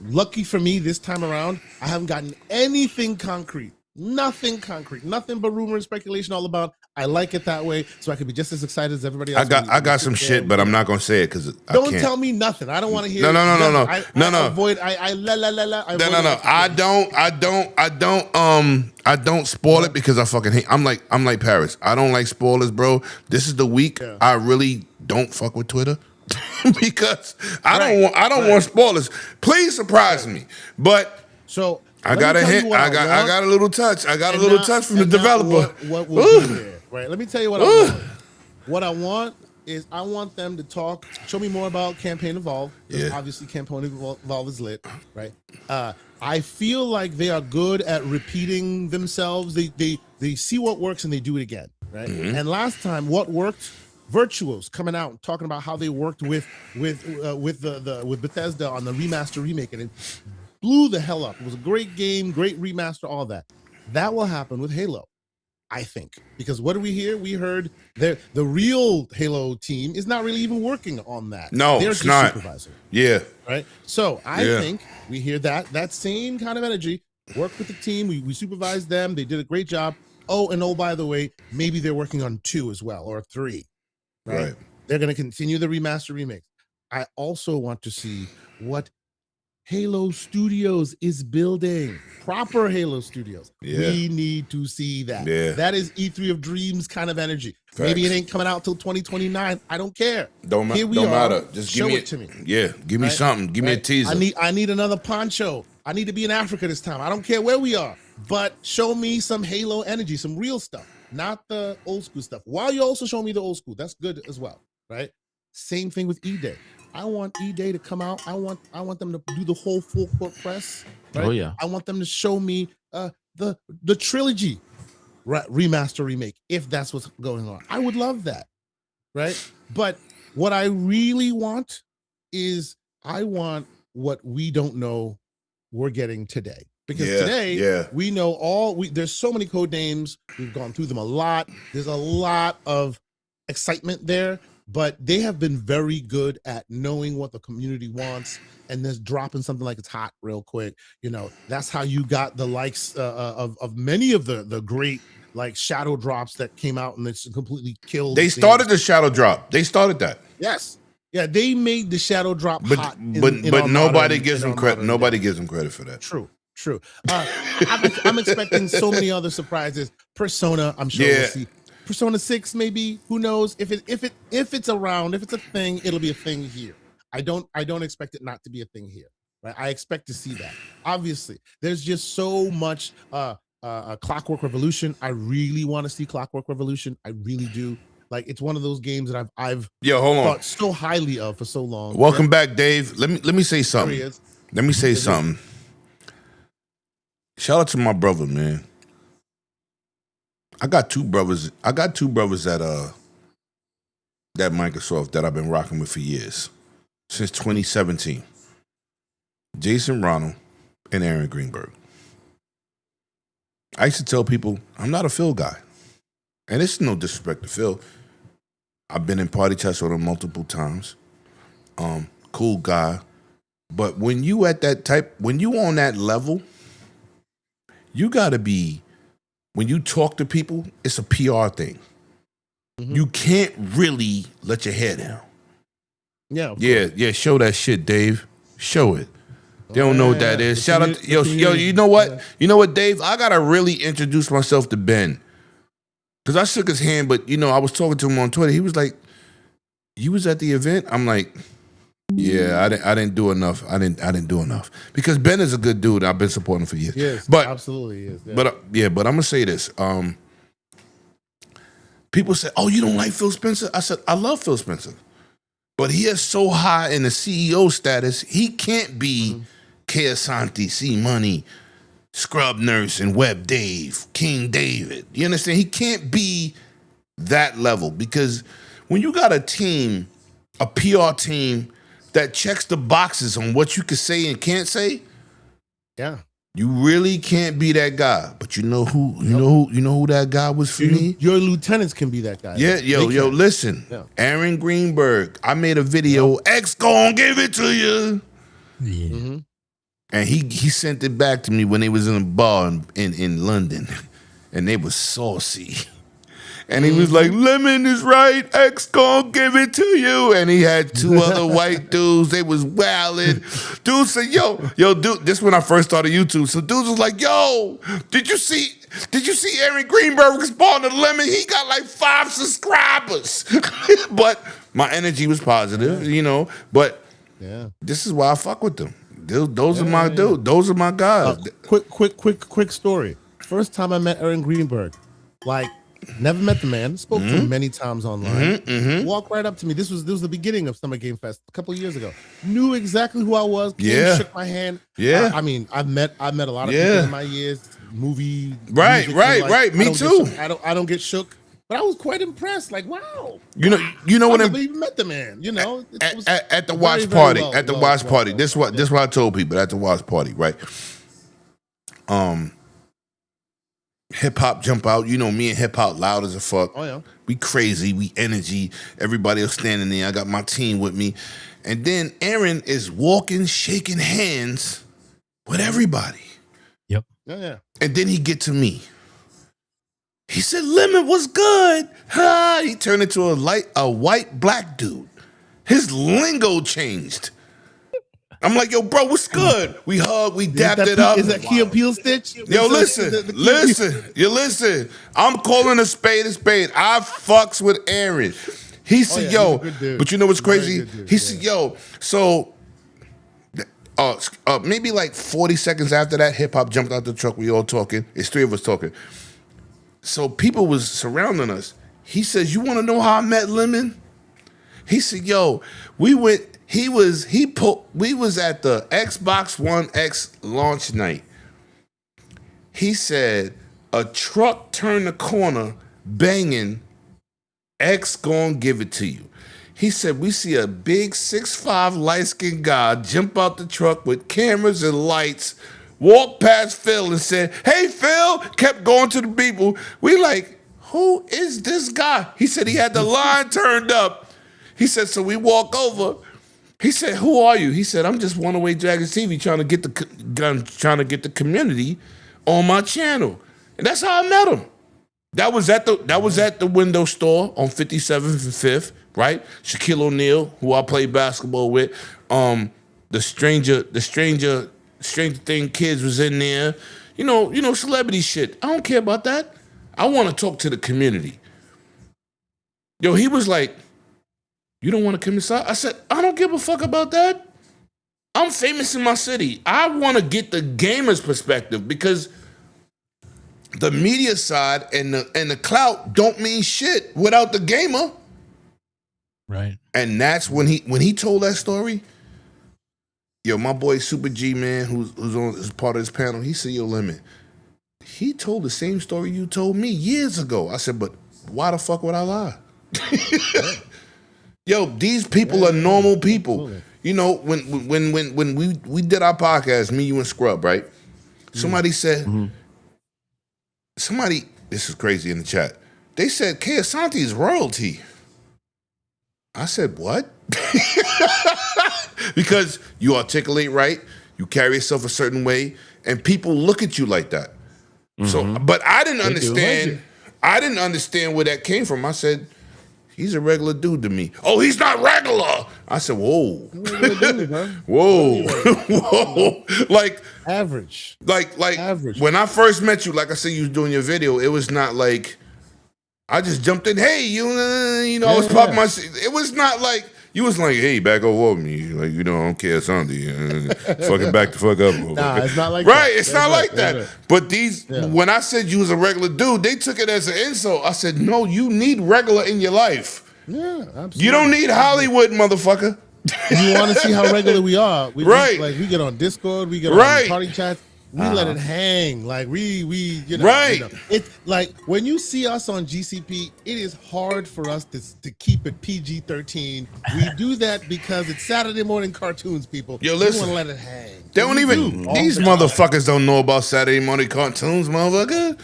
Lucky for me, this time around, I haven't gotten anything concrete. Nothing concrete, nothing but rumor and speculation all about. I like it that way, so I can be just as excited as everybody else. I got some shit, but I'm not gonna say it because don't tell me nothing. I don't want to hear. No. I avoid. I don't spoil it because I fucking hate. I'm like Paris. I don't like spoilers, bro. This is the week I really don't fuck with Twitter because I don't want spoilers. Please surprise me, but so. I got a hint. I got a little touch. I got a little touch from the developer. What will be there, right? Let me tell you what I want. What I want is I want them to talk. Show me more about Campaign Evolve. Obviously, Campaign Evolve is lit, right? I feel like they are good at repeating themselves. They see what works and they do it again, right? And last time, what worked? Virtuos coming out and talking about how they worked with Bethesda on the remaster remake, and it blew the hell up. It was a great game, great remaster, all that. That will happen with Halo, I think. Because what do we hear? We heard the real Halo team is not really even working on that. No, they're it's just not. Supervisor. Yeah. Right? So I think we hear that same kind of energy. Work with the team. We supervised them. They did a great job. Oh, by the way, maybe they're working on 2 as well, or 3. Right? They're going to continue the remaster remakes. I also want to see what Halo Studios is building. Proper Halo Studios. We need to see that. That is E3 of Dreams kind of energy. Maybe it ain't coming out till 2029. I don't care. Don't matter. Just show give me it to me. Yeah, give me something. Give me a teaser. I need another poncho. I need to be in Africa this time. I don't care where we are, but show me some Halo energy, some real stuff, not the old school stuff. While you also show me the old school, that's good as well, right? Same thing with E-Day. I want E-Day to come out. I want them to do the whole full court press. Right? Oh yeah. I want them to show me the trilogy remaster remake, if that's what's going on. I would love that. Right? But what I really want is I want what we don't know we're getting today. Because today we know there's so many code names. We've gone through them a lot. There's a lot of excitement there. But they have been very good at knowing what the community wants and just dropping something like it's hot real quick. That's how you got the likes of many of the great like shadow drops that came out and it's completely killed. They started the shadow drop. They started that. Yes. Yeah, they made the shadow drop hot. But nobody gives them credit. Nobody gives them credit for that. True. I'm expecting so many other surprises. Persona, I'm sure we'll see. Persona 6, maybe, who knows? If it's around, if it's a thing, it'll be a thing here. I don't expect it not to be a thing here. Right? I expect to see that. Obviously, there's just so much Clockwork Revolution. I really want to see Clockwork Revolution. I really do. Like, it's one of those games that I've thought so highly of for so long. Welcome back, Dave. Let me say something. Let me say something. Shout out to my brother, man. I got two brothers at that Microsoft that I've been rocking with for years, since 2017. Jason Ronald and Aaron Greenberg. I used to tell people I'm not a Phil guy, and it's no disrespect to Phil. I've been in party chats with him multiple times. Cool guy, but when you on that level, you gotta be. When you talk to people, it's a PR thing. You can't really let your hair down. Yeah. Show that shit, Dave. Show it. They don't know what that is. Shout out, yo. You know what? You know what, Dave? I gotta really introduce myself to Ben, because I shook his hand, but I was talking to him on Twitter. He was like, you was at the event? I'm like, yeah, I didn't do enough. I didn't do enough because Ben is a good dude. I've been supporting him for years. Yes, but absolutely is. Yeah. But I'm gonna say this. People say, "Oh, you don't like Phil Spencer?" I said, "I love Phil Spencer, but he is so high in the CEO status, he can't be Asante, C Money, Scrub Nurse, and Web Dave, King David. You understand? He can't be that level because when you got a team, a PR team that checks the boxes on what you can say and can't say, yeah, you really can't be that guy. But you know who that guy was for me? Your lieutenants can be that guy. Yeah, yo, listen. Yeah. Aaron Greenberg. I made a video. X gon' give it to you. Yeah. Mm-hmm. And he sent it back to me when they was in a bar in London, and they was saucy. And he was like, Lemon is right, X gon' give it to you. And he had two other white dudes. They was wildin'. Dude said, yo, dude, this is when I first started YouTube. So dudes was like, yo, did you see Aaron Greenberg respond to Lemon? He got like 5 subscribers. But my energy was positive, But this is why I fuck with them. Those are my dudes. Those are my guys. Quick story. First time I met Aaron Greenberg, like, never met the man. Spoke to him many times online. Walked right up to me. This was the beginning of Summer Game Fest a couple of years ago. Knew exactly who I was. Shook my hand. Yeah. I mean, I've met a lot of people in my years. Movie. Right. Me too. I don't get shook. But I was quite impressed. Like, wow. You know I what? never even met the man. At the watch party. At the watch party. This what I told people at the watch party. Right. Hip hop jump out. Me and hip hop loud as a fuck. Oh yeah. We crazy. We energy. Everybody else standing there. I got my team with me, and then Aaron is walking, shaking hands with everybody. Yep. Yeah. And then he get to me. He said, Lemon was good. He turned into a white black dude. His lingo changed. I'm like, yo, bro, what's good? We hug, we dapped it up. Is that Key and Peele stitch? Yo, listen. I'm calling a spade. I fucks with Aaron. He said, yo, but you know what's crazy? He said, yo, so maybe like 40 seconds after that, hip hop jumped out the truck. We all talking. It's 3 of us talking. So people was surrounding us. He says, you want to know how I met Lemon? He said, yo, we was at the Xbox One X launch night. He said, a truck turned the corner banging, X gonna give it to you. He said, we see a big 6'5" light-skinned guy jump out the truck with cameras and lights, walked past Phil and said, hey, Phil, kept going to the people. We like, who is this guy? He said he had the line turned up. He said, so we walk over. He said, who are you? He said, I'm just One Away Dragons TV trying to get the community on my channel. And that's how I met him. That was at the window store on 57th and 5th, right? Shaquille O'Neal, who I played basketball with. The Stranger Thing kids was in there. Celebrity shit. I don't care about that. I want to talk to the community. Yo, he was like, you don't want to come inside? I said, I don't give a fuck about that. I'm famous in my city. I want to get the gamer's perspective because the media side and the clout don't mean shit without the gamer. Right. And that's when he told that story. Yo, my boy Super G, man, who's on as part of this panel, he said, yo, Lemon, he told the same story you told me years ago. I said, but why the fuck would I lie? Yo, these people are normal people. When we did our podcast, me, you, and Scrub, right? Somebody said, this is crazy in the chat. They said, Asante is royalty. I said, what? Because you articulate right, you carry yourself a certain way, and people look at you like that. So, but I didn't understand. I didn't understand where that came from. I said, he's a regular dude to me. Oh, he's not regular. I said, whoa. Whoa. Like average. Like average. When I first met you, like I said, you was doing your video, it was not like I just jumped in. Hey, I was popping my shit. It was not like you was like, hey, back over me, like I don't care, something. Fucking back the fuck up. Nah, it's not like right. that. It's not like that. But when I said you was a regular dude, they took it as an insult. I said, no, you need regular in your life. Yeah, absolutely. You don't need Hollywood, motherfucker. You want to see how regular we are? We get on Discord, we get on party chats. We let it hang, like we It's like when you see us on GCP, it is hard for us to keep it PG-13. We do that because it's Saturday morning cartoons, people. Yo, listen, we want to let it hang. They don't even. These motherfuckers don't know about Saturday morning cartoons, motherfucker.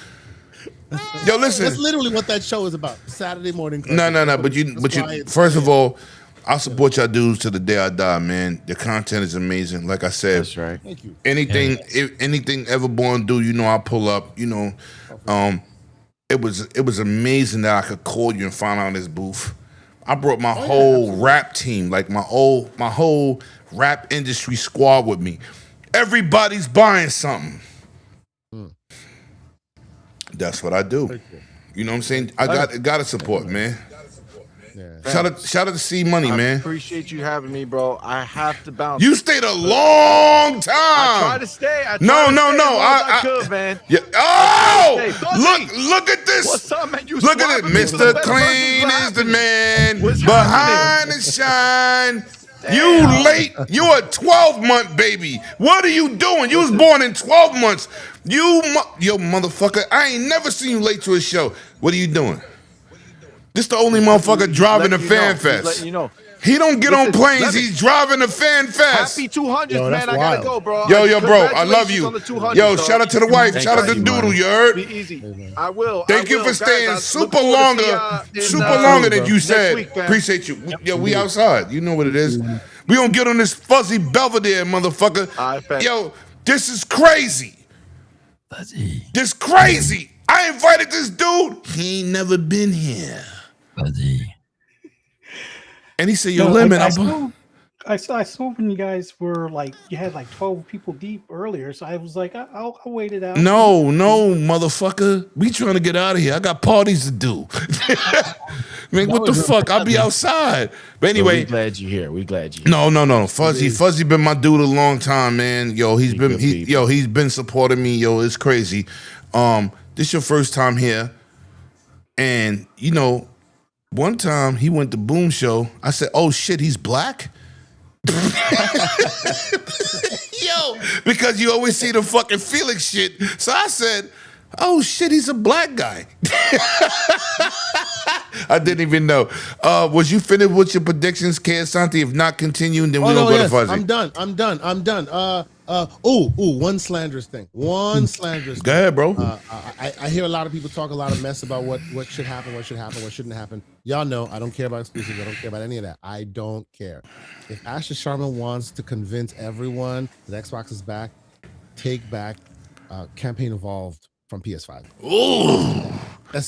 Yo, listen. That's literally what that show is about. Saturday morning cartoons. No. But you. First of all, I support y'all dudes to the day I die, man. The content is amazing. Like I said, that's right. Thank you. Anything, anything Everborn do, I pull up. It was amazing that I could call you and find out this booth. I brought my whole rap team, like my whole rap industry squad with me. Everybody's buying something. That's what I do. You know what I'm saying? I got to support, man. Yeah. Shout out to C Money, man. I appreciate you having me, bro. I have to bounce. You stayed a long time. I tried to stay. No. I could, man. Yeah. Oh, look at this. What's up, man? You look at it. Mr. Clean is the man behind the shine. Damn. You late. You a 12-month baby. What are you doing? You was born in 12 months. Yo, motherfucker. I ain't never seen you late to a show. What are you doing? This the only motherfucker driving the Fanfest. He don't get on planes. He's driving the Fanfest. Happy 200th, man. I gotta go, bro. Yo, bro. I love you. Yo, shout out to the wife. Shout out to Doodle. You heard? Be easy. I will. Thank you for staying super longer than you said. Appreciate you. Yo, we outside. You know what it is. We gonna get on this fuzzy Belvedere, motherfucker. Yo, this is crazy. Fuzzy. This crazy. I invited this dude. He ain't never been here. Fuzzy. And he said, "Yo, Lemon." I saw when you guys were like, you had like 12 people deep earlier, so I was like, I'll wait it out. No, motherfucker. We trying to get out of here. I got parties to do. Man, what the fuck? I'll be outside. But anyway, we glad you're here. We glad you're here. No. Fuzzy been my dude a long time, man. Yo, he's been supporting me. Yo, it's crazy. This your first time here, and one time he went to Boom Show. I said, "Oh shit, he's black." Yo, because you always see the fucking Felix shit. So I said, "Oh shit, he's a black guy." I didn't even know. Was you finished with your predictions, K. Santi? If not, continue, and then we're gonna go to Fuzzy. I'm done. One slanderous thing. Go ahead, bro. I hear a lot of people talk a lot of mess about what should happen, what shouldn't happen. Y'all know I don't care about exclusives. I don't care about any of that. I don't care. If Asher Sharma wants to convince everyone that Xbox is back, take back Campaign Evolved from PS5. Ooh.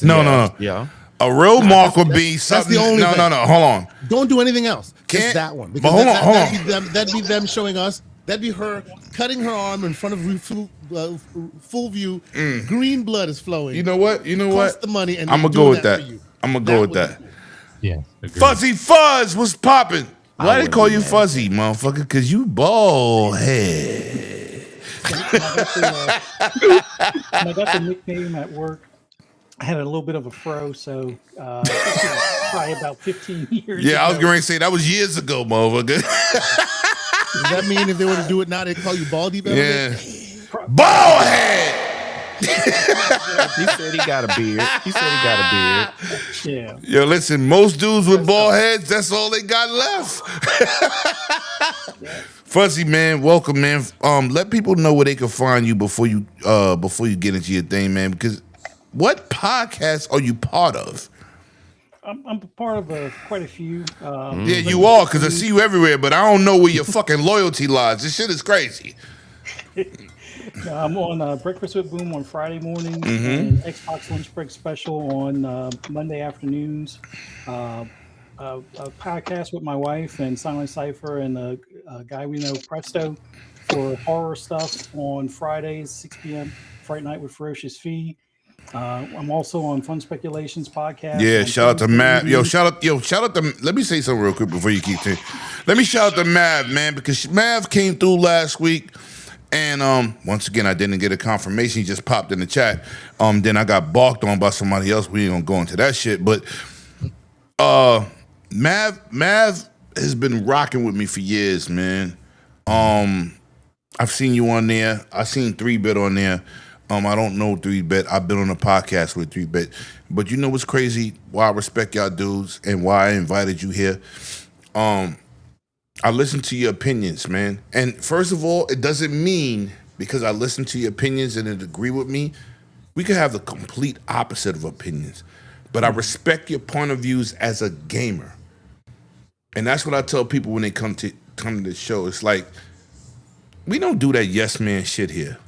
No. Yeah. A real mark would be something. That's the only thing. No. Hold on. Don't do anything else. Just that one. But hold on. That'd be them showing us. That'd be her cutting her arm in front of full view. Green blood is flowing. You know what? Cost the money, and I'm gonna go with that. I'm gonna go with that. Yeah. Fuzzy Fuzz was popping. Why they call you Fuzzy, motherfucker? Because you bald head. I got the nickname at work. I had a little bit of a fro, so probably about 15 years ago. I was going to say that was years ago, motherfucker. Does that mean if they were to do it now, they'd call you Baldy? Yeah. Bald head! He said he got a beard. Yeah. Yo, listen, most dudes with bald heads, that's all they got left. Fuzzy, man, welcome, man. Let people know where they can find you before you get into your thing, man, because what podcast are you part of? I'm part of quite a few. Yeah, you are, because I see you everywhere, but I don't know where your fucking loyalty lies. This shit is crazy. I'm on Breakfast with Boom on Friday mornings and Xbox Lunch Break Special on Monday afternoons. A podcast with my wife and Silent Cypher and a guy we know, Presto, for horror stuff on Fridays, 6 p.m. Fright Night with Ferocious Fee. I'm also on Fun Speculations podcast. Yeah, on shout out to Thursday Mav. evenings. Shout out to. Let me say something real quick before you keep saying. Let me shout out to Mav, man, because Mav came through last week, and once again I didn't get a confirmation. He just popped in the chat. Then I got balked on by somebody else. We ain't gonna go into that shit, but Mav has been rocking with me for years, man. I've seen you on there. I seen 3-Bit on there. I don't know 3-Bit. I've been on a podcast with 3-Bit. But you know what's crazy? Why I respect y'all dudes and why I invited you here? I listen to your opinions, man. And first of all, it doesn't mean because I listen to your opinions and it agree with me, we could have the complete opposite of opinions. But I respect your point of views as a gamer. And that's what I tell people when they come to the show. It's like, we don't do that yes man shit here.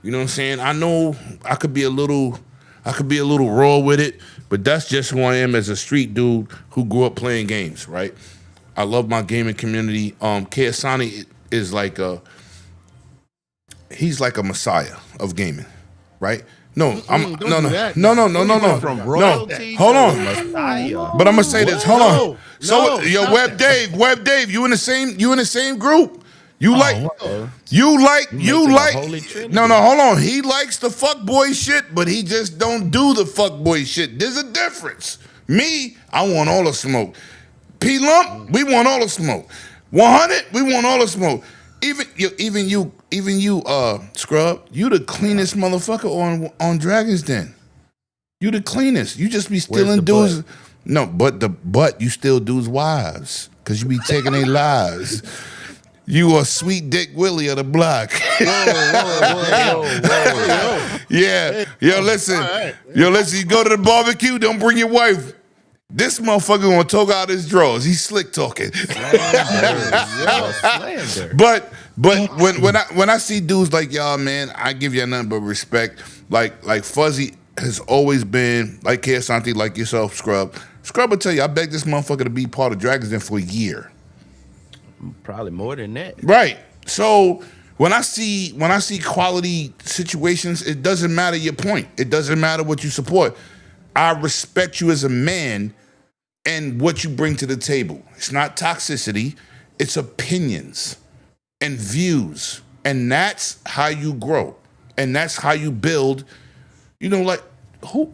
You know what I'm saying? I know I could be a little raw with it, but that's just who I am as a street dude who grew up playing games, right? I love my gaming community. Keasani is like he's like a messiah of gaming, right? No, no. From royalty Hold to on. Messiah. But I'm gonna say this. Hold on. No, Web Dave, you in the same group. You like Holy Trinity. No, hold on. He likes the fuckboy shit, but he just don't do the fuckboy shit. There's a difference. Me, I want all the smoke. P Lump, we want all the smoke. 100, we want all the smoke. Even you, Scrub, you the cleanest motherfucker on Dragon's Den. You the cleanest. You just be stealing dudes. No, but you still dudes' wives. Cause you be taking their lives. You a sweet Dick Willie of the block. Whoa. Yeah. Yo, listen. You go to the barbecue, don't bring your wife. This motherfucker gonna talk out his drawers. He's slick talking. But when I see dudes like y'all, man, I give y'all nothing but respect. Like Fuzzy has always been, like Keasante, like yourself, Scrub. Scrub will tell you, I begged this motherfucker to be part of Dragon's Den for a year. Probably more than that. Right. So when I see quality situations, it doesn't matter your point. It doesn't matter what you support. I respect you as a man and what you bring to the table. It's not toxicity. It's opinions and views. And that's how you grow. And that's how you build. You know, like,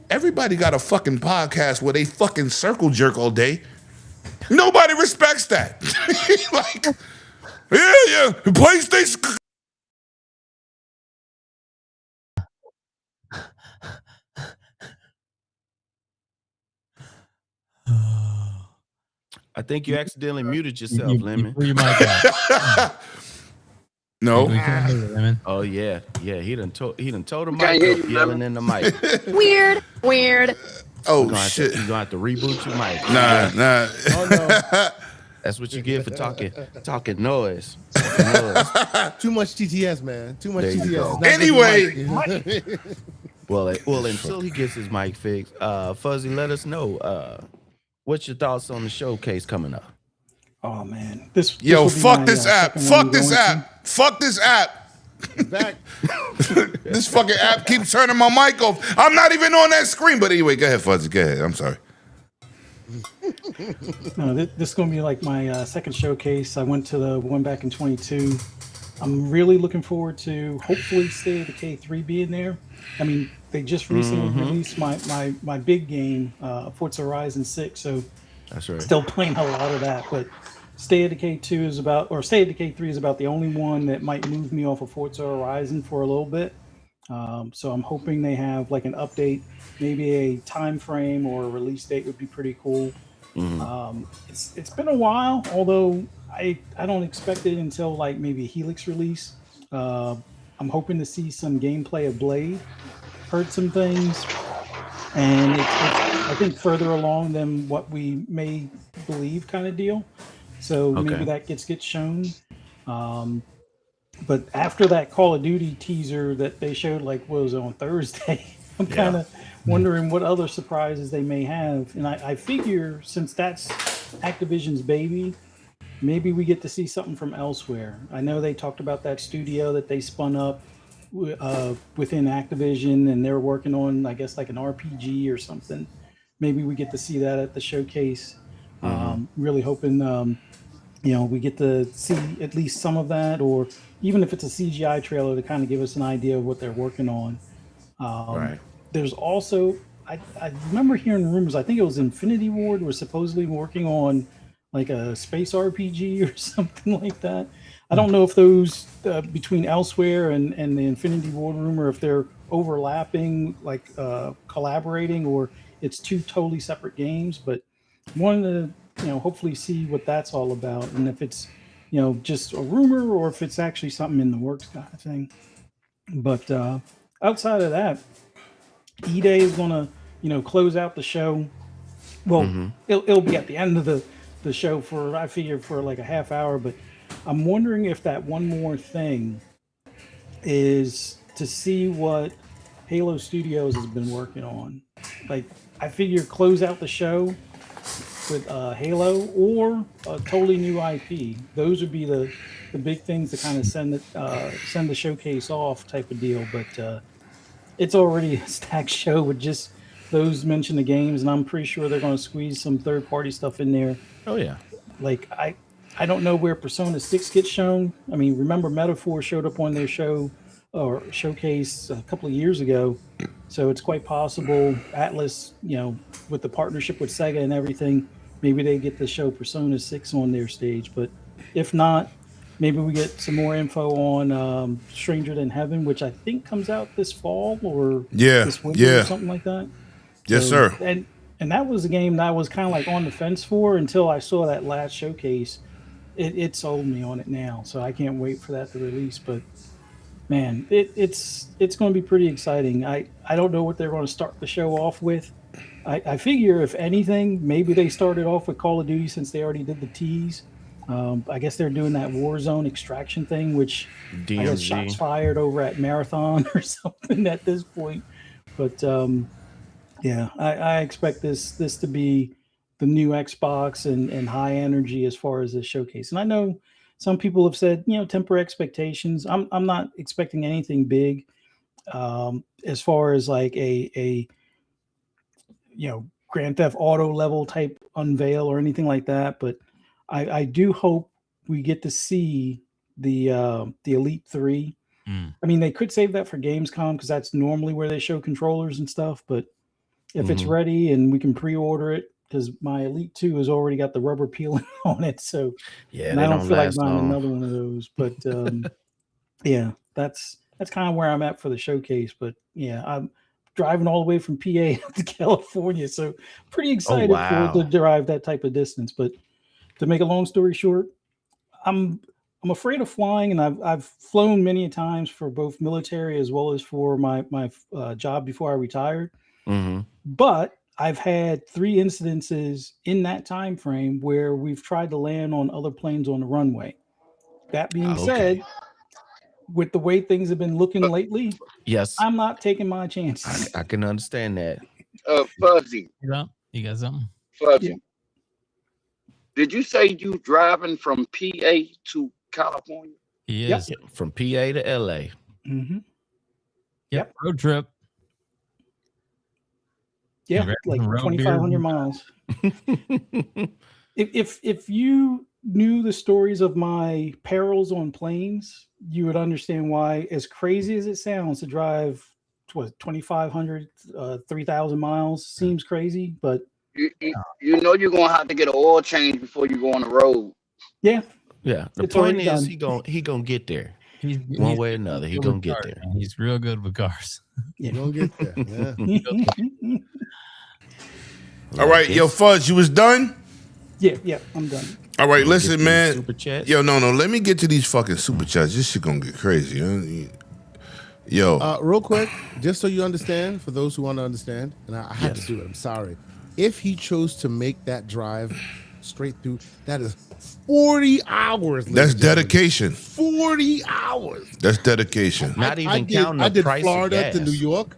everybody got a fucking podcast where they fucking circle jerk all day. Nobody respects that. Like, yeah, PlayStation. I think you accidentally muted yourself, Lemon. Pull your mic out. No. We can't hear you, Lemon. Oh yeah. He done told the mic up, yelling in the mic. Weird. Oh shit! You're gonna have to reboot your mic. Nah. Oh no. That's what you get for talking noise. Too much TTS, man. Too much There you TTS. go. Anyway. Well, until he gets his mic fixed, Fuzzy, let us know. What's your thoughts on the showcase coming up? Oh man, fuck this app. Fuck this app. Fuck this app. Back. This fucking app keeps turning my mic off. I'm not even on that screen. But anyway, go ahead, Fuzzy. Go ahead. I'm sorry. No, this is going to be like my second showcase. I went to the one back in 22. I'm really looking forward to hopefully State of Decay 3 being there. I mean, they just recently released my big game, Forza Horizon 6. So that's right. Still playing a lot of that, but State of Decay 2 is about, or State of Decay 3 is about the only one that might move me off of Forza Horizon for a little bit. So I'm hoping they have like an update, maybe a time frame or a release date would be pretty cool. It's been a while, although I don't expect it until like maybe a Helix release. I'm hoping to see some gameplay of Blade. Heard some things, and it's I think further along than what we may believe, kind of deal. So maybe that gets shown. But after that Call of Duty teaser that they showed, like what was it, on Thursday, I'm kind of wondering what other surprises they may have. And I figure since that's Activision's baby, maybe we get to see something from elsewhere. I know they talked about that studio that they spun up. within Activision, and they're working on, I guess, like an RPG or something. Maybe we get to see that at the showcase. Really hoping, we get to see at least some of that, or even if it's a CGI trailer to kind of give us an idea of what they're working on. Right. There's also, I remember hearing rumors, I think it was Infinity Ward was supposedly working on like a space RPG or something like that. I don't know if those between Elsewhere and the Infinity Ward rumor, if they're overlapping, like collaborating, or it's two totally separate games. But wanted to, hopefully see what that's all about, and if it's, just a rumor or if it's actually something in the works kind of thing. But outside of that, E-Day is gonna, close out the show. Well, it'll be at the end of the show for, I figure, for like a half hour, but I'm wondering if that one more thing is to see what Halo Studios has been working on. Like, I figure close out the show with Halo or a totally new IP. Those would be the big things to kind of send the showcase off type of deal. But it's already a stacked show with just those mentioned the games, and I'm pretty sure they're going to squeeze some third-party stuff in there. Oh yeah. Like I don't know where Persona 6 gets shown. I mean, remember Metaphor showed up on their show or showcase a couple of years ago, so it's quite possible Atlas, with the partnership with Sega and everything, maybe they get to show Persona 6 on their stage. But if not, maybe we get some more info on Stranger Than Heaven, which I think comes out this fall or this winter or something like that. Yes, sir. And that was a game that I was kind of like on the fence for until I saw that last showcase. It sold me on it now, so I can't wait for that to release. But man, it's going to be pretty exciting. I don't know what they're going to start the show off with. I figure if anything, maybe they started off with Call of Duty since they already did the tease. I guess they're doing that Warzone extraction thing, which I guess shots fired over at Marathon or something at this point. But yeah, I expect this to be the new Xbox and high energy as far as this showcase. And I know some people have said, temper expectations. I'm not expecting anything big as far as like a Grand Theft Auto level type unveil or anything like that. But I do hope we get to see the Elite 3. I mean, they could save that for Gamescom because that's normally where they show controllers and stuff. But if it's ready and we can pre-order it, because my Elite 2 has already got the rubber peeling on it. So yeah, and I don't feel like buying another one of those. But yeah, that's kind of where I'm at for the showcase. But yeah, I'm driving all the way from PA to California, so pretty excited to drive that type of distance. But to make a long story short, I'm afraid of flying, and I've flown many times for both military as well as for my job before I retired. But I've had 3 incidences in that time frame where we've tried to land on other planes on the runway. That being said, with the way things have been looking lately, yes, I'm not taking my chances. I can understand that. Fuzzy. You got something? Fuzzy. Yeah. Did you say you driving from PA to California? Yes. Yep. From PA to LA. Yep. Road trip. Yeah, like 2,500 miles. If you knew the stories of my perils on planes, you would understand why, as crazy as it sounds to drive 2,500, 3,000 miles seems crazy, but you know you're gonna have to get an oil change before you go on the road. Yeah. Yeah. The It's point already is done. he gonna get there. He's One way or another. He's good gonna with get cars, there. man. He's real good with cars. You don't get there. Yeah. All right, yo, Fudge, you was done? Yeah, I'm done. All right, listen, man. Super chats? Yo, no, let me get to these fucking super chats. This shit gonna get crazy. Yo. Real quick, just so you understand, for those who want to understand, and I had to do it, I'm sorry. If he chose to make that drive straight through, that is 40 hours. That's dedication. 40 hours. That's dedication. Not even I counting the did price Florida of to gas. New York.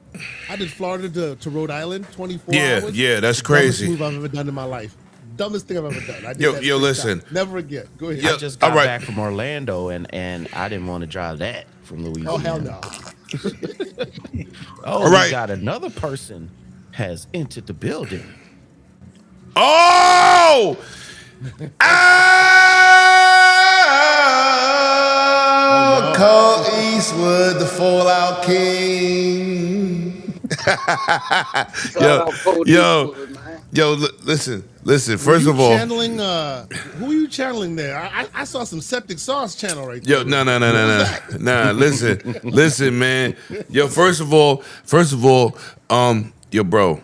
I did Florida to Rhode Island, 24 Yeah, hours. yeah, that's crazy. Dumbest move I've ever done in my life. Dumbest thing I've ever done. I did Yo, that yo, 3 listen. times. Never again. Go ahead. I just got back from Orlando and I didn't want to drive that from Louisiana. Oh, hell no. All right. We got another person has entered the building. Oh! Cole Eastwood, the Fallout King. Listen. First of all, channeling. Who are you channeling there? I saw some septic sauce channel right there. No. Listen, man. Yo, first of all, bro,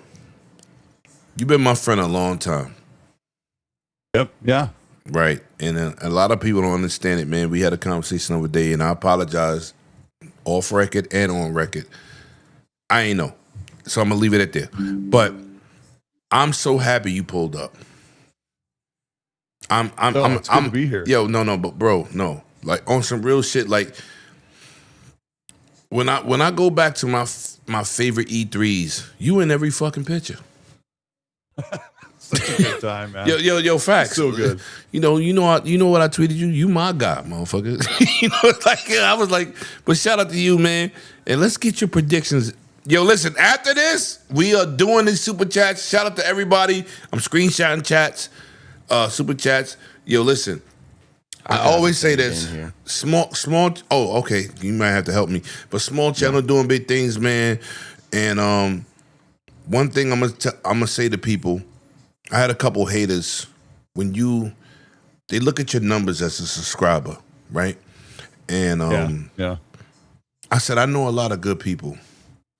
you've been my friend a long time. Yep. Yeah. Right. And a lot of people don't understand it, man. We had a conversation the other day, and I apologize off record and on record. I ain't know. So I'm going to leave it at there. But I'm so happy you pulled up. I'm good to be here. Yo, no, but bro, no. Like on some real shit, like when I go back to my favorite E3s, you in every fucking picture. Such a good time, man. Yo, facts. So good. You know what I tweeted you? You my guy, motherfucker. I was like, but shout out to you, man. And let's get your predictions. Yo, listen, after this, we are doing these super chats. Shout out to everybody. I'm screenshotting chats, super chats. Yo, listen. I always say this. Small. Oh, okay. You might have to help me. But small channel doing big things, man. And one thing I'm gonna say to people. I had a couple haters when they look at your numbers as a subscriber, right? And I said, I know a lot of good people.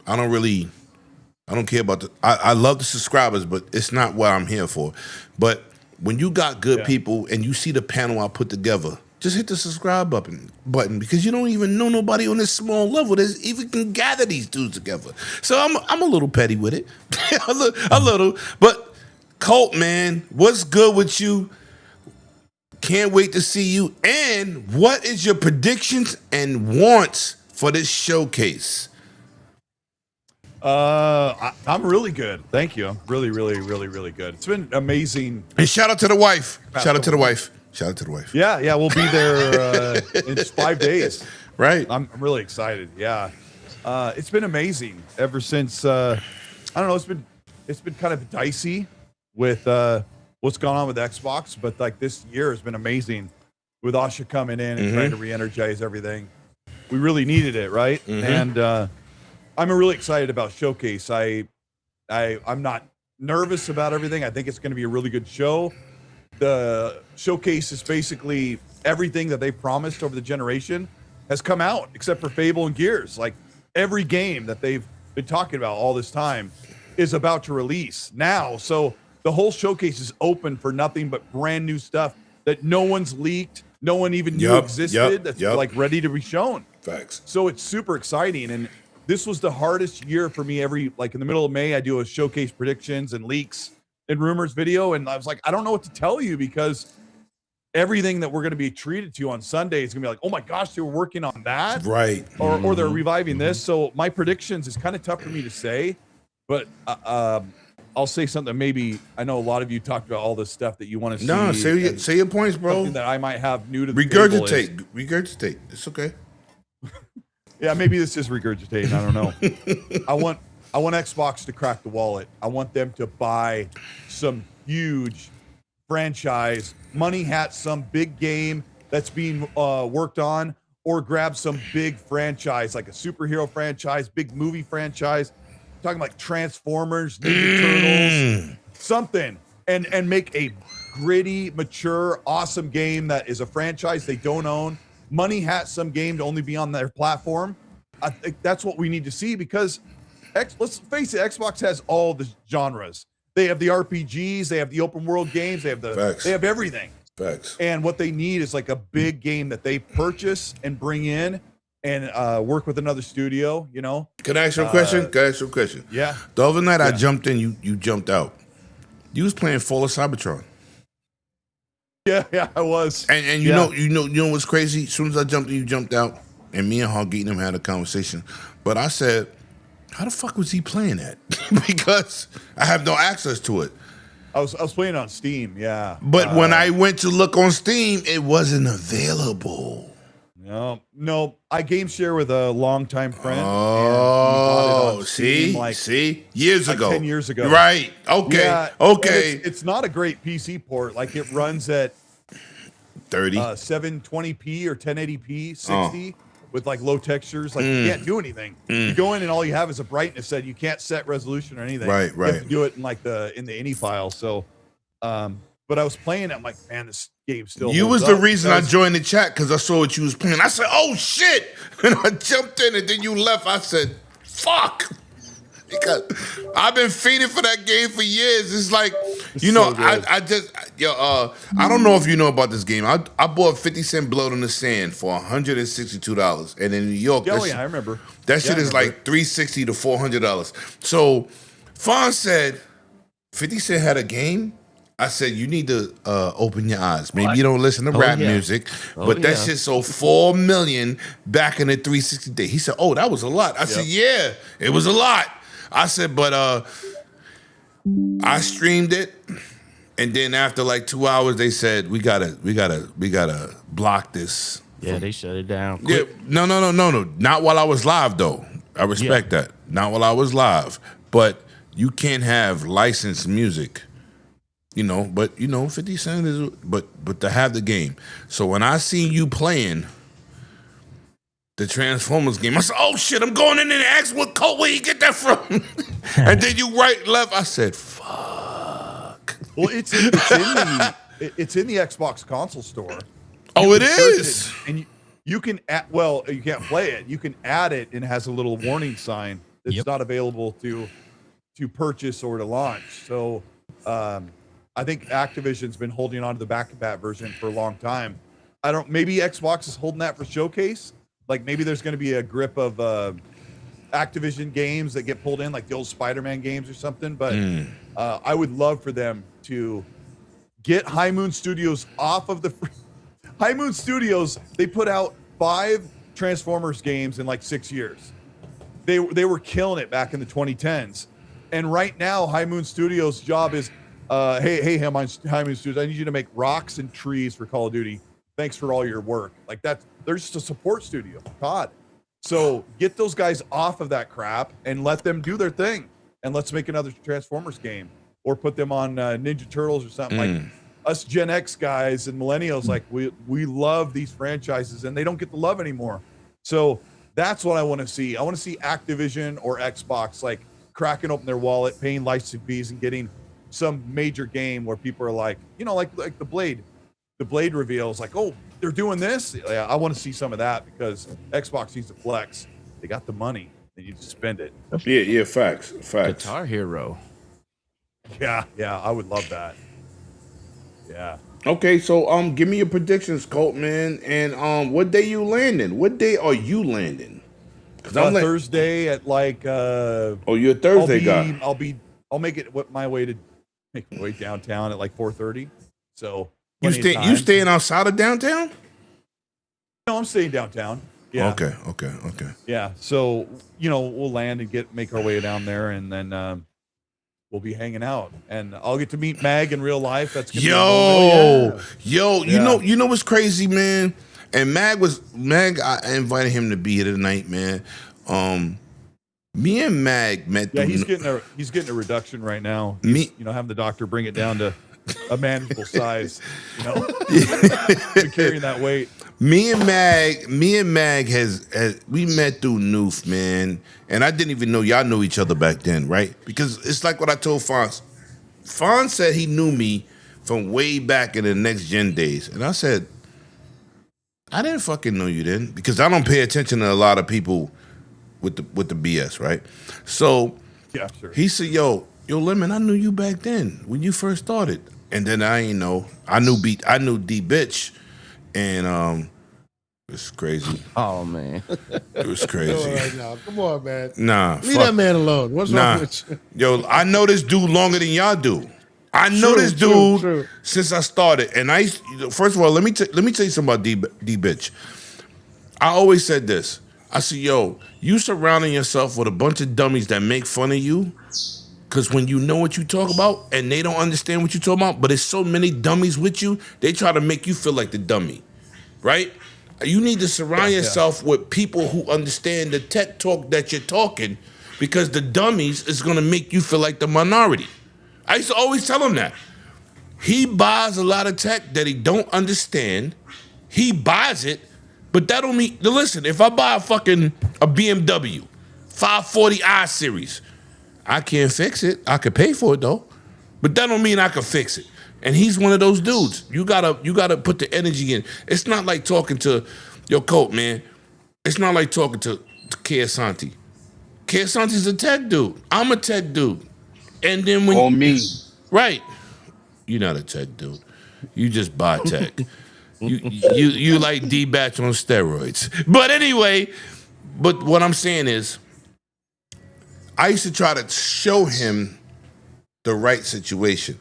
I don't care about I love the subscribers, but it's not what I'm here for. But when you got good people and you see the panel I put together, just hit the subscribe button because you don't even know nobody on this small level that even can gather these dudes together. So I'm a little petty with it, a little, but. Colt, man, what's good with you? Can't wait to see you. And what is your predictions and wants for this showcase? I'm really good. Thank you. I'm really, really, really, really good. It's been amazing. And shout out to the wife. Shout out to the wife. Yeah, we'll be there in just 5 days. Right. I'm really excited. Yeah. It's been amazing ever since I don't know, it's been kind of dicey with what's gone on with Xbox, but like this year has been amazing with Asha coming in and trying to re-energize everything. We really needed it, right? And I'm really excited about Showcase. I'm not nervous about everything. I think it's going to be a really good show. The Showcase is basically everything that they promised over the generation has come out, except for Fable and Gears. Like every game that they've been talking about all this time is about to release now. So the whole showcase is open for nothing but brand new stuff that no one's leaked, no one even knew existed, that's like ready to be shown. Facts. So it's super exciting. And this was the hardest year for me. Like in the middle of May, I do a showcase predictions and leaks and rumors video. And I was like, I don't know what to tell you because everything that we're going to be treated to on Sunday is going to be like, oh my gosh, they were working on that. Right. Or they're reviving this. So my predictions is kind of tough for me to say, but I'll say something. Maybe I know a lot of you talked about all this stuff that you want to see. No, say your points, bro. Something that I might have new to the table is, regurgitate. It's okay. Yeah, maybe this is regurgitating. I don't know. I want Xbox to crack the wallet. I want them to buy some huge franchise, money hat some big game that's being worked on, or grab some big franchise like a superhero franchise, big movie franchise. Talking like Transformers, Ninja Turtles, something, and make a gritty, mature, awesome game that is a franchise they don't own. Money hat some game to only be on their platform. I think that's what we need to see because let's face it, Xbox has all the genres. They have the RPGs, they have the open world games, they have they have everything. Facts. And what they need is like a big game that they purchase and bring in and work with another studio, you know. Can I ask you a question? Yeah. The other night I jumped in, you jumped out. You was playing Fall of Cybertron. Yeah, I was. And you know what's crazy? As soon as I jumped in, you jumped out, and me and Hoggy and him had a conversation. But I said, how the fuck was he playing that? Because I have no access to it. I was playing on Steam, yeah. But when I went to look on Steam, it wasn't available. No, I game share with a longtime friend. Oh, see, years like ago, 10 years ago, right? Okay, yeah, okay. It's not a great PC port. Like it runs at 30, 720p or 1080p, 60 with like low textures. Like you Mm. can't do anything. You go in and all you have is a brightness set. You can't set resolution or anything. Right, You have right. to do it in like in the ini file. So, but I was playing it. I'm like, man, this game still. You holds was the up. reason I Because- joined the chat because I saw what you was playing. I said, "Oh shit!" and I jumped in, and then you left. I said, "Fuck." Because I've been feeding for that game for years. It's like, you know, I don't know if you know about this game. I bought 50 Cent Blood on the Sand for $162. And in New York, Oh yeah, I remember. that Yeah, shit I is remember. like $360 to $400. So Fawn said, 50 Cent had a game. I said, you need to open your eyes. Maybe you don't listen to rap music, but that shit sold 4 million back in the 360 day. He said, oh, that was a lot. I said, yeah, it was a lot. I said, but I streamed it, and then after like 2 hours, they said we gotta block this. Yeah, they shut it down. Yeah, no. Not while I was live though. I respect that. Not while I was live, but you can't have licensed music. You know, but 50 Cent is, but to have the game. So when I seen you playing the Transformers game, I said, "Oh shit, I'm going in there and ask what code where you get that from." And then you left. I said, "Fuck." Well, it's in the Xbox console store. Oh, it can search is? it, and you can you can't play it. You can add it, and it has a little warning sign that's not available to purchase or to launch. So I think Activision's been holding on to the back of that version for a long time. Maybe Xbox is holding that for showcase. Like maybe there's going to be a grip of Activision games that get pulled in, like the old Spider-Man games or something. But I would love for them to get High Moon Studios off of the High Moon Studios. They put out 5 Transformers games in like 6 years. They were killing it back in the 2010s, and right now High Moon Studios' job is, hey, High Moon Studios, I need you to make rocks and trees for Call of Duty. Thanks for all your work. Like that, they're just a support studio. God. So get those guys off of that crap and let them do their thing. And let's make another Transformers game or put them on Ninja Turtles or something. Like us Gen X guys and millennials, like we love these franchises and they don't get the love anymore. So that's what I want to see. I want to see Activision or Xbox like cracking open their wallet, paying licensing fees and getting some major game where people are like, like the Blade. The Blade reveals like, oh, they're doing this. Yeah, I want to see some of that because Xbox needs to flex. They got the money. They need to spend it. Yeah, facts. Guitar Hero. Yeah, I would love that. Yeah. Okay, so give me your predictions, Colt, man, and what day you landing? What day are you landing? Because I'm like Thursday at like. Oh, you're a Thursday guy. I'll make it my way downtown at like 4:30. So. You staying outside of downtown? No, I'm staying downtown. Yeah. Okay. Yeah. So we'll land and make our way down there, and then we'll be hanging out, and I'll get to meet Mag in real life. That's gonna be You know what's crazy, man? And Mag, I invited him to be here tonight, man. Me and Mag met. Yeah, he's getting a reduction right now. Having the doctor bring it down to a manageable size, to carrying that weight. Me and Mag has we met through Noof, man, and I didn't even know y'all knew each other back then, right? Because it's like what I told Fonz. Fonz said he knew me from way back in the Next Gen days, and I said, I didn't fucking know you then because I don't pay attention to a lot of people with the BS, right? So yeah, sure. He said, yo, Lemon, I knew you back then when you first started. And then I knew D Bitch, and it's crazy. Oh man, it was crazy. Right now. Come on, man. Nah, leave that man alone. What's wrong with you? Yo, I know this dude longer than y'all do. I know this dude since I started. And first of all, let me tell you something about D Bitch. I always said this. I said, yo, you surrounding yourself with a bunch of dummies that make fun of you. Because when you know what you talk about and they don't understand what you talk about, but there's so many dummies with you, they try to make you feel like the dummy, right? You need to surround yourself with people who understand the tech talk that you're talking, because the dummies is gonna make you feel like the minority. I used to always tell him that. He buys a lot of tech that he don't understand. He buys it, but that don't mean. Listen, if I buy a BMW 540i series, I can't fix it. I could pay for it though, but that don't mean I can fix it. And he's one of those dudes. You gotta put the energy in. It's not like talking to your coach, man. It's not like talking to Keasanti. Keasanti's a tech dude. I'm a tech dude. And then when right, you're not a tech dude. You just buy tech. you like D-Batch on steroids. But anyway, but what I'm saying is, I used to try to show him the right situation.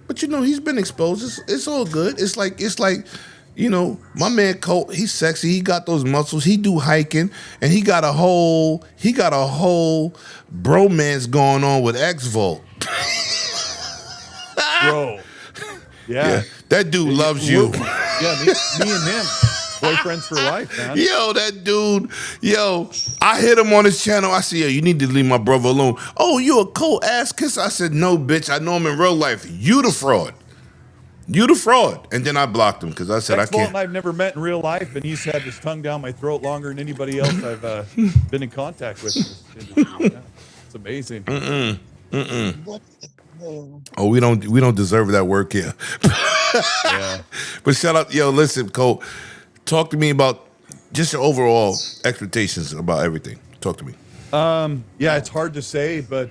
But he's been exposed. It's all good. It's like, my man Colt, he's sexy. He got those muscles. He do hiking, and he got a whole bromance going on with X-Volt. Bro. Yeah. That dude loves you. Yeah, me and him. Boyfriends for life, man. Yo, that dude. Yo, I hit him on his channel. I said, yo, you need to leave my brother alone. Oh, you a cold ass kisser? I said, no, bitch. I know him in real life. You the fraud. You the fraud. And then I blocked him because I said, I can't. And I've never met in real life, and he's had his tongue down my throat longer than anybody else I've been in contact with in this industry. Yeah. It's amazing. Oh, we don't deserve that work here. Yeah. But shout out, yo, listen, Cole. Talk to me about just your overall expectations about everything. Talk to me. Yeah, it's hard to say, but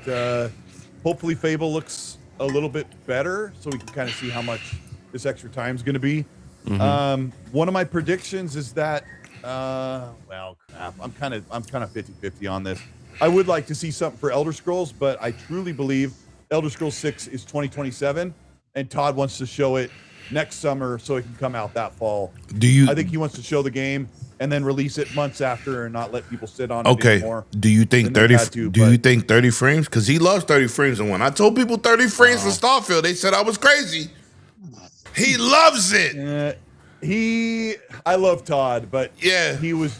hopefully Fable looks a little bit better, so we can kind of see how much this extra time is going to be. One of my predictions is that, well, crap, I'm kind of 50-50 on this. I would like to see something for Elder Scrolls, but I truly believe Elder Scrolls 6 is 2027, and Todd wants to show it next summer so it can come out that fall. I think he wants to show the game and then release it months after and not let people sit on it anymore. Do you think 30? You think 30 frames? Because he loves 30 frames in one. I told people 30 frames for Starfield. They said I was crazy. He loves it. I love Todd, but yeah, he was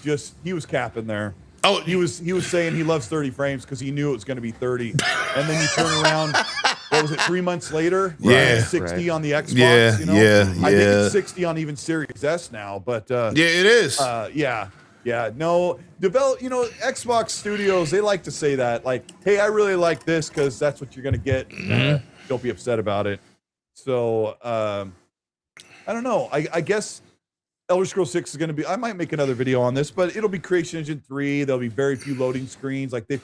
capping there. Oh, he was saying he loves 30 frames because he knew it was going to be 30, and then you turn around. What was it? 3 months later, 60 on the Xbox. Yeah, I think it's 60 on even Series S now. But it is. No, Xbox studios, they like to say that, like, hey, I really like this because that's what you're going to get. Don't be upset about it. So I don't know. I guess Elder Scrolls 6 is going to be. I might make another video on this, but it'll be Creation Engine 3. There'll be very few loading screens. Like they're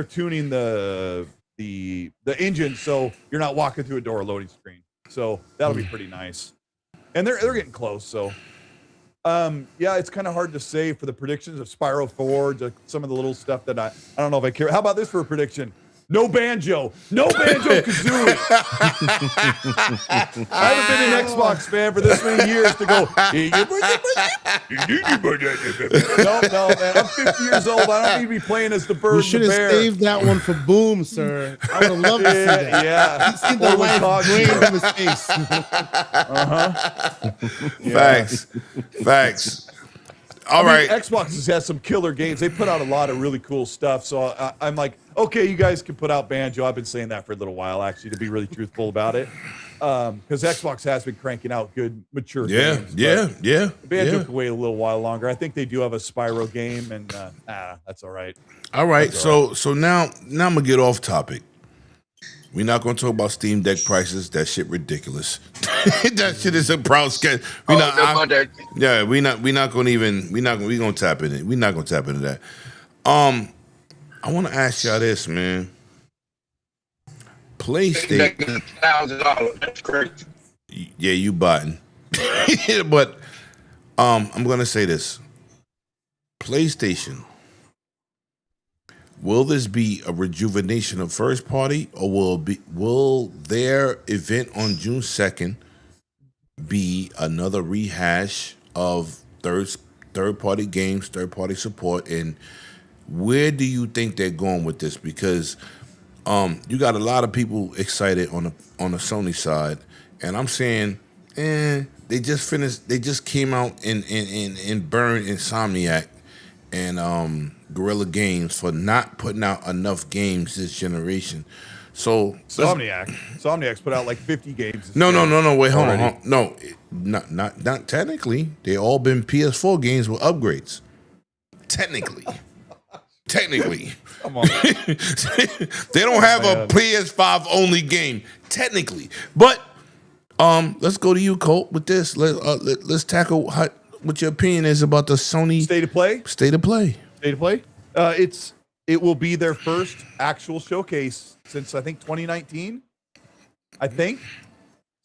tuning the engine so you're not walking through a door loading screen. So that'll be pretty nice. And they're getting close. So yeah, it's kind of hard to say for the predictions of Spyro 4, some of the little stuff that I don't know if I care. How about this for a prediction? No Banjo Kazooie. I haven't been an Xbox fan for this many years to go. No, man. I'm 50 years old. I don't need to be playing as the bird. You should have saved that one for Boom, sir. I would have loved to see that. Yeah. You've seen the light brain from his face. Facts. All right. Xbox has had some killer games. They put out a lot of really cool stuff. So I'm like, okay, you guys can put out Banjo. I've been saying that for a little while, actually, to be really truthful about it. Because Xbox has been cranking out good, mature games. Yeah. Banjo can wait a little while longer. I think they do have a Spyro game, and that's all right. All right. So now I'm gonna get off topic. We're not gonna talk about Steam Deck prices. That shit ridiculous. That shit is a proud sketch. We're not gonna tap in it. We're not gonna tap into that. I want to ask y'all this, man. PlayStation. $1,000. That's crazy. Yeah, you button. But I'm gonna say this. PlayStation. Will this be a rejuvenation of first party, or will their event on June 2nd be another rehash of third party games, third party support? And where do you think they're going with this? Because you got a lot of people excited on the Sony side, and I'm saying They just finished. They just came out and burned Insomniac and Guerrilla Games for not putting out enough games this generation. So Insomniac's put out like 50 games. this No. year Wait, hold already. on. No, not technically. They all been PS4 games with upgrades. Technically. Come on. They don't have a PS5 only game technically, but let's go to you, Colt, with this. Let's tackle what your opinion is about the Sony State of Play. State of Play. It will be their first actual showcase since I think 2019. I think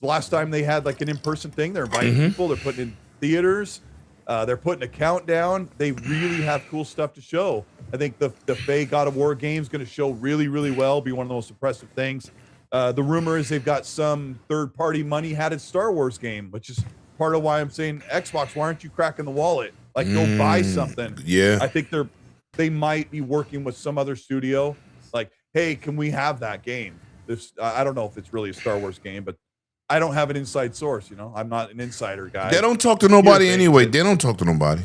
the last time they had like an in-person thing. They're inviting people. They're putting in theaters. They're putting a countdown. They really have cool stuff to show. I think the Faye God of War game is going to show really, really well. Be one of the most impressive things. The rumor is they've got some third-party money-hatted Star Wars game, which is part of why I'm saying Xbox. Why aren't you cracking the wallet? Like, go buy something. Yeah. I think they might be working with some other studio. Like, hey, can we have that game? I don't know if it's really a Star Wars game, but I don't have an inside source. I'm not an insider guy. They don't talk to nobody anyway. They don't talk to nobody.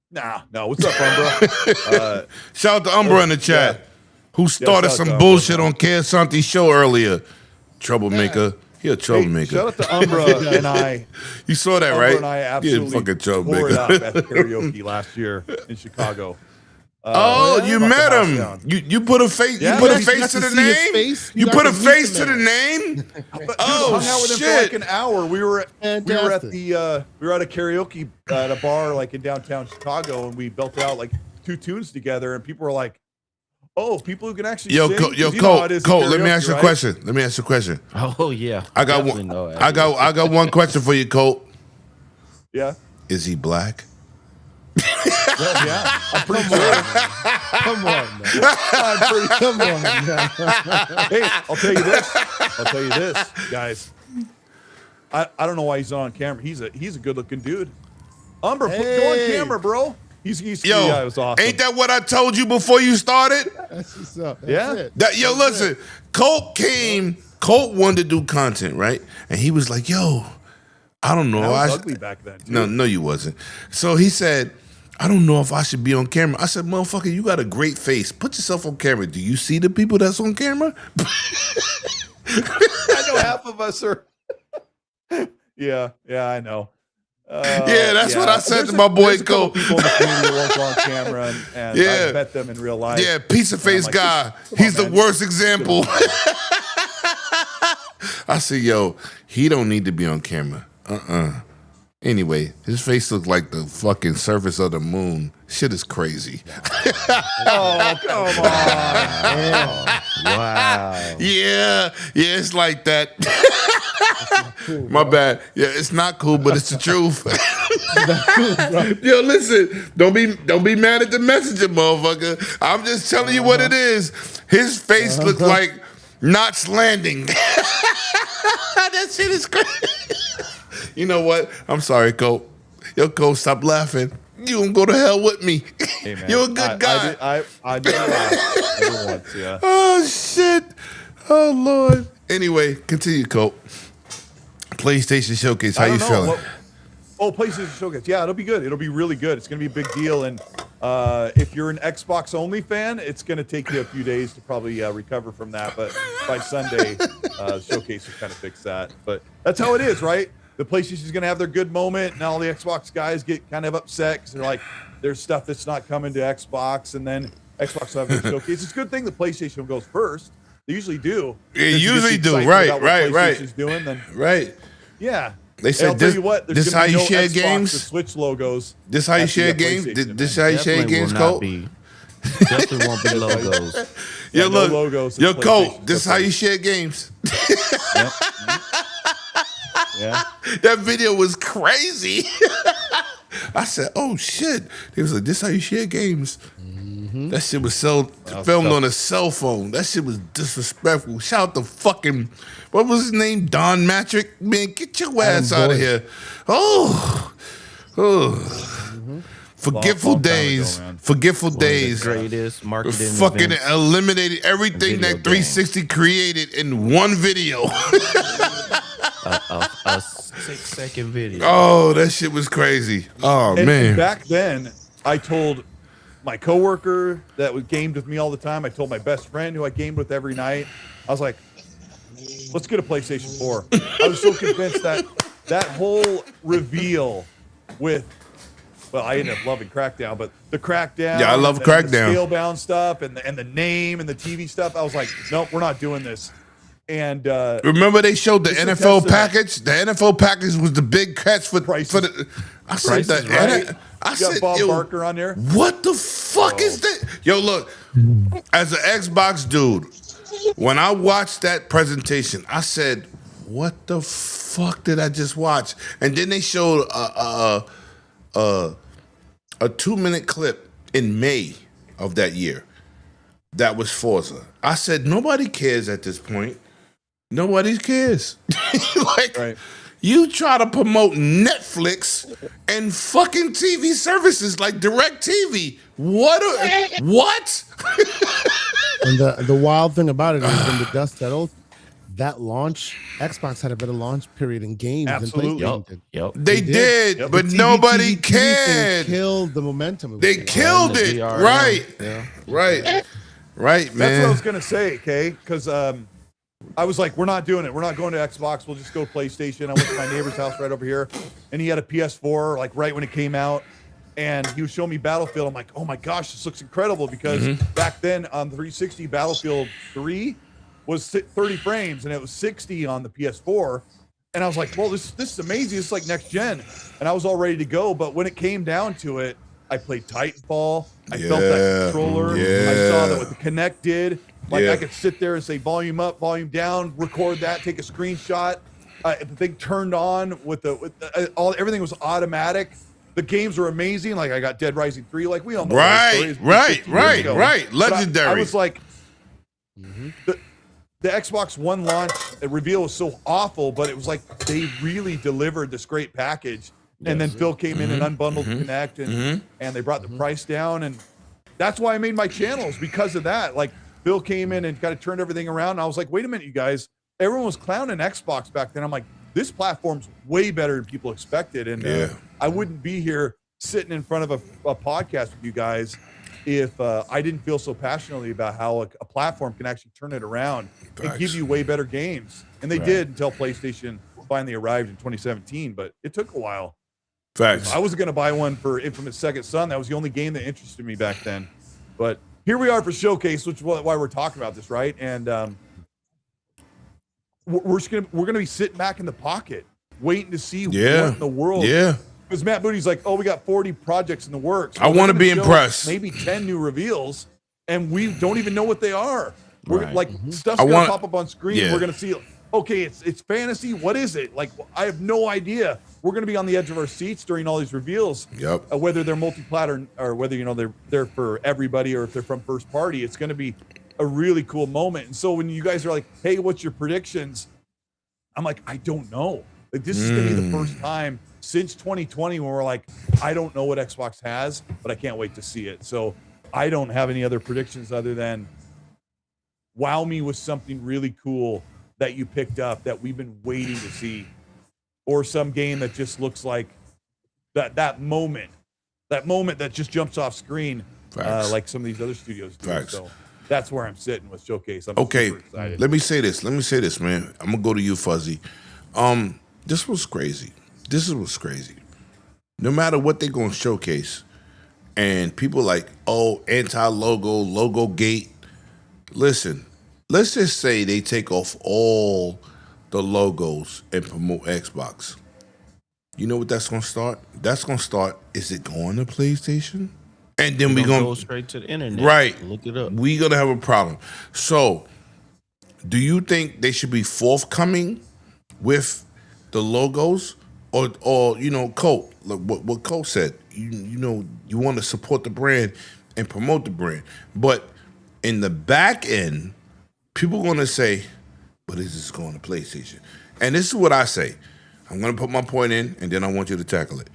Nah, no. What's up, Umbra? Shout out to Umbra in the chat, who started shout out some to bullshit Umbra, on Santi's show earlier. Troublemaker. He a troublemaker. Shout out to Umbra and I. You saw that, Umbra right? and I He a absolutely fucking tore troublemaker. it up at karaoke last year in Chicago. You met him. You put a face. Yeah, you put a you face got to to the see his name. face? You You put got a to meet face the to the man. name. Hung out with him for like an hour. We were at a karaoke at a bar like in downtown Chicago, and we built out like 2 tunes together. And people were like, "Oh, people who can actually sing." Colt. Let me ask you a question. Let me ask you a question. Oh yeah, I got one. I got one question for you, Colt. Yeah. Is he black? Well, yeah, I'm pretty sure. Come on, man. Come on, man. Hey, I'll tell you this, guys. I don't know why he's not on camera. He's a good-looking dude. Umber, go on camera, bro. He's Yo, it was awesome. ain't that what I told you before you started? That's what's up. Yeah. Listen, Colt wanted to do content, right? And he was like, yo, I don't know. I was ugly back then, too. No, you wasn't. So he said, I don't know if I should be on camera. I said, motherfucker, you got a great face. Put yourself on camera. Do you see the people that's on camera? I know half of us are. Yeah, I know. That's what I said to my boy Colt. People in the community won't go on camera, and I bet them in real life. Yeah, piece of face like, guy. come He's on, the man. worst example. I said, yo, he don't need to be on camera. Anyway, his face looks like the fucking surface of the moon. Shit is crazy. Oh, come on. Wow. Yeah, it's like that. My bad. Yeah, it's not cool, but it's the truth. Yo, listen, don't be mad at the messenger, motherfucker. I'm just telling you what it is. His face looks like Knots Landing. That shit is crazy. You know what? I'm sorry, Colt. Yo, Colt, stop laughing. You gonna go to hell with me. Hey, man. You're a good guy. I did laugh every once, yeah. Oh, shit. Oh, Lord. Anyway, continue, Colt. PlayStation Showcase, how you feeling? PlayStation Showcase. Yeah, it'll be good. It'll be really good. It's going to be a big deal. And if you're an Xbox only fan, it's going to take you a few days to probably recover from that. But by Sunday, Showcase will kind of fix that. But that's how it is, right? The PlayStation's going to have their good moment, and all the Xbox guys get kind of upset because they're like, there's stuff that's not coming to Xbox, and then Xbox will have their Showcase. It's a good thing the PlayStation goes first. They usually do. They usually do. Right. Doing, then, right. Yeah. They said, I'll tell you what, this how you share games? The Switch logos. This how you share games? This how you share games, Colt? Definitely won't be logos. Yo, look. No logos. Yo, Colt, this how you share games. Yep. Yeah. That video was crazy. I said, oh, shit. He was like, this how you share games. That shit was filmed on a cell phone. That shit was disrespectful. Shout out to fucking, what was his name? Don Matrick? Man, get your ass out of here. Oh. Forgetful days. Forgetful days. Greatest marketing fucking events eliminated everything that 360 created in one video. 6-second video. Oh, that shit was crazy. Oh, and man. back then, I told my coworker that was gamed with me all the time. I told my best friend who I gamed with every night. I was like, let's get a PlayStation 4. I was so convinced that whole reveal with, well, I ended up loving Crackdown, but the Crackdown. Yeah, I love Crackdown. The scale-bound stuff and the name and the TV stuff. I was like, nope, we're not doing this. And remember they showed the it's a NFL testament. package? The NFL package was the big catch for the. I said Prices that. Right. I You said, got Bob yo, Barker on there. what the fuck is that? Yo, look, as an Xbox dude, when I watched that presentation, I said, what the fuck did I just watch? And then they showed a 2-minute clip in May of that year. That was Forza. I said, nobody cares at this point. Nobody cares. Like, you try to promote Netflix and fucking TV services like DirecTV. What? And the wild thing about it is when the dust settled, that launch, Xbox had a better launch period in games Absolutely. than PlayStation did. Yep. They did, but nobody TV cared. thing killed the momentum. They killed it. Right. Right. Right, man. That's what I was gonna say, Kay, because I was like, we're not doing it. We're not going to Xbox. We'll just go to PlayStation. I went to my neighbor's house right over here, and he had a PS4 like right when it came out, and he was showing me Battlefield. I'm like, oh my gosh, this looks incredible because back then on 360, Battlefield 3 was 30 frames, and it was 60 on the PS4. And I was like, well, this is amazing. It's like next gen. And I was all ready to go, but when it came down to it, I played Titanfall. I felt that controller. I saw that what the Kinect did. Like I could sit there and say volume up, volume down, record that, take a screenshot. The thing turned on with everything was automatic. The games were amazing. Like I got Dead Rising 3. Like we all know. Right. Legendary. I was like, the Xbox One launch reveal was so awful, but it was like they really delivered this great package. And then Phil came in and unbundled Kinect and they brought the price down. And that's why I made my channels, because of that. Like Phil came in and kind of turned everything around. And I was like, wait a minute, you guys. Everyone was clowning Xbox back then. I'm like, this platform's way better than people expected. And I wouldn't be here sitting in front of a podcast with you guys if I didn't feel so passionately about how a platform can actually turn it around and give you way better games. And they did until PlayStation finally arrived in 2017, but it took a while. Facts. I wasn't going to buy one for Infamous Second Son. That was the only game that interested me back then. But here we are for Showcase, which is why we're talking about this, right? And we're gonna be sitting back in the pocket, waiting to see what in the world. Yeah. Because Matt Booty's like, oh, we got 40 projects in the works. I want to be impressed. Maybe 10 new reveals, and we don't even know what they are. We're like stuff's I gonna want- pop up on screen. Yeah. We're gonna see. Okay, it's fantasy. What is it? Like, I have no idea. We're going to be on the edge of our seats during all these reveals. Yep. Whether they're multi-plat or whether they're for everybody or if they're from first party, it's going to be a really cool moment. And so when you guys are like, "Hey, what's your predictions?" I'm like, I don't know. Like this is going to be the first time since 2020 when we're like, I don't know what Xbox has, but I can't wait to see it. So I don't have any other predictions other than wow me with something really cool that you picked up that we've been waiting to see, or some game that just looks like that moment that just jumps off screen, like some of these other studios do. Facts. So that's where I'm sitting with Showcase. I'm Okay, super excited. let me say this, man. I'm gonna go to you, Fuzzy. This was crazy. No matter what they're gonna showcase, and people like, oh, anti-logo, logo gate. Listen, let's just say they take off all the logos and promote Xbox. You know what that's gonna start? That's gonna start. Is it going to PlayStation? And then we're gonna go straight to the internet. Right. Look it up. We're gonna have a problem. So, do you think they should be forthcoming with the logos, or Colt? Like what Colt said. You want to support the brand and promote the brand, but in the back end, people are gonna say, "But is this going to PlayStation?" And this is what I say. I'm gonna put my point in, and then I want you to tackle it.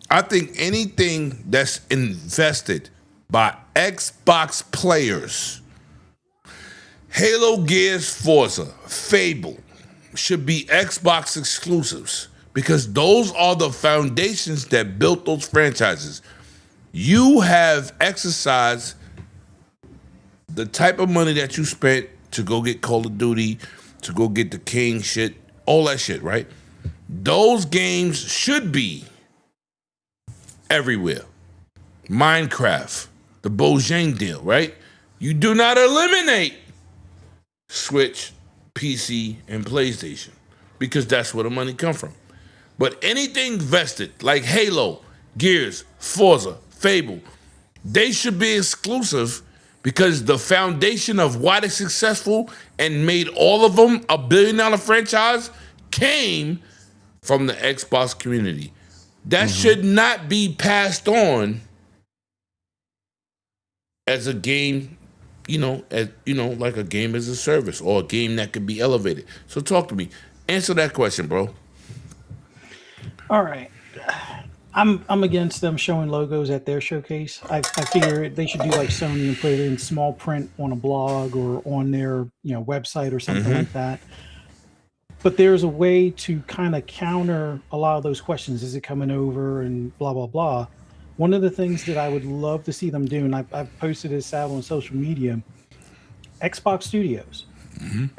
I think anything that's invested by Xbox players, Halo, Gears, Forza, Fable, should be Xbox exclusives because those are the foundations that built those franchises. You have exercised the type of money that you spent to go get Call of Duty, to go get the King shit, all that shit, right? Those games should be everywhere. Minecraft, the Bojang deal, right? You do not eliminate Switch, PC, and PlayStation because that's where the money come from. But anything vested, like Halo, Gears, Forza, Fable, they should be exclusive because the foundation of why they're successful and made all of them a billion-dollar franchise came from the Xbox community. That should not be passed on as a game, like a game as a service or a game that could be elevated. So talk to me. Answer that question, bro. All right. I'm against them showing logos at their showcase. I figure they should do like Sony and put it in small print on a blog or on their website or something like that. But there's a way to kind of counter a lot of those questions. Is it coming over and blah, blah, blah. One of the things that I would love to see them do, and I've posted this out on social media, Xbox Studios,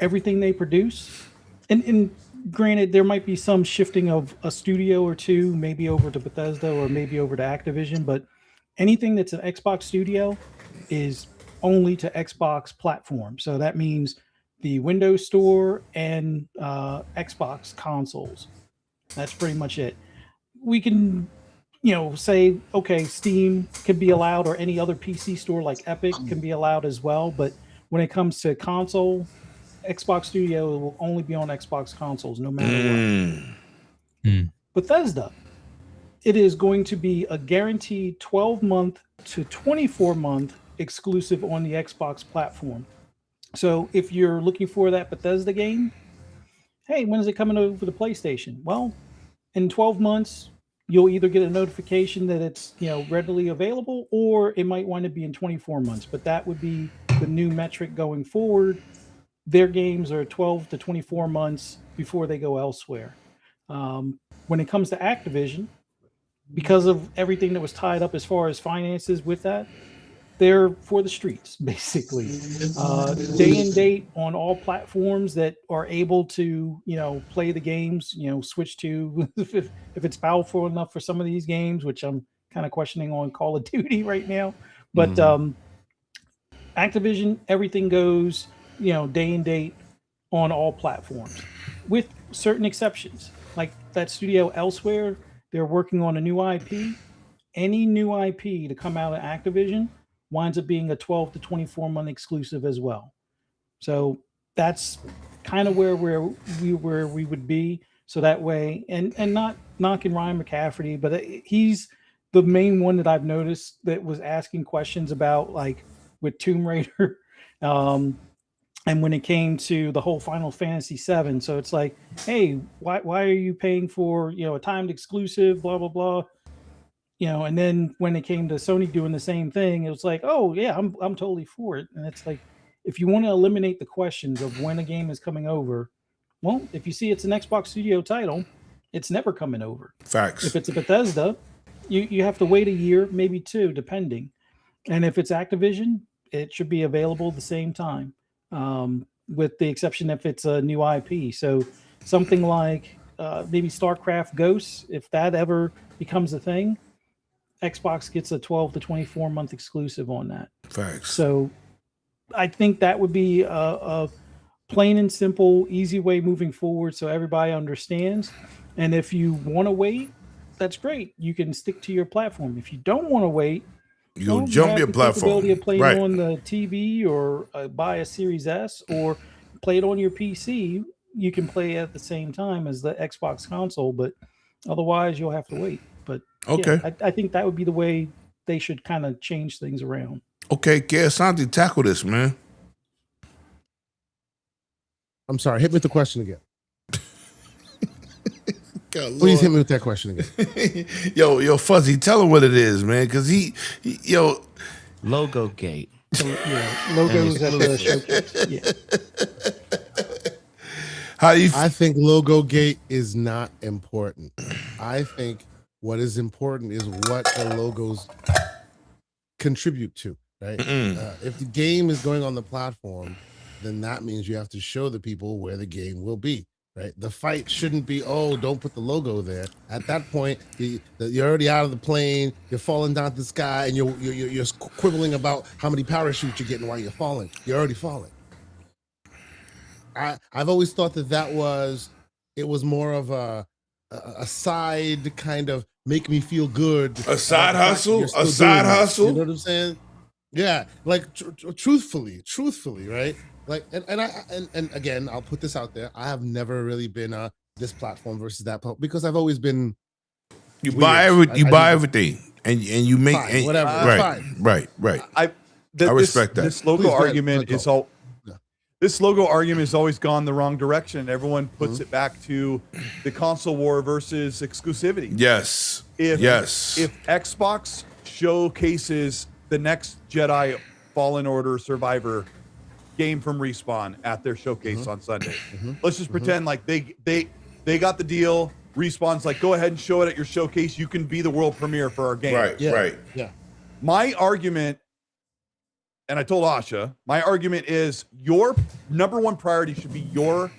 everything they produce, and granted, there might be some shifting of a studio or two, maybe over to Bethesda or maybe over to Activision, but anything that's an Xbox studio is only to Xbox platform. So that means the Windows Store and Xbox consoles. That's pretty much it. We can, say, okay, Steam can be allowed or any other PC store like Epic can be allowed as well. But when it comes to console, Xbox Studio will only be on Xbox consoles, no matter what. Bethesda, it is going to be a guaranteed 12-month to 24-month exclusive on the Xbox platform. So if you're looking for that Bethesda game, hey, when is it coming over to PlayStation? Well, in 12 months, you'll either get a notification that it's readily available, or it might want to be in 24 months. But that would be the new metric going forward. Their games are 12 to 24 months before they go elsewhere. When it comes to Activision, because of everything that was tied up as far as finances with that, they're for the streets, basically. Day and date on all platforms that are able to, play the games, switch to, if it's powerful enough for some of these games, which I'm kind of questioning on Call of Duty right now. But Activision, everything goes, day and date on all platforms, with certain exceptions. Like that studio elsewhere, they're working on a new IP. Any new IP to come out of Activision winds up being a 12 to 24 month exclusive as well. So that's kind of where we would be. So that way, and not knocking Ryan McCafferty, but he's the main one that I've noticed that was asking questions about, like with Tomb Raider, and when it came to the whole Final Fantasy VII. So it's like, hey, why are you paying for a timed exclusive, blah blah blah. And then when it came to Sony doing the same thing, it was like, oh yeah, I'm totally for it. And it's like, if you want to eliminate the questions of when a game is coming over, well, if you see it's an Xbox Studio title, it's never coming over. Facts. If it's a Bethesda, you have to wait a year, maybe two, depending. And if it's Activision, it should be available at the same time, with the exception if it's a new IP. So something like maybe StarCraft Ghosts, if that ever becomes a thing, Xbox gets a 12 to 24 month exclusive on that. Facts. So I think that would be a plain and simple, easy way moving forward so everybody understands. And if you want to wait, that's great. You can stick to your platform. If you don't want to wait, you jump your platform. Capability of playing Right. on the TV or buy a Series S or play it on your PC. You can play at the same time as the Xbox console, but otherwise you'll have to wait. But Okay. yeah, I think that would be the way they should kind of change things around. Okay, Santi, tackle this, man. I'm sorry. Hit me with the question again. God, Please hit me with that question again. yo, Fuzzy, tell him what it is, man, because he Logo Gate. Yeah, logos at the showcase. Yeah. How do you? I think logo gate is not important. I think what is important is what the logos contribute to, right? If the game is going on the platform, then that means you have to show the people where the game will be, right? The fight shouldn't be, oh, don't put the logo there. At that point, you're already out of the plane, you're falling down the sky, and you're quibbling about how many parachutes you're getting while you're falling. You're already falling. I've always thought that it was more of a side kind of make me feel good. A side hustle? You know what I'm saying? Yeah, like truthfully, right? Like, and again, I'll put this out there. I have never really been this platform versus that because I've always been. You buy everything, and you make fine, whatever. Right. I respect that. This logo argument is all. This logo argument has always gone the wrong direction. Everyone puts it back to the console war versus exclusivity. Yes. If Xbox showcases the next Jedi Fallen Order Survivor game from Respawn at their showcase on Sunday, let's just pretend like they got the deal. Respawn's like, go ahead and show it at your showcase. You can be the world premiere for our game. Right. Yeah. My argument, and I told Asha, my argument is your number one priority should be your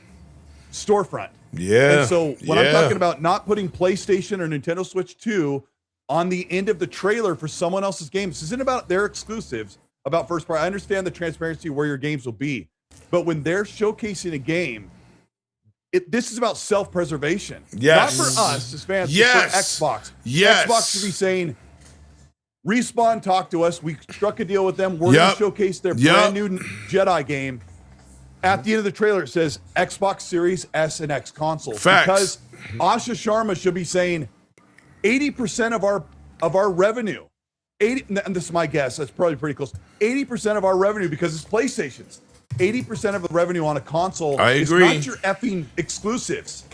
storefront. Yeah. And so when I'm talking about not putting PlayStation or Nintendo Switch 2 on the end of the trailer for someone else's game, this isn't about their exclusives, about first party. I understand the transparency where your games will be, but when they're showcasing a game, this is about self-preservation. Yes. Not for us as fans, Yes. but for Xbox. Yes. Xbox should be saying, Respawn talked to us. We struck a deal with them. We're going to showcase their brand new Jedi game. At the end of the trailer, it says Xbox Series S and X consoles. Facts. Because Asha Sharma should be saying 80% of our revenue, and this is my guess, that's probably pretty close, 80% of our revenue, because it's PlayStation's, 80% of the revenue on a console is not your effing exclusives.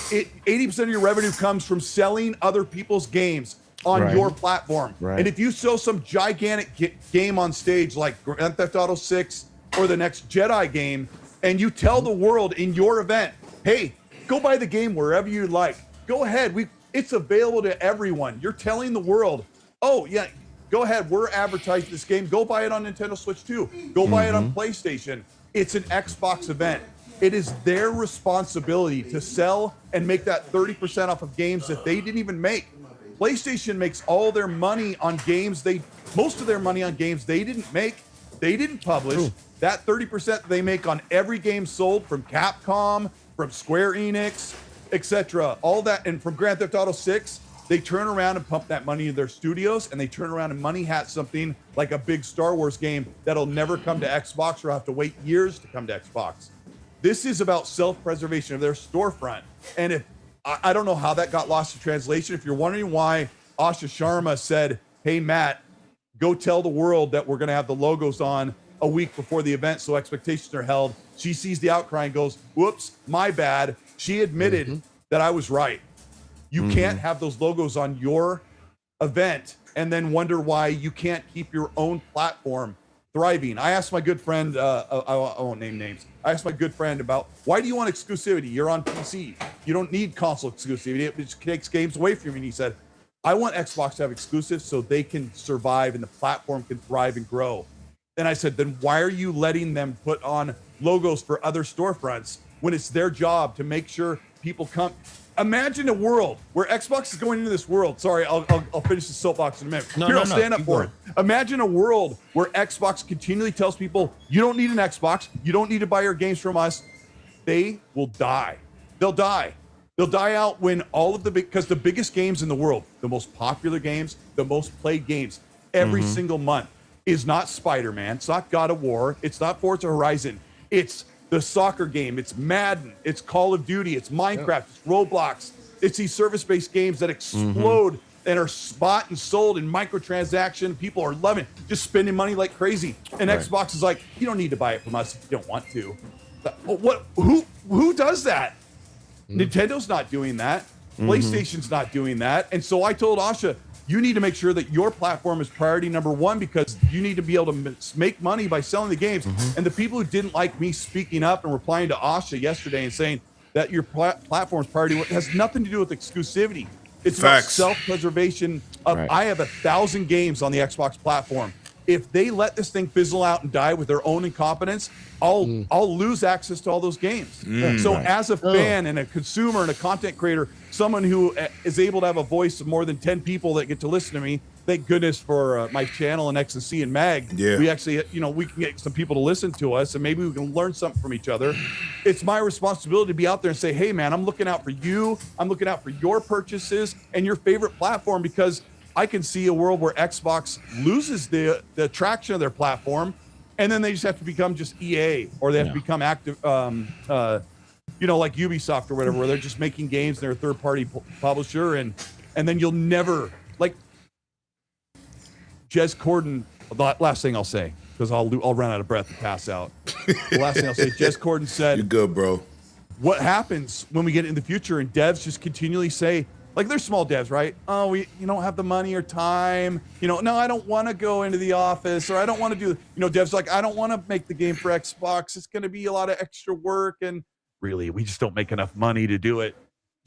80% of your revenue comes from selling other people's games on your platform. And if you sell some gigantic game on stage like Grand Theft Auto 6 or the next Jedi game, and you tell the world in your event, hey, go buy the game wherever you like. Go ahead. It's available to everyone. You're telling the world, oh, yeah, go ahead. We're advertising this game. Go buy it on Nintendo Switch 2. Go buy it on PlayStation. It's an Xbox event. It is their responsibility to sell and make that 30% off of games that they didn't even make. PlayStation makes all their money on games most of their money on games they didn't make, they didn't publish. True. That 30% they make on every game sold from Capcom, from Square Enix, etc. All that, and from Grand Theft Auto 6, they turn around and pump that money into their studios, and they turn around and money hat something like a big Star Wars game that'll never come to Xbox or have to wait years to come to Xbox. This is about self-preservation of their storefront. And if I don't know how that got lost in translation. If you're wondering why Asha Sharma said, hey, Matt, go tell the world that we're going to have the logos on a week before the event so expectations are held. She sees the outcry and goes, whoops, my bad. She admitted that I was right. You can't have those logos on your event and then wonder why you can't keep your own platform thriving. I asked my good friend, I won't name names. I asked my good friend about, why do you want exclusivity? You're on PC. You don't need console exclusivity. It just takes games away from you. And he said, I want Xbox to have exclusives so they can survive and the platform can thrive and grow. And I said, then why are you letting them put on logos for other storefronts when it's their job to make sure people come? Imagine a world where Xbox is going into this world. Sorry, I'll finish the soapbox in a minute. I'll stand up for it. Imagine a world where Xbox continually tells people, you don't need an Xbox. You don't need to buy your games from us. They will die. They'll die. They'll die out when all of because the biggest games in the world, the most popular games, the most played games every single month is not Spider-Man. It's not God of War. It's not Forza Horizon. It's the soccer game, it's Madden, it's Call of Duty, it's Minecraft, it's Roblox. It's these service-based games that explode and are bought and sold in microtransaction. People are loving it, just spending money like crazy. And Xbox is like, you don't need to buy it from us if you don't want to. What? Who does that? Nintendo's not doing that. PlayStation's not doing that. And so I told Asha, you need to make sure that your platform is priority number one because you need to be able to make money by selling the games. And the people who didn't like me speaking up and replying to Asha yesterday and saying, that your platform's priority has nothing to do with exclusivity. It's Facts. about self-preservation of Right. I have 1,000 games on the Xbox platform. If they let this thing fizzle out and die with their own incompetence, I'll lose access to all those games. So as a fan and a consumer and a content creator, someone who is able to have a voice of more than 10 people that get to listen to me, thank goodness for my channel and XNC and Mag. Yeah. We actually, we can get some people to listen to us and maybe we can learn something from each other. It's my responsibility to be out there and say, hey man, I'm looking out for you. I'm looking out for your purchases and your favorite platform, because I can see a world where Xbox loses the traction of their platform, and then they just have to become just EA, or they have to become active, like Ubisoft or whatever, where they're just making games and they're a third-party publisher, and then you'll never, like Jez Corden. The last thing I'll say, because I'll run out of breath and pass out. The last thing I'll say, Jez Corden said, "You're good, bro." What happens when we get in the future and devs just continually say, like, they're small devs, right? Oh, you don't have the money or time. No, I don't want to go into the office, or I don't want to do, devs like, I don't want to make the game for Xbox. It's going to be a lot of extra work. And really, we just don't make enough money to do it.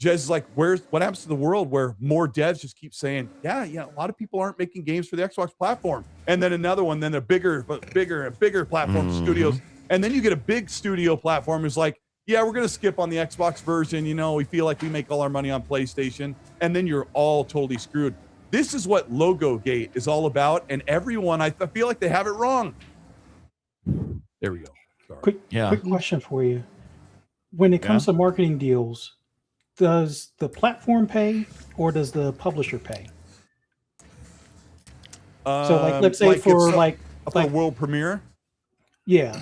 Jez is like, what happens to the world where more devs just keep saying, yeah, a lot of people aren't making games for the Xbox platform. And then another one, then a bigger platform studios. And then you get a big studio platform who's like, yeah, we're going to skip on the Xbox version. We feel like we make all our money on PlayStation. And then you're all totally screwed. This is what Logo Gate is all about. And everyone, I feel like they have it wrong. There we go. Sorry. Quick question for you. When it comes to marketing deals, does the platform pay or does the publisher pay? So let's say for a world premiere? Yeah.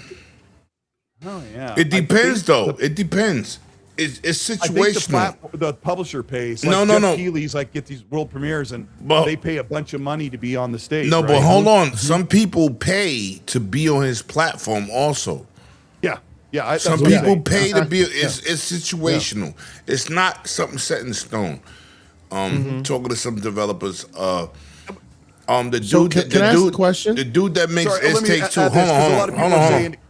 Oh yeah. It depends, though. It depends. It's situational. I think the publisher pays. No. Keighley's get these world premieres and they pay a bunch of money to be on the stage. No, right? but hold on. Some people pay to be on his platform also. Yeah. Some people pay to be. It's situational. It's not something set in stone. Talking to some developers. The dude that makes It Takes Two.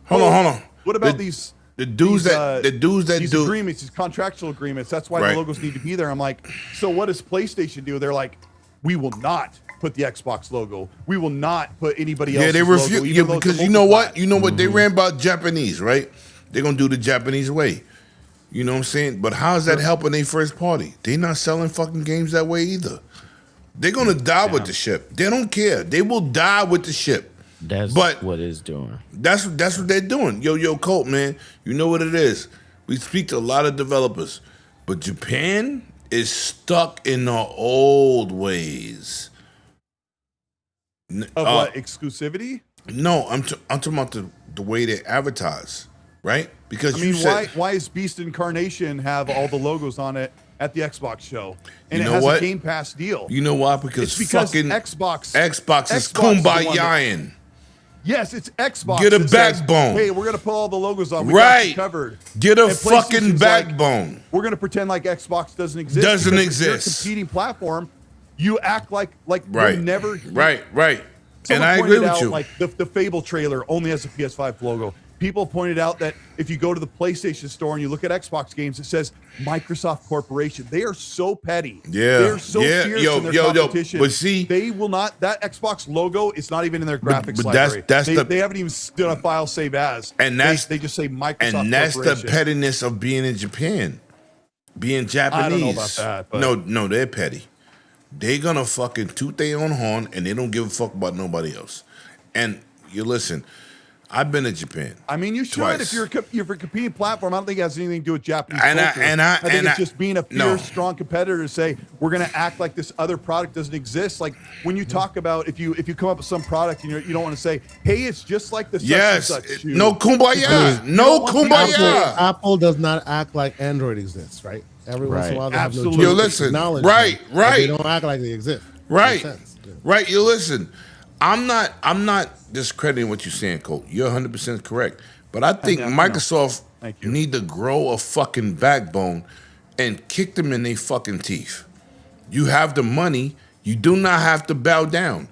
Hold on. What about these dudes that do agreements, these contractual agreements? That's why the logos need to be there. I'm like, so what does PlayStation do? They're like, we will not put the Xbox logo. We will not put anybody else's they refuse. logo. Yeah, because you know what? They ran about Japanese, right? They're gonna do the Japanese way. You know what I'm saying? But how's that helping their first party? They're not selling fucking games that way either. They're gonna die with the ship. They don't care. They will die with the ship. That's what it's doing. That's what they're doing. Yo, Colt, man. You know what it is. We speak to a lot of developers, but Japan is stuck in the old ways. Of what, exclusivity? No, I'm talking about the way they advertise, right? Because why does Beast Incarnation have all the logos on it at the Xbox show? And you it know has what? a Game Pass deal. You know why? Because fucking Xbox is kumbayaing. Yes, it's Xbox. Get a that says, backbone. hey, we're gonna put all the logos on. We got you covered. Get a And fucking PlayStation's backbone. Like, we're gonna pretend like Xbox doesn't exist. Doesn't because exist. If you're a competing platform. You act like right. you'll never. Right. And Someone I agree pointed with out, you. Like the Fable trailer only has a PS5 logo. People pointed out that if you go to the PlayStation store and you look at Xbox games, it says Microsoft Corporation. They are so petty. Yeah. They are so fierce in their competition. But see, they will not. That Xbox logo is not even in their graphics but library. that's they haven't even done a file save as. And they just say Microsoft. And that's Corporation. the pettiness of being in Japan, being Japanese. I don't know about that. But. No, they're petty. They gonna fucking toot their own horn, and they don't give a fuck about nobody else. And you listen, I've been to Japan. I mean, you should twice. if you're a competing platform. I don't think it has anything to do with Japanese And culture. I think it's just being a fierce, strong competitor to say we're going to act like this other product doesn't exist. Like when you talk about if you come up with some product and you don't want to say, hey, it's just like the such and such shoe. No kumbaya, no kumbaya. Apple does not act like Android exists, right? Every once in a while they have no choice. You listen, right. They don't act like they exist. Right. You listen. I'm not discrediting what you're saying, Colt. You're 100% correct. But I think Microsoft need to grow a fucking backbone and kick them in their fucking teeth. You have the money. You do not have to bow down.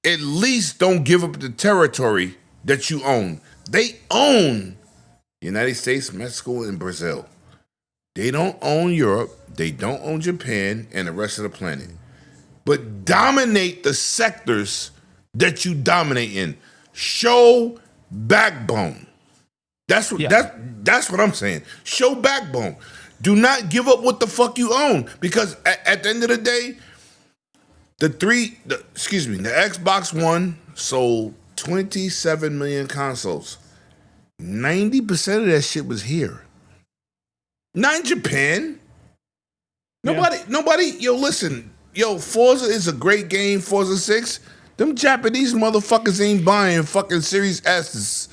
At least don't give up the territory that you own. They own United States, Mexico, and Brazil. They don't own Europe. They don't own Japan and the rest of the planet. But dominate the sectors that you dominate in. Show backbone. That's what I'm saying. Show backbone. Do not give up what the fuck you own. Because at the end of the day, the Xbox One sold 27 million consoles. 90% of that shit was here. Not in Japan. Nobody, listen. Forza is a great game, Forza 6. Them Japanese motherfuckers ain't buying fucking Series S's,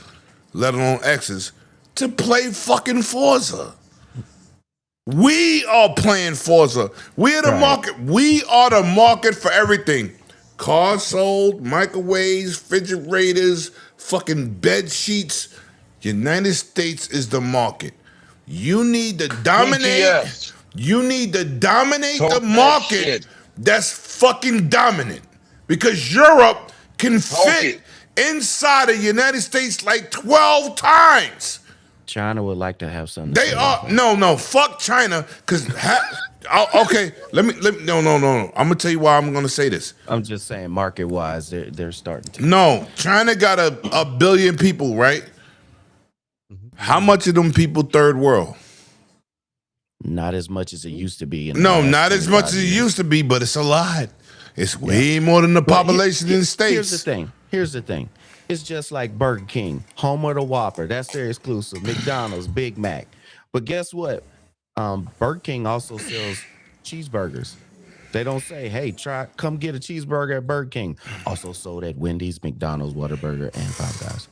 let alone X's, to play fucking Forza. We are playing Forza. We're the market. We are the market for everything. Cars sold, microwaves, refrigerators, fucking bed sheets. United States is the market. You need to dominate. BTS. You need to dominate the market that's fucking dominant. Because Europe can fit inside the United States like 12 times. China would like to have something. They are no, fuck China. Cause okay, let me no. I'm gonna tell you why I'm gonna say this. I'm just saying, market wise, they're starting to. No, China got a billion people, right? How much of them people third world? Not as much as it used to be. No, not as much as it used to be, but it's a lot. It's way more than the population in the States. Here's the thing. It's just like Burger King, home of the Whopper. That's their exclusive. McDonald's, Big Mac. But guess what? Burger King also sells cheeseburgers. They don't say, hey, come get a cheeseburger at Burger King. Also sold at Wendy's, McDonald's, Whataburger, and Five Guys.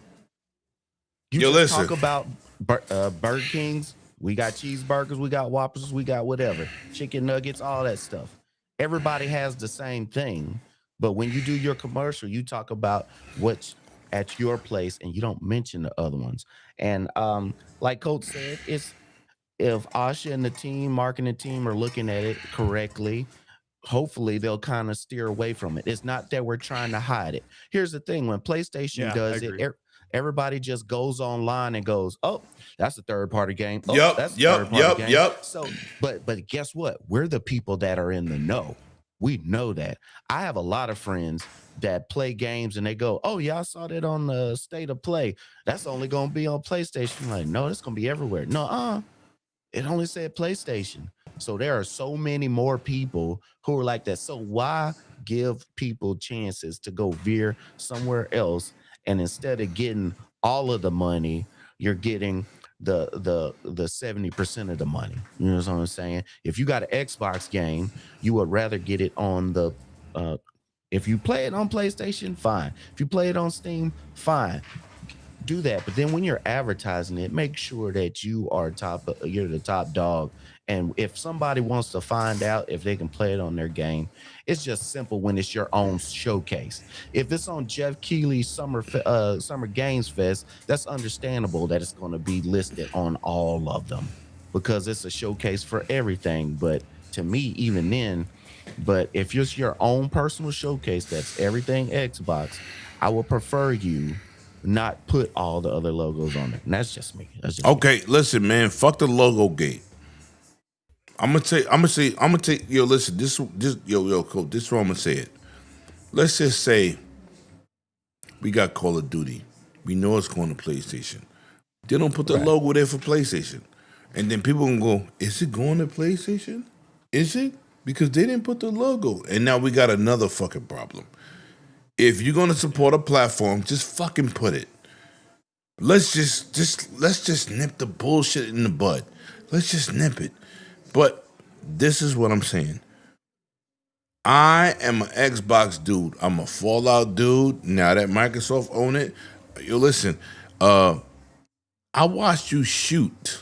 Talk about Burger King's. We got cheeseburgers, we got Whoppers, we got whatever. Chicken nuggets, all that stuff. Everybody has the same thing. But when you do your commercial, you talk about what's at your place and you don't mention the other ones. And like Coach said, it's if Asha and the team, marketing team are looking at it correctly, hopefully they'll kind of steer away from it. It's not that we're trying to hide it. Here's the thing. When PlayStation does it, everybody just goes online and goes, oh, that's a third-party game. Oh, that's a third-party game. So, but guess what? We're the people that are in the know. We know that. I have a lot of friends that play games and they go, oh, yeah, I saw that on the State of Play. That's only going to be on PlayStation. I'm like, no, it's going to be everywhere. No, it only said PlayStation. So there are so many more people who are like that. So why give people chances to go veer somewhere else? And instead of getting all of the money, you're getting the 70% of the money. You know what I'm saying? If you got an Xbox game, you would rather get it on the if you play it on PlayStation, fine. If you play it on Steam, fine. Do that. But then when you're advertising it, make sure that you're the top dog. And if somebody wants to find out if they can play it on their game, it's just simple when it's your own showcase. If it's on Jeff Keighley's Summer Games Fest, that's understandable that it's going to be listed on all of them because it's a showcase for everything. But to me, even then, but if it's your own personal showcase, that's everything Xbox, I would prefer you not put all the other logos on it. And that's just me. Okay, listen, man, fuck the logo gate. I'm gonna take yo, listen, this Coach, this is what I'm gonna say it. Let's just say we got Call of Duty. We know it's going to PlayStation. They don't put the logo there for PlayStation. And then people can go, is it going to PlayStation? Is it? Because they didn't put the logo. And now we got another fucking problem. If you're gonna support a platform, just fucking put it. Let's just nip the bullshit in the bud. Let's just nip it. But this is what I'm saying. I am an Xbox dude. I'm a Fallout dude. Now that Microsoft own it, yo, listen. I watched you shoot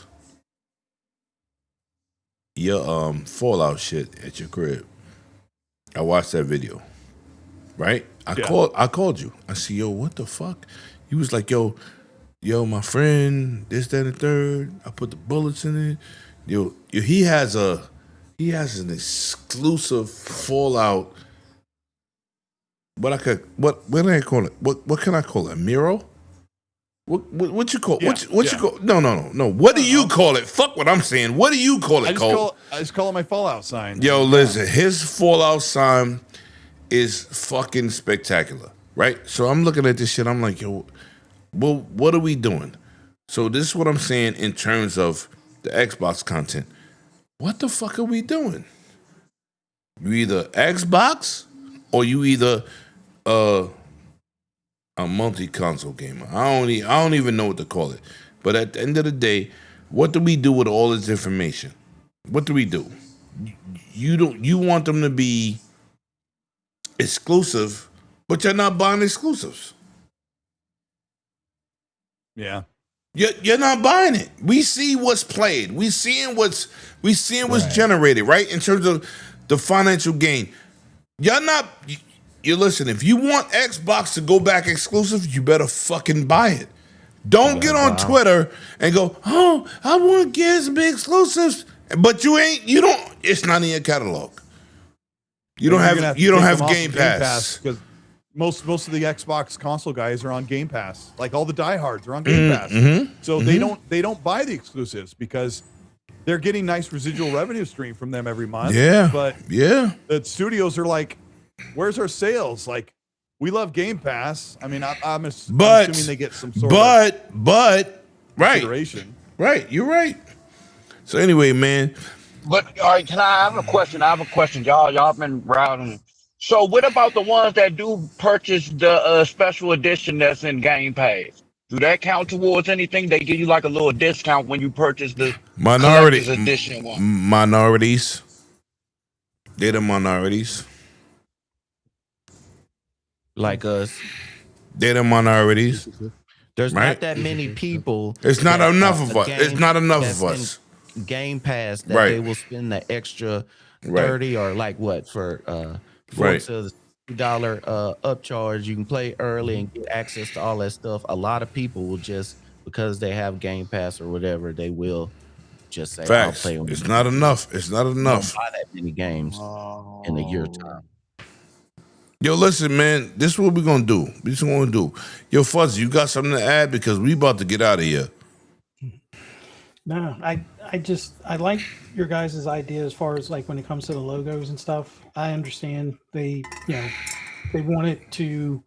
your Fallout shit at your crib. I watched that video. Right? I called you. I said, yo, what the fuck? He was like, yo, my friend, this, that, and the third. I put the bullets in it. Yo, he has an exclusive Fallout. What can I call it? What can I call it? A mural? What you call what you call? No. What do you call it? Fuck what I'm saying. What do you call it, Cole? I just call it my Fallout sign. Yo, listen, his Fallout sign is fucking spectacular, right? So I'm looking at this shit. I'm like, yo, well, what are we doing? So this is what I'm saying in terms of the Xbox content. What the fuck are we doing? You either Xbox or you either a multi-console gamer. I don't even know what to call it. But at the end of the day, what do we do with all this information? What do we do? You want them to be exclusive, but you're not buying exclusives. Yeah. You're not buying it. We see what's played. We seeing what's generated, right? In terms of the financial gain. You listen, if you want Xbox to go back exclusive, you better fucking buy it. Don't get on Twitter and go, oh, I want Gears to be exclusives. But it's not in your catalog. You don't have Game Pass. Because most of the Xbox console guys are on Game Pass. Like all the diehards are on Game Pass. So they don't buy the exclusives because they're getting nice residual revenue stream from them every month. Yeah. But the studios are like, where's our sales? Like, we love Game Pass. I mean, I'm assuming they get some sort of consideration. Right, you're right. So anyway, man. But all right, I have a question. Y'all been routing. So what about the ones that do purchase the special edition that's in Game Pass? Do that count towards anything? They give you like a little discount when you purchase the collector's edition one. Minorities. They're the minorities. Like us. They're the minorities. There's not that many people. It's not enough of us. It's not enough of us. Game Pass that they will spend the extra 30 or like what for $4 to $2 upcharge. You can play early and get access to all that stuff. A lot of people will just because they have Game Pass or whatever, they will just say, I'll play on It's not enough. It's not enough. Don't buy that many games in a year's time. Yo, listen, man. This is what we're gonna do. Yo, Fuzzy, you got something to add because we about to get out of here. No, I like your guys' idea as far as like when it comes to the logos and stuff. I understand they want it to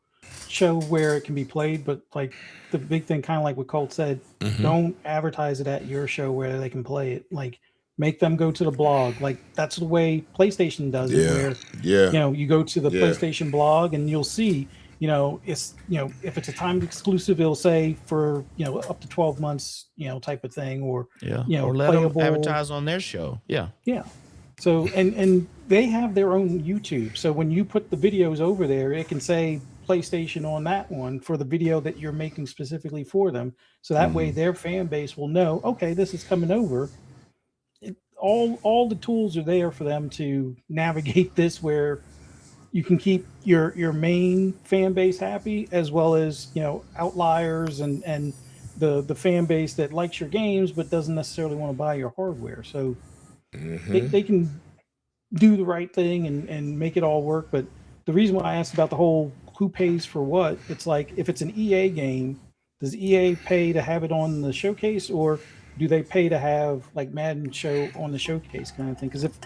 show where it can be played, but like the big thing, kind of like what Colt said, don't advertise it at your show where they can play it. Like make them go to the blog. Like that's the way PlayStation does it. Where you go to the PlayStation blog and you'll see. It's if it's a timed exclusive, it'll say for up to 12 months, type of thing, or or let them advertise on their show. Yeah. So and they have their own YouTube. So when you put the videos over there, it can say PlayStation on that one for the video that you're making specifically for them. So that way their fan base will know, okay, this is coming over. All the tools are there for them to navigate this where you can keep your main fan base happy as well as outliers and the fan base that likes your games but doesn't necessarily want to buy your hardware. So they can do the right thing and make it all work. But the reason why I asked about the whole who pays for what, it's like if it's an EA game, does EA pay to have it on the showcase, or do they pay to have like Madden show on the showcase kind of thing? Because if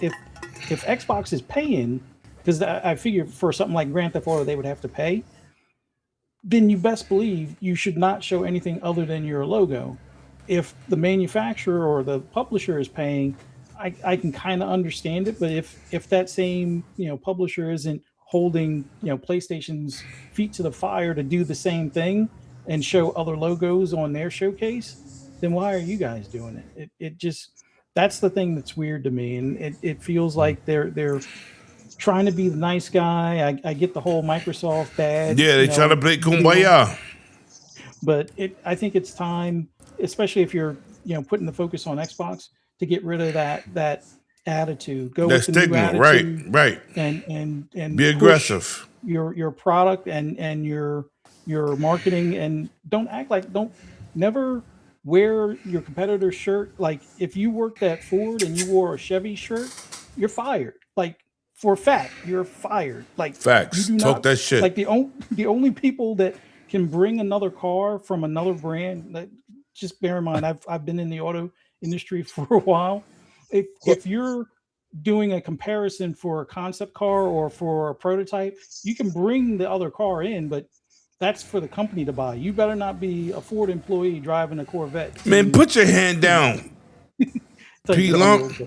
Xbox is paying, because I figure for something like Grand Theft Auto they would have to pay, then you best believe you should not show anything other than your logo. If the manufacturer or the publisher is paying, I can kind of understand it. But if that same publisher isn't holding PlayStation's feet to the fire to do the same thing and show other logos on their showcase, then why are you guys doing it? It just, that's the thing that's weird to me, and it feels like they're trying to be the nice guy. I get the whole Microsoft badge. Yeah, they try to play kumbaya. But I think it's time, especially if you're putting the focus on Xbox, to get rid of that attitude. Go with the new attitude, right, and be aggressive. Your product and your marketing, and don't never wear your competitor's shirt. Like if you worked at Ford and you wore a Chevy shirt, you're fired. Like for a fact, you're fired. Like facts. You do Talk not, that shit. Like the only people that can bring another car from another brand, just bear in mind, I've been in the auto industry for a while. If you're doing a comparison for a concept car or for a prototype, you can bring the other car in, but that's for the company to buy. You better not be a Ford employee driving a Corvette. Man, put your hand down. Pete Lump.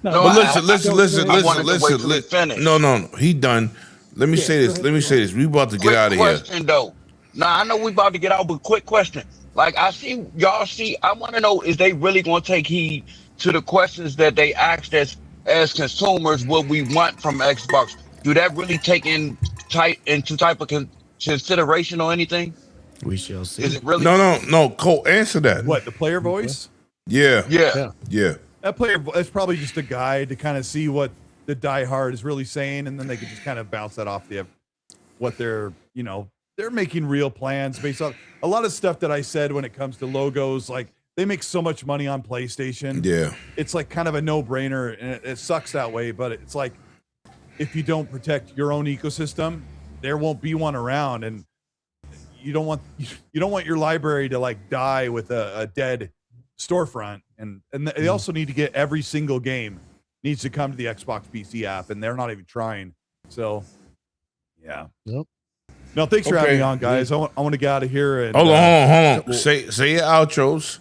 No, But listen. I wanted to wait till he finished. No. He done. Let me say this. We about to get out of here. Question though. Now I know we about to get out, but quick question. Like I want to know, is they really going to take heed to the questions that they asked us as consumers? What we want from Xbox? Do that really take into type of consideration or anything? We shall see. Is it really? No. Cole, answer that. What, the player voice? Yeah. That player, it's probably just a guide to kind of see what the diehard is really saying, and then they could just kind of bounce that off what they're making real plans based on a lot of stuff that I said when it comes to logos. Like, they make so much money on PlayStation. Yeah. It's like kind of a no-brainer, and it sucks that way, but it's like, if you don't protect your own ecosystem, there won't be one around, and you don't want your library to like die with a dead storefront. And they also need to get every single game needs to come to the Xbox PC app, and they're not even trying. So, yeah. Yep. No, thanks for having me on, guys. I want to get out of here. And, hold on. Say your outros.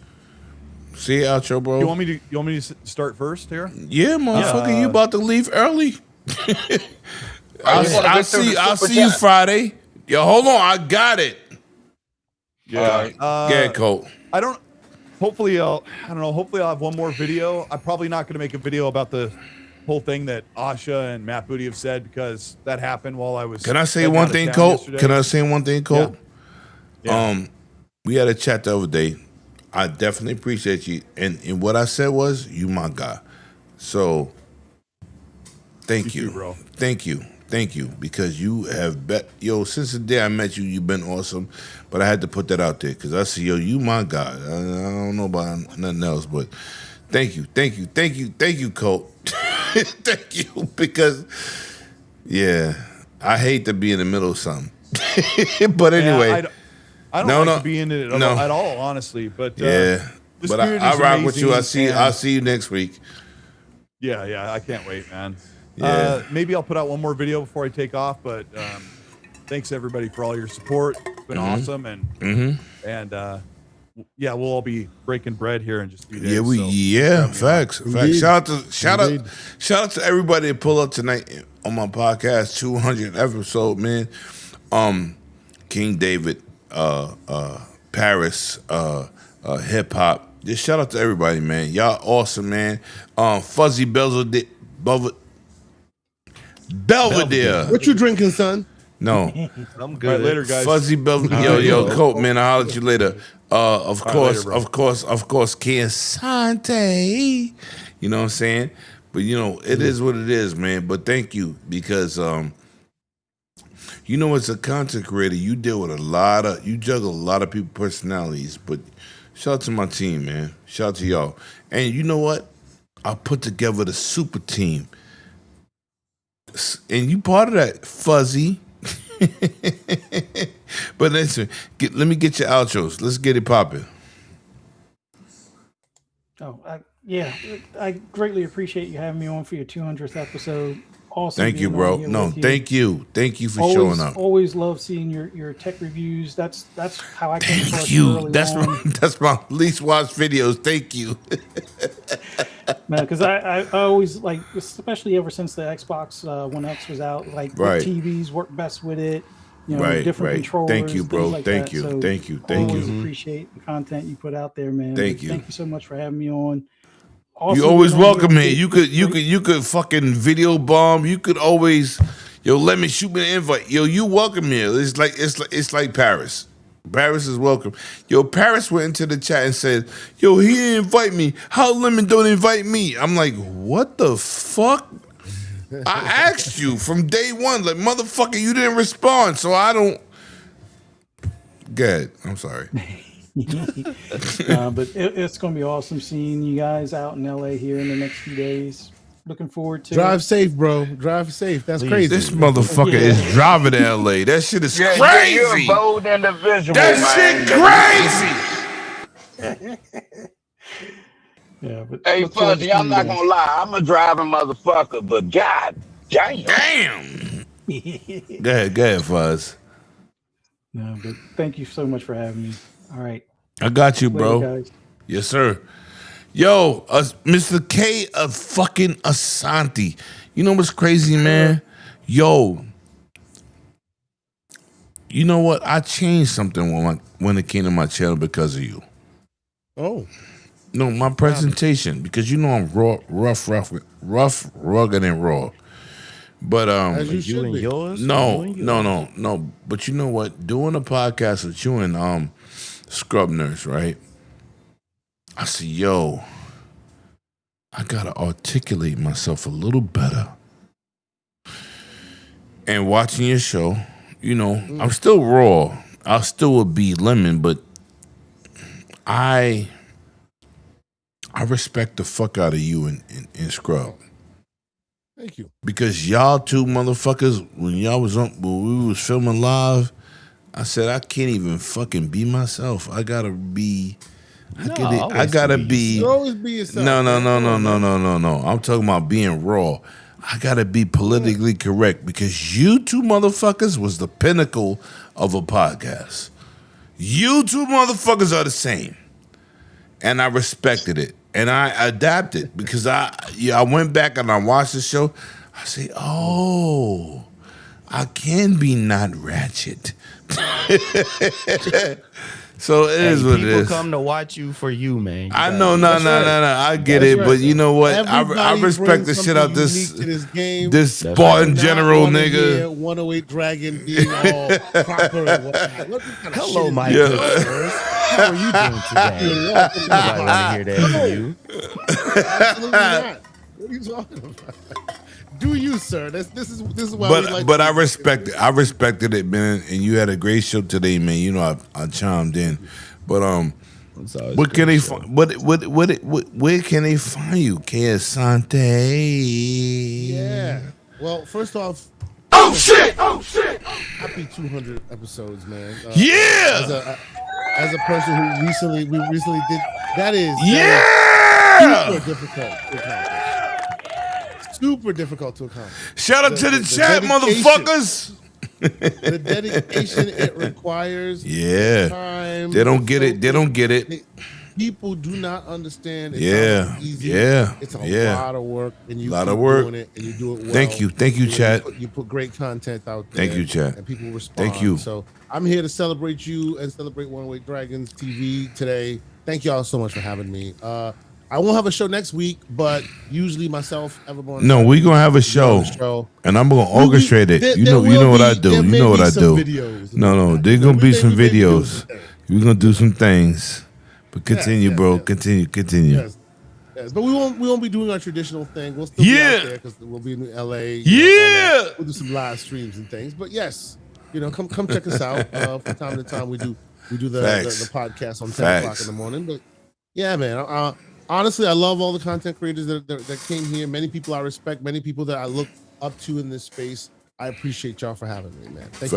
Say your outro, bro. You want me to start first here? Yeah, motherfucker. You about to leave early? I'll see you Friday. Yo, hold on. I got it. Yeah. Get Colt. Hopefully I'll have one more video. I'm probably not going to make a video about the whole thing that Asha and Matt Booty have said, because that happened while I was. Can I say one thing, Colt? Yeah. We had a chat the other day. I definitely appreciate you, and what I said was, you my guy. So, thank you, bro. Thank you, because you have since the day I met you, you've been awesome. But I had to put that out there because I see, you my guy. I don't know about nothing else, but thank you, Colt. Thank you, because I hate to be in the middle of something. But anyway, I don't like to be in it at all, honestly. But but I rock with you. I'll see you next week. Yeah, I can't wait, man. Yeah. Maybe I'll put out one more video before I take off, but thanks everybody for all your support. It's been awesome, and we'll all be breaking bread here in just a few days. Facts. Shout out to everybody that pulled up tonight on my podcast 200th episode, man. King David, Paris, hip hop. Just shout out to everybody, man. Y'all awesome, man. Fuzzy Belvedere. What you drinking, son? No. I'm good. Right, later, guys. Fuzzy Belvedere. Yo, Colt, man. I'll holler at you later. Of course, Kiasante. You know what I'm saying? But it is what it is, man. But thank you, because as a content creator, you deal with you juggle a lot of people's personalities. But shout out to my team, man. Shout out to y'all. And you know what? I put together the super team. And you part of that, Fuzzy. But listen, let me get your outros. Let's get it popping. I greatly appreciate you having me on for your 200th episode. Awesome. Thank you, bro. No, thank you for showing up. Always love seeing your tech reviews. That's how I came across you. That's my least watched videos. Thank you. Man, because I always like, especially ever since the Xbox One X was out, like what TVs work best with it. Different controllers. Thank you, bro. Like Thank you. So Thank you. Always appreciate the content you put out there, man. Thank you. Thank you so much for having me on. Also, you always welcome here. You could fucking video bomb. You could always, let me shoot me an invite. You welcome here. It's like Paris. Paris is welcome. Paris went into the chat and said, he didn't invite me. How Lemon don't invite me? I'm like, what the fuck? I asked you from day one, like, motherfucker, you didn't respond, so I don't. Good. I'm sorry. But it's going to be awesome seeing you guys out in LA here in the next few days. Looking forward to Drive safe, bro. Drive safe. That's crazy. This motherfucker is driving to LA. That shit is Yeah, crazy. you're a bold individual, That man. shit crazy. Yeah, but Hey, look forward to Fuzzy, I'm seeing you not guys. gonna lie. I'm a driving motherfucker, but god damn. Go ahead, Fuzz. No, but thank you so much for having me. All right. I got you, bro. Later, guys. Yes, sir. Yo, Mr. K of fucking Asante. You know what's crazy, man? Yo, you know what? I changed something when it came to my channel because of you. Oh. No, my presentation, because you know I'm rough, rugged, and raw. But As you should be. No. But you know what? Doing a podcast with you and Scrub Nurse, right? I said, yo, I gotta articulate myself a little better. And watching your show, you know, I'm still raw. I still would be lemon, but I respect the fuck out of you and Scrub. Thank you. Because y'all two motherfuckers, when we was filming live, I said I can't even fucking be myself. I gotta be. I gotta be. You always be yourself. No. I'm talking about being raw. I gotta be politically correct because you two motherfuckers was the pinnacle of a podcast. You two motherfuckers are the same, and I respected it. And I adapted because I went back and I watched the show. I say, oh, I can be not ratchet. So it is what it is. People come to watch you for you, man. I know, no. I get it, but you know what? I respect the shit out this Spartan general nigga. 108 Dragon being all proper and whatnot. Hello, my good sirs. How are you doing today? Nobody want to hear that from you. Absolutely not. What are you talking about? Do you, sir? This is why we like. But I respect it. I respected it, man. And you had a great show today, man. You know, I chimed in. But what can they find? Where can they find you, K Asante? Yeah. Well, first off. Oh shit! Happy 200 episodes, man. Yeah. As a person who recently did that is super difficult to accomplish. Super difficult to accomplish. Shout out to the chat, motherfuckers. The dedication it requires. Yeah. Time. They don't get it. They don't get it. People do not understand. It's Yeah. easy. Yeah. It's a Yeah. lot of work, and you Lot keep of work. doing it, and you do it well. Thank you, chat. You put great content out there. Thank you, chat. And people respond. Thank you. So I'm here to celebrate you and celebrate One Way Dragons TV today. Thank y'all so much for having me. I won't have a show next week, but usually myself, Everborn. No, we're gonna have a show, and I'm gonna orchestrate it. You know what I do. You know what I do. No, there's gonna be some videos. We're gonna do some things. But continue, bro. Continue. Yes, but we won't be doing our traditional thing. We'll still be out there because we'll be in LA. We'll do some live streams and things. But yes, come check us out. From time to time, we do the podcast on 10 o'clock in the morning. But yeah, man. Honestly, I love all the content creators that came here. Many people I respect, many people that I look up to in this space. I appreciate y'all for having me, man. Thank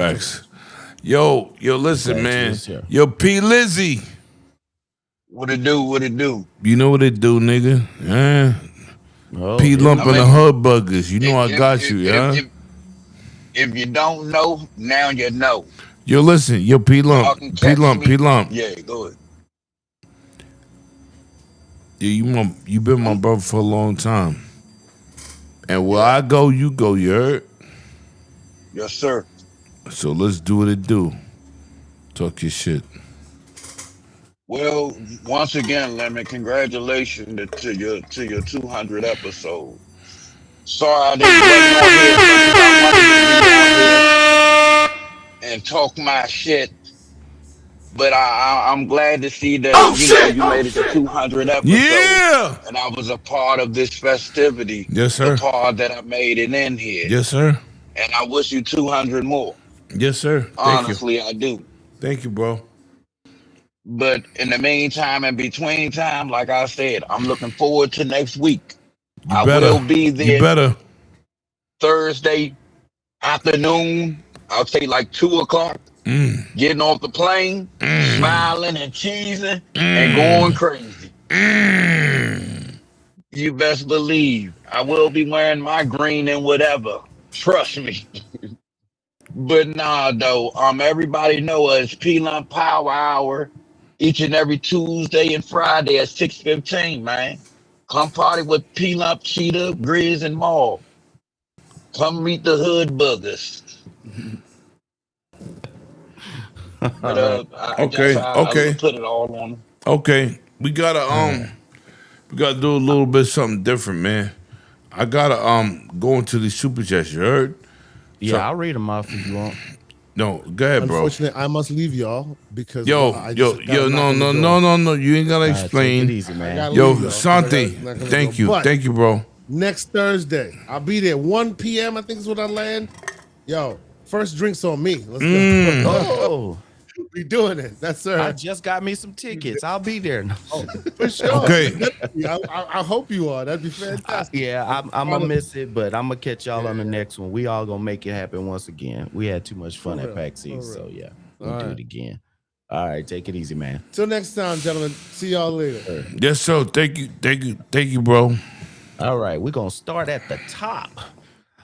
you. Yo, listen, man. Yo, P. Lizzy. What it do? You know what it do, nigga? Yeah. P. Lump and the Hub Buggers. You know I got you, yeah? If you don't know, now you know. Yo, listen. Yo, P. Lump. P. Lump. Yeah, go ahead. Yeah, you been my brother for a long time. And where I go, you go, you heard? Yes, sir. So let's do what it do. Talk your shit. Well, once again, Lemon, congratulations to your 200 episode. Sorry I didn't wasn't on here and talk my shit. But I'm glad to see that you made it to 200 episodes. Yeah. And I was a part of this festivity. Yes, sir. The part that I made it in here. Yes, sir. And I wish you 200 more. Yes, sir. Honestly, I do. Thank you, bro. But in the meantime, in between time, like I said, I'm looking forward to next week. I will be there. You better. Thursday afternoon. I'll say like 2:00. Getting off the plane, smiling and cheesing, and going crazy. You best believe I will be wearing my green and whatever. Trust me. But nah, though. Everybody know us. P-Lump Power Hour each and every Tuesday and Friday at 6:15. Man, come party with P-Lump, Cheetah, Grizz, and Maul. Come meet the hood boogers. But Okay. I put it all on them. Okay. We gotta do a little bit something different, man. I gotta go into these super chats. You heard? Yeah, I'll read them off if you want. No, go ahead, bro. Unfortunately, I must leave y'all because no. You ain't gotta explain. Take it easy, man. Yo, Santi, thank you, bro. Next Thursday, I'll be there 1 p.m. I think is what I land. Yo, first drinks on me. Let's go. Oh, we doing it. That's sir. I just got me some tickets. I'll be there. For sure. Okay. I hope you are. That'd be fantastic. I'm gonna miss it, but I'm gonna catch y'all on the next one. We all gonna make it happen once again. We had too much fun at PAX East, so yeah, we'll do it again. All right, take it easy, man. Till next time, gentlemen. See y'all later. Yes, sir. Thank you, bro. All right, we're gonna start at the top.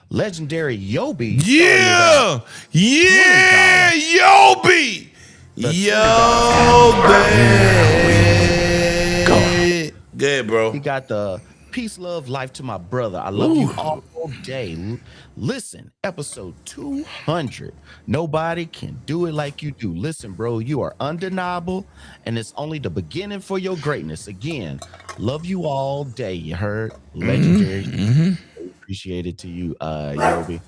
Legendary Yobi. Yeah, Yobi. Go ahead, bro. He got the peace, love, life to my brother. I love you all day. Listen, episode 200. Nobody can do it like you do. Listen, bro, you are undeniable, and it's only the beginning for your greatness. Again, love you all day. You heard? Legendary. Appreciate it to you, Yobi.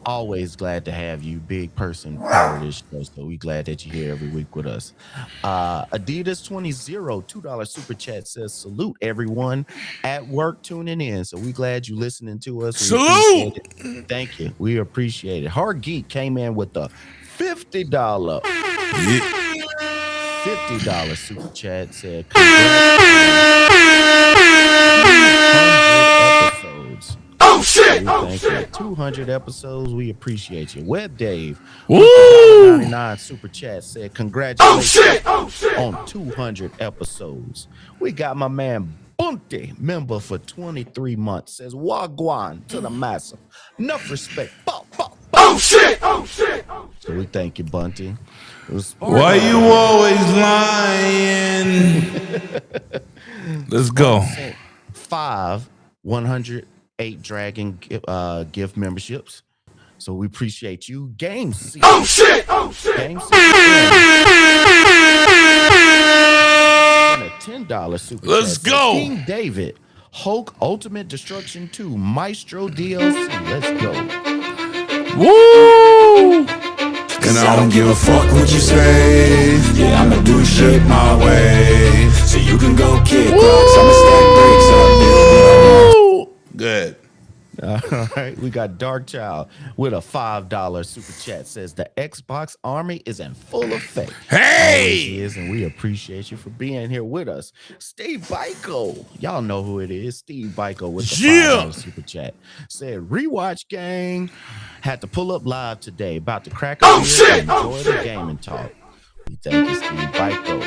Always glad to have you, big person, part of this show. So we glad that you're here every week with us. Adidas 20 $2 super chat says salute everyone at work tuning in. So we glad you listening to us. Salute. Thank you. We appreciate it. Hard Geek came in with the $50. $50 super chat said episodes. Oh shit! Thank you. 200 episodes. We appreciate you. Web Dave. Woo! 99 super chat said congratulations on 200 episodes. We got my man Bunty, member for 23 months, says Wagwan to the massive. Enough respect. Oh shit! So we thank you, Bunty. Why you always lying? Let's go. 5 108 Dragon gift memberships. So we appreciate you. Game C. Oh shit! Game C. And a $10 super Let's chat. go. King David, Hulk Ultimate Destruction 2 Maestro DLC. Let's go. Woo! Cause I don't give a fuck what you say. Yeah, I'ma do shit my way. So you can go kick rocks. I'ma stack bricks up, build. Good. All right, we got Dark Child with a $5 super chat. Says the Xbox army is in full effect. Hey! Always is, and we appreciate you for being here with us. Steve Biko, y'all know who it is. Steve Biko with the $5 super chat. Said rewatch gang. Had to pull up live today. About to crack a beer and enjoy the gaming talk. We thank you, Steve Biko.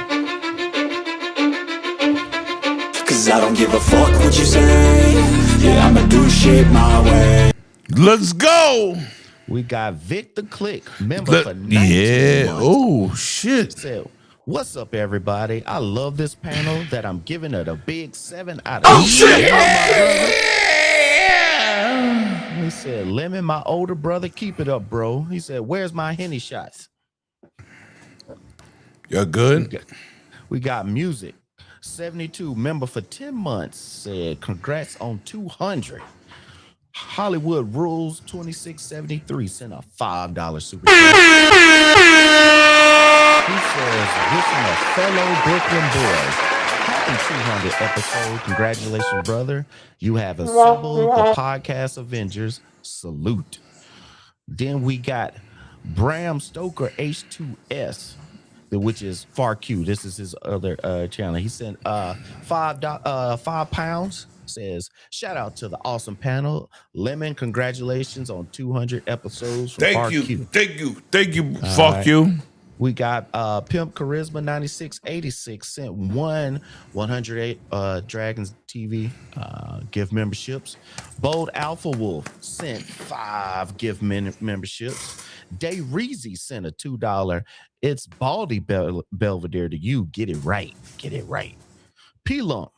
Cause I don't give a fuck what you say. Yeah, I'ma do shit my way. Let's go. We got Victor Click, member for 19 months. Oh shit. Said, what's up, everybody? I love this panel that I'm giving it a big 7 out of 10. Shit. He said, Lemon, my older brother, keep it up, bro. He said, where's my Henny shots? You're good. We got Music 72, member for 10 months, said congrats on 200. Hollywood Rules 2673 sent a $5 super chat. He says, listen, a fellow Brooklyn boy, happy 200 episode. Congratulations, brother. You have assembled the podcast Avengers. Salute. Then we got Bram Stoker H2S, which is Far Q. This is his other channel. He sent £5. says, shout out to the awesome panel. Lemon, congratulations on 200 episodes from Thank Park you. Q. Thank you. All Fuck right. you. We got Pimp Charisma 9686 sent 108 Dragons TV gift memberships. Bold Alpha Wolf sent 5 gift memberships. Day Reezy sent a $2. It's Baldy Belvedere to you. Get it right. Get it right. P-Lump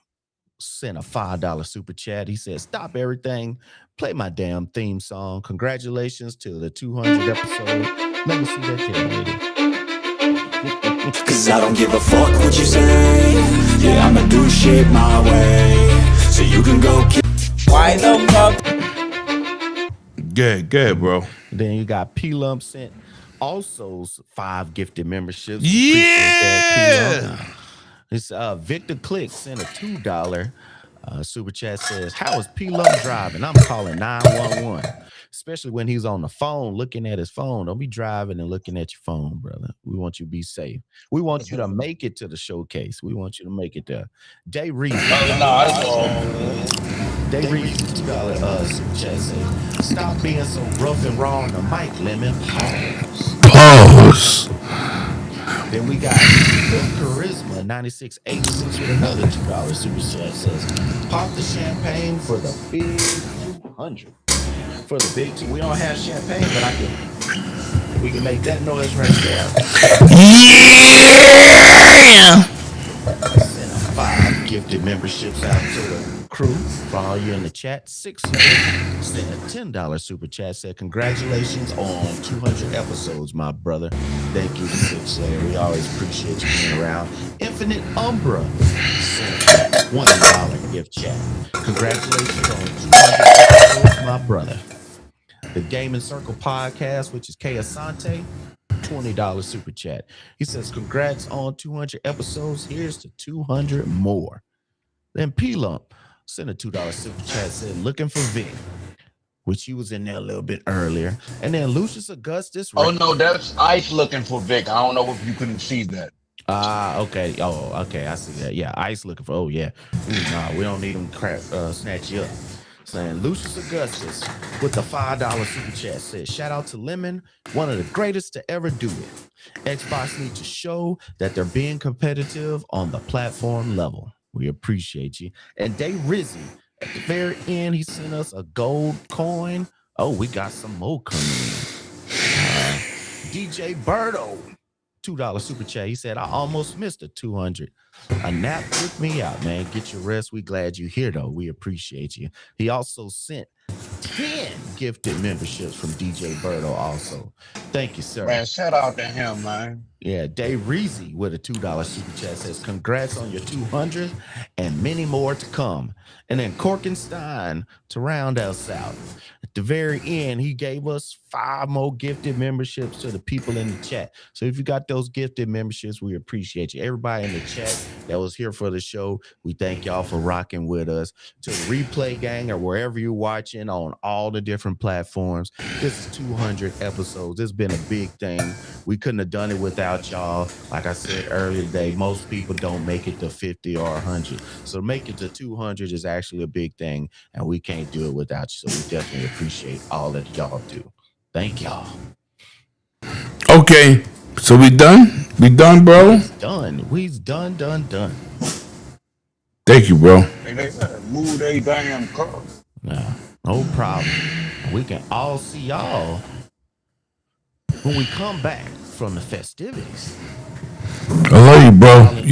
sent a $5 super chat. He said, stop everything. Play my damn theme song. Congratulations to the 200 episode. Let me see that tail lady. Cause I don't give a fuck what you say. Yeah, I'ma do shit my way. So you can go why the fuck? Good, bro. Then you got P-Lump sent also 5 gifted memberships. Yeah. It's Victor Click sent a $2 super chat. Says, how is P-Lump driving? I'm calling 911. Especially when he's on the phone, looking at his phone. Don't be driving and looking at your phone, brother. We want you to be safe. We want you to make it to the showcase. We want you to make it there. Day Reezy. Day Reezy, $2 super chat says, stop being so rough and raw on the mic, Lemon. Pause. Then we got Charisma 9686 with another $2 super chat. Says, pop the champagne for the big 200. For the big 2. We don't have champagne, but we can make that noise right there. Yeah. Send 5 gifted memberships out to the crew for all you in the chat. 6 sent a $10 super chat. Said, congratulations on 200 episodes, my brother. Thank you to 6 Slayer. We always appreciate you being around. Infinite Umbra sent $1 gift chat. Congratulations on 200 episodes, my brother. The Gaming Circle podcast, which is K Asante, $20 super chat. He says, congrats on 200 episodes. Here's to 200 more. Then P-Lump sent a $2 super chat. Said, looking for Vic, which he was in there a little bit earlier. And then Lucius Augustus. Oh, no, that's Ice looking for Vic. I don't know if you couldn't see that. Okay. Oh, okay. I see that. Yeah, Ice looking for. Oh, yeah. Ooh, nah, we don't need him to snatch you up. Saying Lucius Augustus with the $5 super chat says, shout out to Lemon, one of the greatest to ever do it. Xbox needs to show that they're being competitive on the platform level. We appreciate you. And Day Rizzy, at the very end, he sent us a gold coin. Oh, we got some more coming in. DJ Birdo, $2 super chat. He said, I almost missed a 200. A nap took me out, man. Get your rest. We glad you're here, though. We appreciate you. He also sent 10 gifted memberships from DJ Birdo also. Thank you, sir. Man, shout out to him, man. Yeah, Dave Reezy with a $2 super chat says, congrats on your 200 and many more to come. And then Corkenstein to round us out. At the very end, he gave us 5 more gifted memberships to the people in the chat. So if you got those gifted memberships, we appreciate you. Everybody in the chat that was here for the show, we thank y'all for rocking with us. To the replay gang or wherever you're watching on all the different platforms, this is 200 episodes. It's been a big thing. We couldn't have done it without y'all. Like I said earlier today, most people don't make it to 50 or 100. So make it to 200 is actually a big thing, and we can't do it without you. So we definitely appreciate all that y'all do. Thank y'all. Okay, so we done? We done, bro? We's done. Thank you, bro. Hey, they better move they damn car. Nah, no problem. We can all see y'all when we come back from the festivities. I love you, bro.